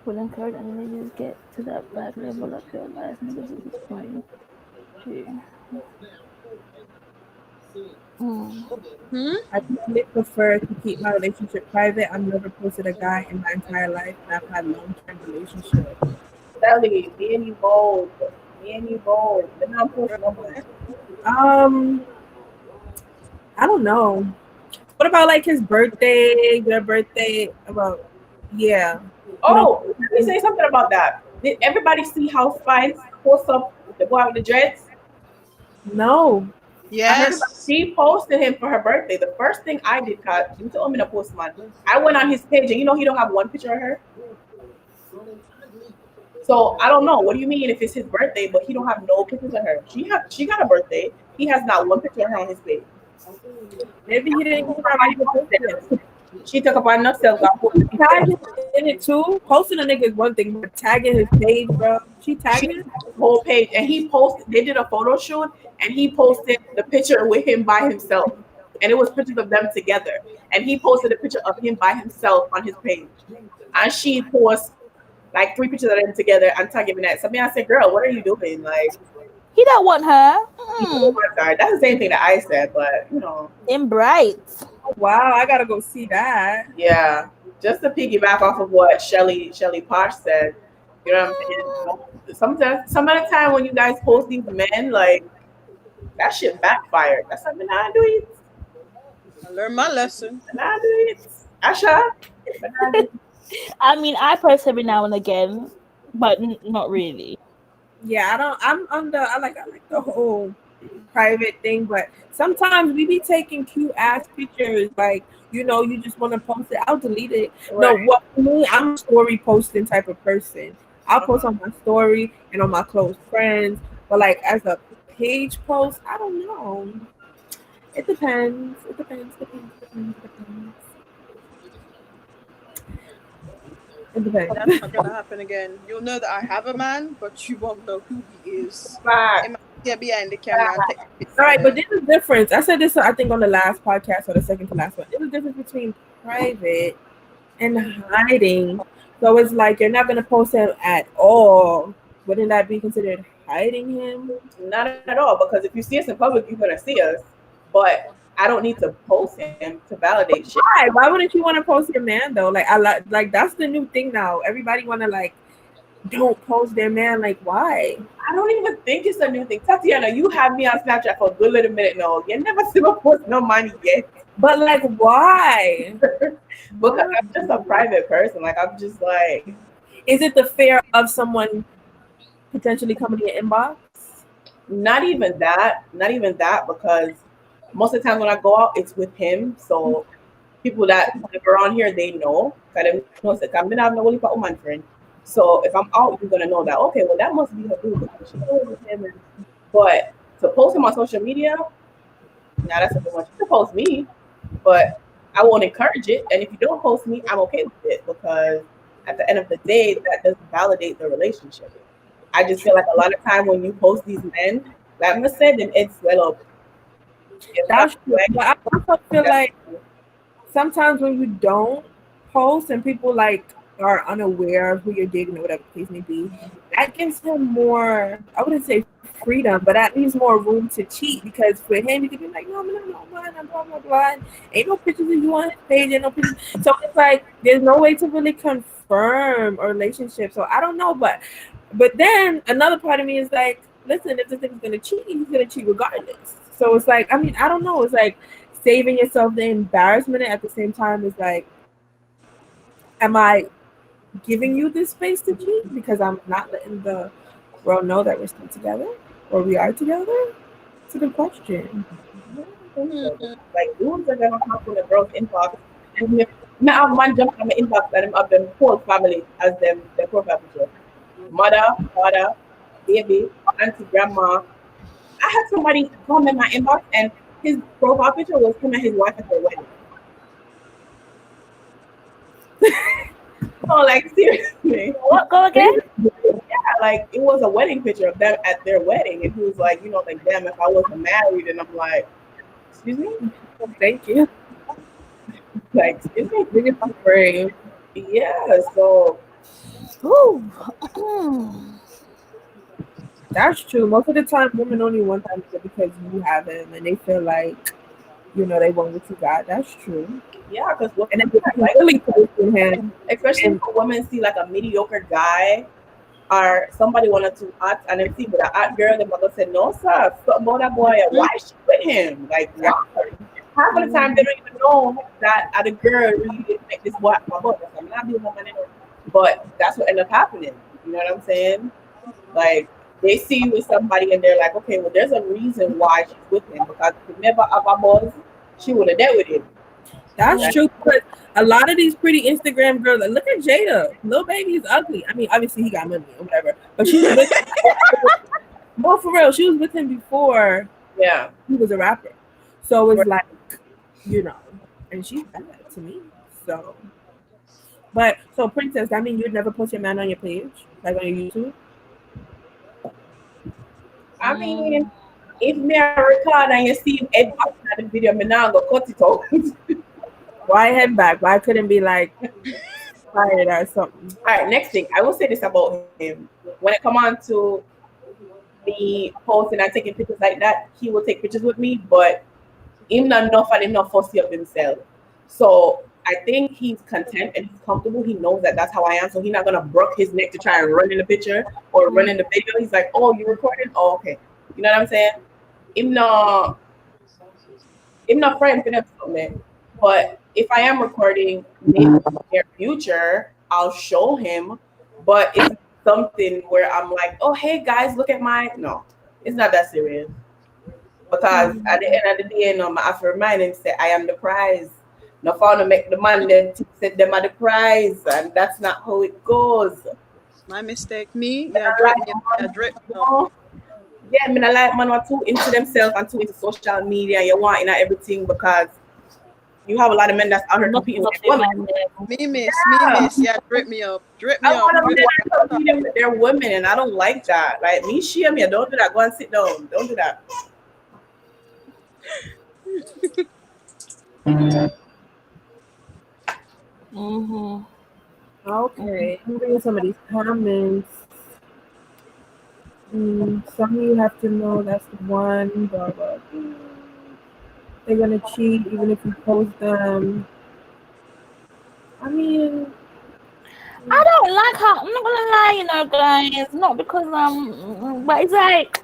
Will encourage and niggas get to that back level of your life. Niggas at this point. True.
I usually prefer to keep my relationship private. I've never posted a guy in my entire life, and I've had long-term relationships.
Sally, me and you both. Me and you both. They're not post no man.
Um, I don't know. What about like his birthday, your birthday? About yeah, you know.
Oh, let me say something about that. Did everybody see how Spice posts up the boy with the dreads?
No,
I heard about
Yes.
she posted him for her birthday. The first thing I did, cause you told me to post man. I went on his page and you know he don't have one picture of her. So I don't know. What do you mean if it's his birthday, but he don't have no pictures of her? She got a birthday. He has not one picture of her on his page.
maybe he didn't. He's not ready to post it.
She took upon herself and posted the
Tag
picture.
him in it too. Posting a nigga is one thing, but tagging his page, bro. She
She
tagged
took
him.
his whole page and he posted. They did a photo shoot and he posted the picture with him by himself, and it was pictures of them together. And he posted a picture of him by himself on his page, and she posted like three pictures of them together and tagging me that. So me, I said, "Girl, what are you doing?" Like,
He don't want her.
oh my god, that's the same thing that I said, but you know.
In bright.
Wow, I gotta go see that.
Yeah, just to piggyback off of what Shelly Posh said, you know what I'm saying? Sometimes, some of the time when you guys post these men, like that shit backfired. That's something I do it.
I learned my lesson.
And I do it. Asha. But I do it.
I mean, I post every now and again, but not really.
Yeah, I don't. I'm under. I like the whole private thing, but sometimes we be taking cute ass pictures. Like you just want to post it. I'll delete it. No,
Right.
what for me, I'm a story posting type of person. I'll post on my story and on my close friends, but like as a page post, I don't know. It depends. It depends. Depends. Depends. Depends. It depends.
That's not gonna happen again. You'll know that I have a man, but you won't know who he is.
Fact.
It might get behind the camera and take a picture.
All right, but there's a difference. I said this, I think, on the last podcast or the second to last one. There's a difference between private and hiding. So it's like you're not gonna post him at all. Wouldn't that be considered hiding him?
Not at all, because if you see us in public, you're gonna see us. But I don't need to post him to validate shit.
Why? Why wouldn't you want to post your man though? Like like that's the new thing now. Everybody wanna like don't post their man. Like why?
I don't even think it's a new thing. Tatiana, you have me on Snapchat for a good little minute now. You never see me post no money yet.
But like why?
Because I'm just a private person. Like I'm just like,
Is it the fear of someone potentially coming to your inbox?
not even that. Not even that, because most of the time when I go out, it's with him. So people that live around here, they know. Cause them know that I'm gonna have no only woman friend. So if I'm out, you're gonna know that. Okay, well that must be her dude. Because she knows with him. But to post him on social media, now that's a bit much. You can post me, but I won't encourage it. And if you don't post me, I'm okay with it, because at the end of the day, that doesn't validate the relationship. I just feel like a lot of time when you post these men, like I said, them it's well up.
That's true. But I also feel like sometimes when you don't post and people like are unaware of who you're dating or whatever the case may be, that gives him more, I wouldn't say freedom, but that leaves more room to cheat, because for him, he could be like, no, blah, blah, blah. Ain't no pictures of you on his page, ain't no pictures. So it's like, there's no way to really confirm a relationship. So I don't know, but then another part of me is like, listen, if this thing's going to cheat, he's going to cheat regardless. So it's like, I mean, I don't know. It's like saving yourself the embarrassment at the same time is like, am I giving you this space to cheat because I'm not letting the world know that we're still together or we are together? It's a good question.
Like dudes are gonna come from the girl's inbox, and now have one jump on the inbox and them up them whole family as them their profile picture. Mother, father, baby, auntie, grandma. I had somebody come in my inbox and his profile picture was him and his wife at their wedding. Oh, like seriously.
What? Go again?
Yeah, like it was a wedding picture of them at their wedding, and he was like, like, damn, if I wasn't married, and I'm like, excuse me,
Thank you.
like, excuse me,
Biggest brave.
yeah. So
Ooh.
That's true. Most of the time, women only want that nigga because you have him, and they feel like they want what you got. That's true.
Yeah, because
And then if you really posting him,
especially
and
for women see like a mediocre guy or somebody wanted to act and then see with a hot girl, the mother said, no sir, something about that boy, why is she with him? Like why? Half of the time they don't even know that the girl really didn't make this boy my boy. I'm not being woman anyway. But that's what ended up happening. You know what I'm saying? Like they see you with somebody and they're like, okay, well there's a reason why she's with him because if we never have a boys, she would have dealt with him.
that's
Right?
true. Because a lot of these pretty Instagram girls, like, look at Jada. Lil Baby is ugly. I mean, obviously he got money or whatever, but she was with no, for real. She was with him before
Yeah.
he was a rapper. So it's like, and she's bad to me. So, but so Princess, that mean you'd never post your man on your page, like on your YouTube?
I mean, if me a record and you see him head back in the video, me now go cut it out.
Why head back? Why couldn't be like fired or something?
All right, next thing. I will say this about him. When it come on to me posting and taking pictures like that, he will take pictures with me, but him not enough and him not fussy of himself. So I think he's content and he's comfortable. He knows that that's how I am. So he's not gonna broke his neck to try and run in the picture or run in the video. He's like, oh, you recording? Oh, okay. You know what I'm saying? Him not friend for them something. But if I am recording maybe in the near future, I'll show him. But it's something where I'm like, oh hey guys, look at my no, it's not that serious. Because at the end of the day, I have to remind him say I am the prize. No fun to make the man then said them are the prize, and that's not how it goes.
My mistake. Me, yeah, drip.
Yeah, I mean, I like man who are too into themselves and too into social media. You want everything because you have a lot of men that's out here competing with women.
Me miss, yeah, drip me up.
I want to be competing with their women, and I don't like that. Like me, share me. Don't do that. Go and sit down. Don't do that.
Okay, I'm reading some of these comments. Some of you have to know that's the one. Blah, blah, blah. They're gonna cheat even if you post them. I mean,
I don't like how I'm not gonna lie, guys. Not because but it's like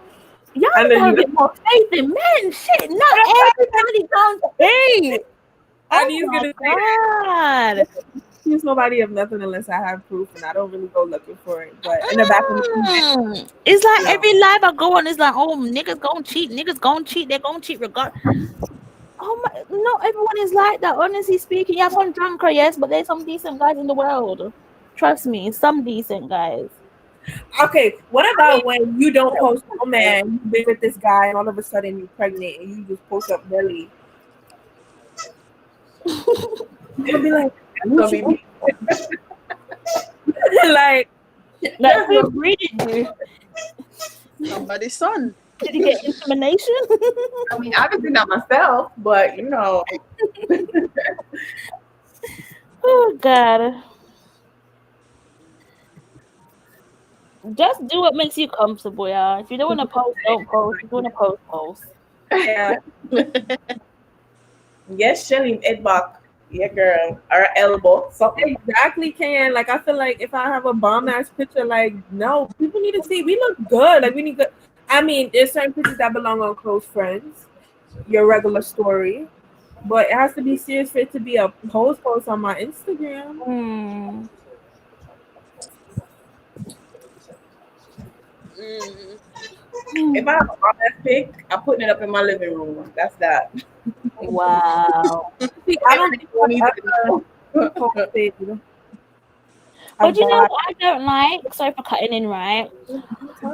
y'all have a bit more faith in men. Shit, not everybody don't cheat.
Oh my God. Accuse nobody of nothing unless I have proof, and I don't really go looking for it. But in the back of the
it's like every live I go on is like, oh, niggas gonna cheat, they're gonna cheat regardless. Oh my, not everyone is like that. Honestly speaking, you have one drunker, yes, but there's some decent guys in the world. Trust me, some decent guys.
Okay, what about when you don't post no man, you been with this guy, and all of a sudden you're pregnant, and you just post up Nelly? It'll be like, like
who breeded you?
Somebody's son.
Did you get insemination?
I mean, obviously not myself, but
Oh God. Just do what makes you comfortable, y'all. If you don't want to post, don't post. If you want to post, post.
Yeah. Yes, Shelly, head back. Yeah, girl. Or elbow. Something.
Exactly, can. Like, I feel like if I have a bomb ass picture, like, no, people need to see. We look good. Like, we need good. I mean, there's certain pictures that belong on close friends, your regular story, but it has to be serious for it to be a post on my Instagram.
If I have a bomb ass pic, I'm putting it up in my living room. That's that.
Wow.
See, I don't think
But you know what I don't like? Sorry for cutting in, right?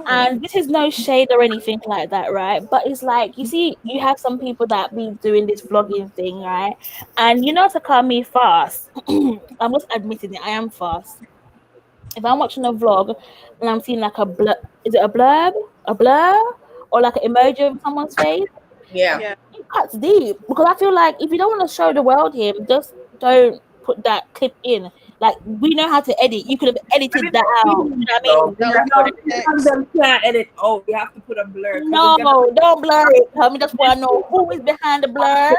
And this is no shade or anything like that, right? But it's like, you see, you have some people that be doing this vlogging thing, right? And to call me fast, I'm just admitting it, I am fast. If I'm watching a vlog and I'm seeing like a blur, is it a blurb? A blur? Or like an emoji of someone's face?
Yeah.
It cuts deep. Because I feel like if you don't want to show the world him, just don't put that clip in. Like, we know how to edit. You could have edited that out. You know what I mean?
Some of them can't edit. Oh, you have to put a blur.
No, don't blur it. Tell me just want to know who is behind the blur.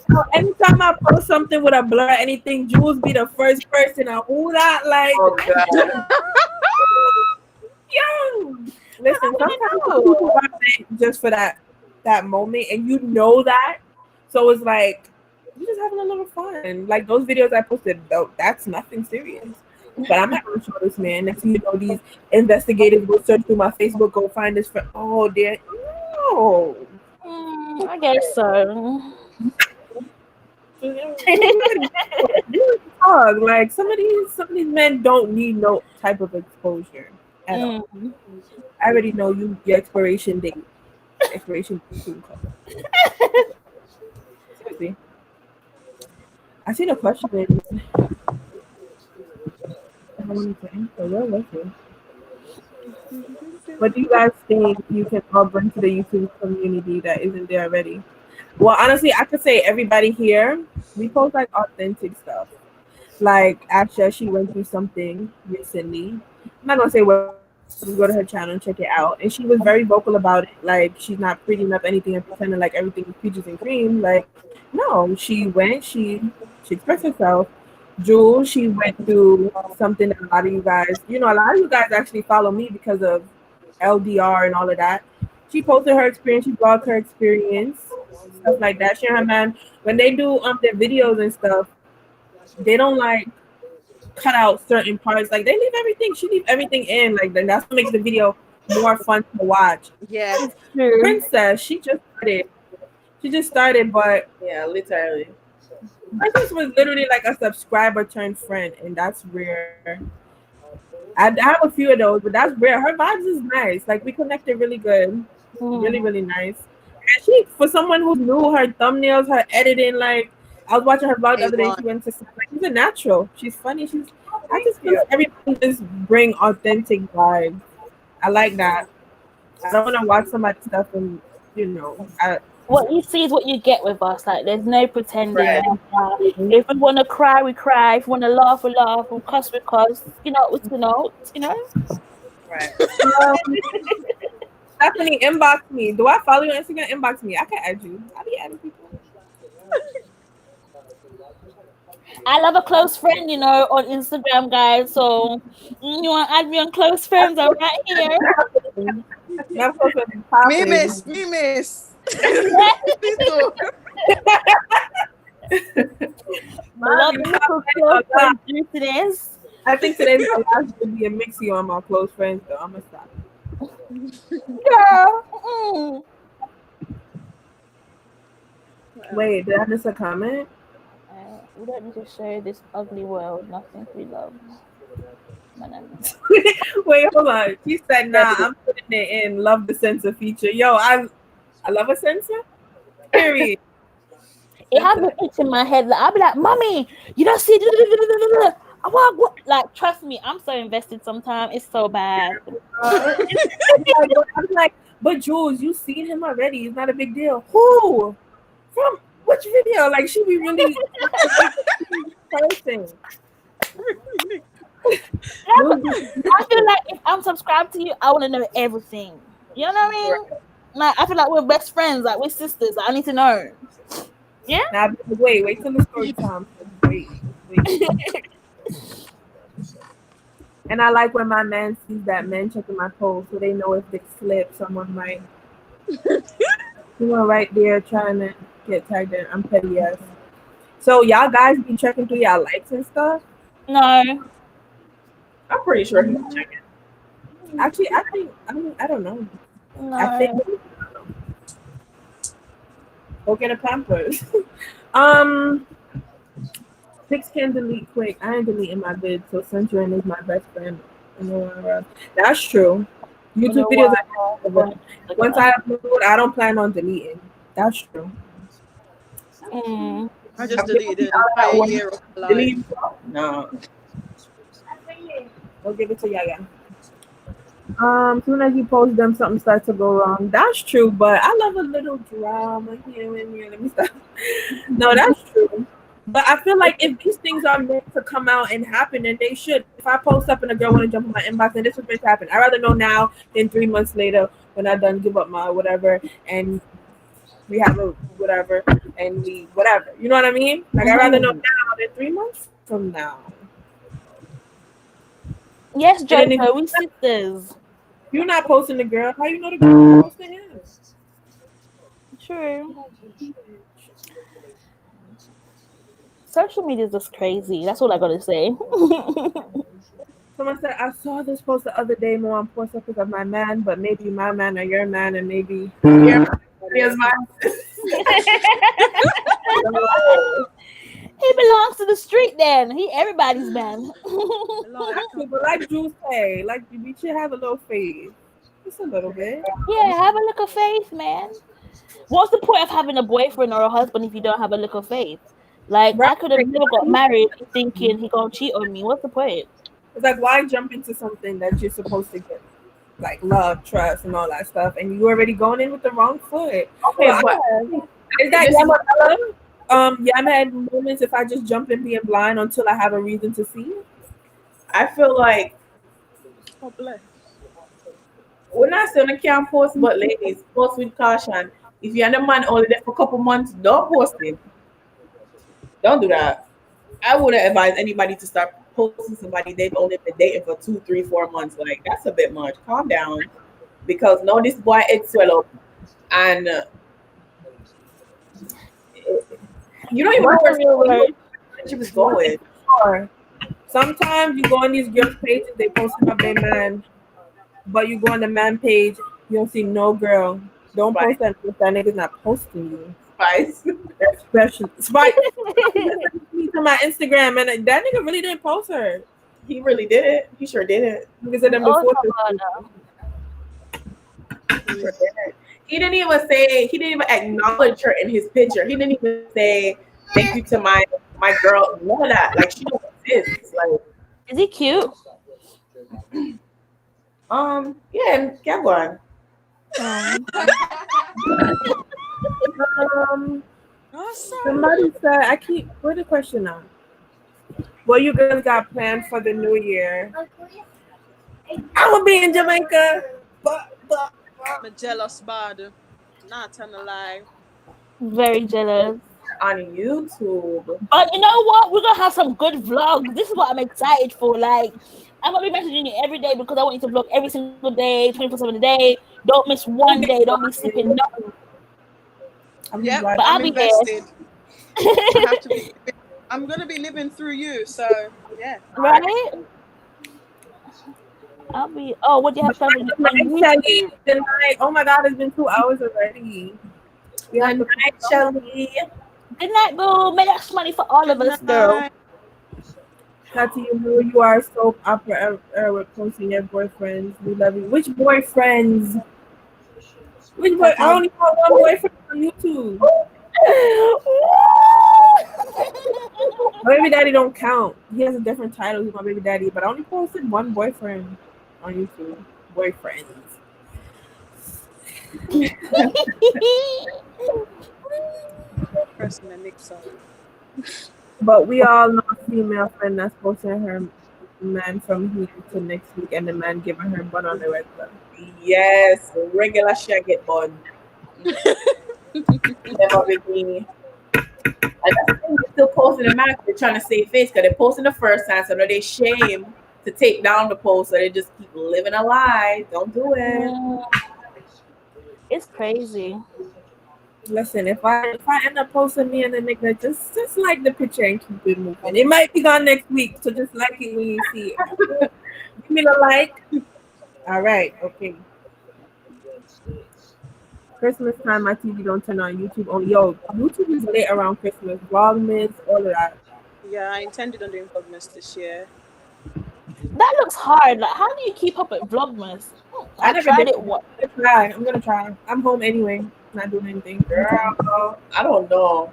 So anytime I post something with a blur, anything, Jules be the first person. Who that like?
Oh God.
Yo, listen. Sometimes people want it just for that moment, and you know that. So it's like you're just having a little fun. Like those videos I posted, though, that's nothing serious. But I'm not gonna show this man. Next thing you know, these investigators will search through my Facebook, go find this friend. Oh dear, no.
I guess so.
Like some of these men don't need no type of exposure at all. I already know your expiration date. Expiration date. Seriously. I seen a question. Where was it? What do you guys think you can all bring to the YouTube community that isn't there already? Well, honestly, I could say everybody here, we post like authentic stuff. Like Asha, she went through something recently. I'm not gonna say what. Go to her channel and check it out. And she was very vocal about it. Like she's not prettying up anything and pretending like everything is peaches and cream. Like no, she went. She expressed herself. Jules, she went through something that a lot of you guys, a lot of you guys actually follow me because of LDR and all of that. She posted her experience. She blogged her experience, stuff like that. She and her man, when they do their videos and stuff, they don't like cut out certain parts. Like they leave everything. She leave everything in. Like then that's what makes the video more fun to watch.
Yeah.
Princess, she just started, but
yeah, literally.
Princess was literally like a subscriber turned friend, and that's rare. I have a few of those, but that's rare. Her vibes is nice. Like we connected really good, really, really nice. And she, for someone who knew her thumbnails, her editing, like I was watching her vlog the other day. She went to like she's a natural. She's funny. I just feel like everybody just bring authentic vibes. I like that. I don't want to watch somebody's stuff and
what you see is what you get with us. Like there's no pretending.
Right.
If we want to cry, we cry. If we want to laugh, we laugh. We cuss, we cuss.
Right.
Stephanie, inbox me. Do I follow you on Instagram? Inbox me. I can add you. I be adding people.
I love a close friend, on Instagram, guys. So you want to add me on close friends? I'm right here.
Me miss.
Love close friends do this.
I think today's the last to be a mixie on my close friends, though. I'm gonna stop.
Girl.
Wait, did I miss a comment?
We don't need to share this ugly world. Nothing we love.
Wait, hold on. She said, "Nah, I'm putting it in. Love the censor feature." Yo, I love a censor. Period.
It has an itch in my head. Like, I'll be like, "Mommy, you don't see." I want what? Like, trust me, I'm so invested. Sometimes it's so bad.
I'm like, but Jules, you seen him already. It's not a big deal. Who? From which video? Like, she be really person.
I feel like if I'm subscribed to you, I want to know everything. You know what I mean? Like, I feel like we're best friends. Like, we're sisters. I need to know. Yeah.
Now, wait till the story time. Wait. And I like when my man sees that men checking my post, so they know if they slip, someone might. Right there trying to get tagged in. I'm petty ass. So y'all guys be checking through y'all likes and stuff?
No.
I'm pretty sure he's checking.
Actually, I don't know.
No.
I think go get a Pampers. Pics can delete quick. I ain't deleting my vid, so censoring is my best friend. That's true. YouTube videos once I upload, I don't plan on deleting. That's true.
I just deleted a year of life.
No.
I'll give it to Yaya. Soon as you post them, something starts to go wrong. That's true, but I love a little drama here and there. Let me stop. No, that's true. But I feel like if these things are meant to come out and happen, then they should. If I post up and a girl want to jump in my inbox, and this was meant to happen, I'd rather know now than 3 months later when I done give up my whatever and we have a whatever and we whatever. You know what I mean? Like I'd rather know now than 3 months from now.
Yes,
And then if
Jojo, we sisters.
you're not posting the girl, how you know the girl posting him?
True. Social media is just crazy. That's all I gotta say.
Someone said, I saw this post the other day more on post pictures of my man, but maybe my man or your man, and maybe your man is mine.
He belongs to the street then. He everybody's man.
But like Drew say, like we should have a little faith. Just a little bit.
Yeah, have a look of faith, man. What's the point of having a boyfriend or a husband if you don't have a look of faith? Like,
Right.
I could have never got married thinking he gonna cheat on me. What's the point?
It's like, why jump into something that you're supposed to get, like love, trust, and all that stuff, and you already going in with the wrong foot?
Okay, but
is that Yamabella? Yam had moments if I just jump in being blind until I have a reason to see.
I feel like
Oh, bless.
we're not saying I can't post, but ladies, post with caution. If you're the man only there for a couple months, don't post it. Don't do that. I wouldn't advise anybody to start posting somebody they've only been dating for 2, 3, 4 months. Like, that's a bit much. Calm down. Because no, this boy it swell up. And you don't even know where she was going.
Or sometimes you go on these girls' pages, they posting up their man, but you go on the man page, you don't see no girl. Don't post that if that nigga's not posting you.
Spice.
Especially Spice. To my Instagram, and that nigga really didn't post her.
He really did it. He sure did it.
Because of them before.
He didn't even say. He didn't even acknowledge her in his picture. He didn't even say thank you to my girl. None of that. Like, she don't exist. Like,
is he cute?
Yeah, go on.
Somebody said, I keep, where's the question now? What you guys got planned for the new year? I will be in Jamaica.
I'm a jealous bad. Not telling a lie.
Very jealous.
On YouTube.
But you know what? We're gonna have some good vlogs. This is what I'm excited for. Like, I'm gonna be messaging you every day because I want you to vlog every single day, 24/7 a day. Don't miss one day. Don't be skipping nothing.
Yeah,
but
I'm
I'll
invested. I have to be. I'm gonna be living through you, so yeah.
Right? I'll be. Oh, what do you have to
tonight? Oh my God, it's been 2 hours already.
Good night, Shelly.
Good night, boo. Make that money for all of us, girl.
Tattie, you know you are soap opera with posting your boyfriends. We love you. Which boyfriends? Which boy? I only have one boyfriend on YouTube. My baby daddy don't count. He has a different title. He's my baby daddy, but I only posted one boyfriend on YouTube. Boyfriends.
Pressing the mix up.
But we all know a female friend that's posting her man from here to next week, and the man giving her bun on the regular.
Yes, regular shit get bun. Never with me. And that's the thing, they're still posting the man. They're trying to save face because they're posting the first time, so no, they shame to take down the post, so they just keep living a lie. Don't do it.
It's crazy.
Listen, if I end up posting me and the nigga, just like the picture and keep it moving. It might be gone next week, so just like it when you see it. Give me the like. All right, okay. Christmas time, my TV don't turn on YouTube. Oh, yo, YouTube is late around Christmas. Vlogmas, all of that.
Yeah, I intended on doing Vlogmas this year.
That looks hard. Like, how do you keep up with Vlogmas? I tried it once.
I'm gonna try. I'm home anyway. Not doing anything.
Girl, I don't know.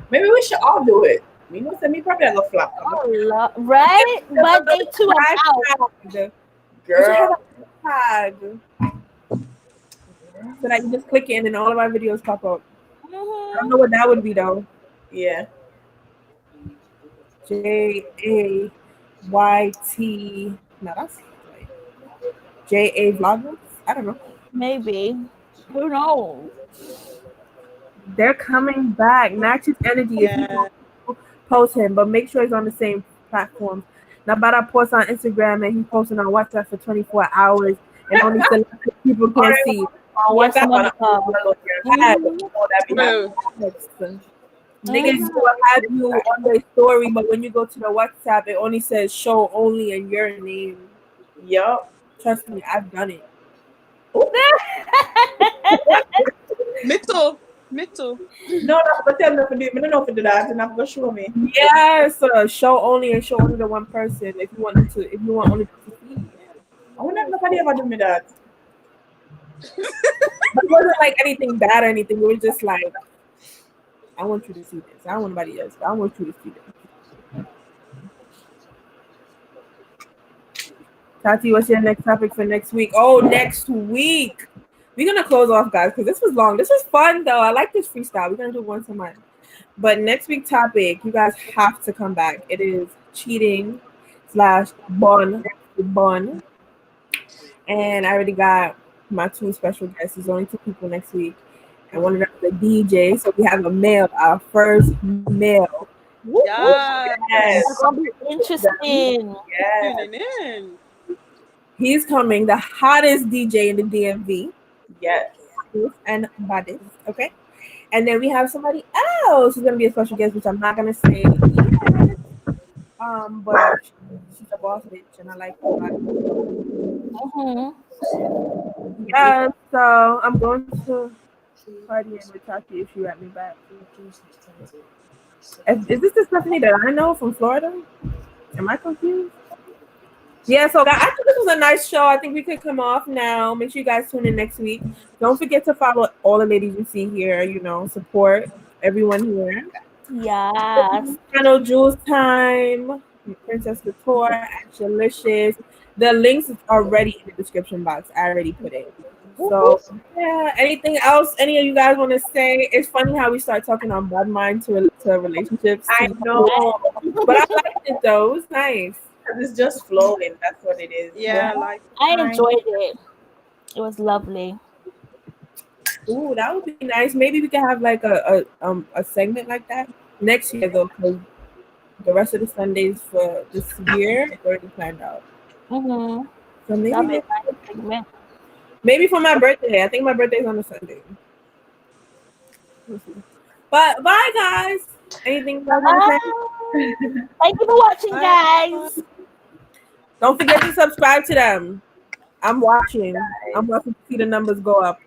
Maybe we should all do it. You know, send me probably a flop.
Oh, right? But they too out.
Girl. So that you just click it and then all of our videos pop up. I don't know what that would be though.
Yeah.
JAYT. No, that's like JA Vloggers. I don't know.
Maybe. Who knows?
They're coming back. Match his energy if you
Yeah.
post him, but make sure he's on the same platforms. Now, about I post on Instagram and he's posting on WhatsApp for 24 hours and only selected people can see.
On
Yes,
WhatsApp,
Monica.
True.
Niggas will have you on their story, but when you go to the WhatsApp, it only says show only and your name.
Yup.
Trust me, I've done it.
Me too.
No, but tell me if you do. I don't know if you do that, and I'm gonna show me.
Yes, show only and show only to one person if you want them to. If you want only to see.
I wonder if nobody ever do me that.
But it wasn't like anything bad or anything. It was just like, I want you to see this. I don't want nobody else. But I want you to see this. Tati, what's your next topic for next week? Oh, next week. We're going to close off, guys, because this was long. This was fun, though. I like this freestyle. We're going to do once a month. But next week topic, you guys have to come back. It is cheating / bun. And I already got my 2 special guests. There's only 2 people next week. And one of them is a DJ. So we have a male, our first male.
Yeah.
Yes.
It's gonna be interesting.
Yeah.
Tuning in.
He's coming, the hottest DJ in the DMV.
Yes.
And baddest, okay? And then we have somebody else who's gonna be a special guest, which I'm not gonna say yet. But she's a boss bitch, and I like her.
Mhm.
Yeah, so I'm going to party with Tattie if she let me back. Is this the Stephanie that I know from Florida? Am I confused? Yeah, so I think this was a nice show. I think we could come off now. Make sure you guys tune in next week. Don't forget to follow all the ladies you see here. You know, support everyone here.
Yes.
Channel Jules Time, Princess Couture, Actionlicious. The links is already in the description box. I already put it. So yeah, anything else any of you guys want to say? It's funny how we start talking on BADMIND to relationships.
I know.
But I liked it though. It was nice.
It's just flowing. That's what it is.
Yeah, like
I enjoyed it. It was lovely.
Ooh, that would be nice. Maybe we can have like a segment like that next year though, because the rest of the Sundays for this year is already planned out.
Mhm.
So
That'd be
maybe
a nice segment.
maybe for my birthday. I think my birthday's on a Sunday. We'll see. But bye guys. Anything you guys want to say?
Thank you for watching, guys.
Don't forget to subscribe to them. I'm watching. I'm watching to see the numbers go up.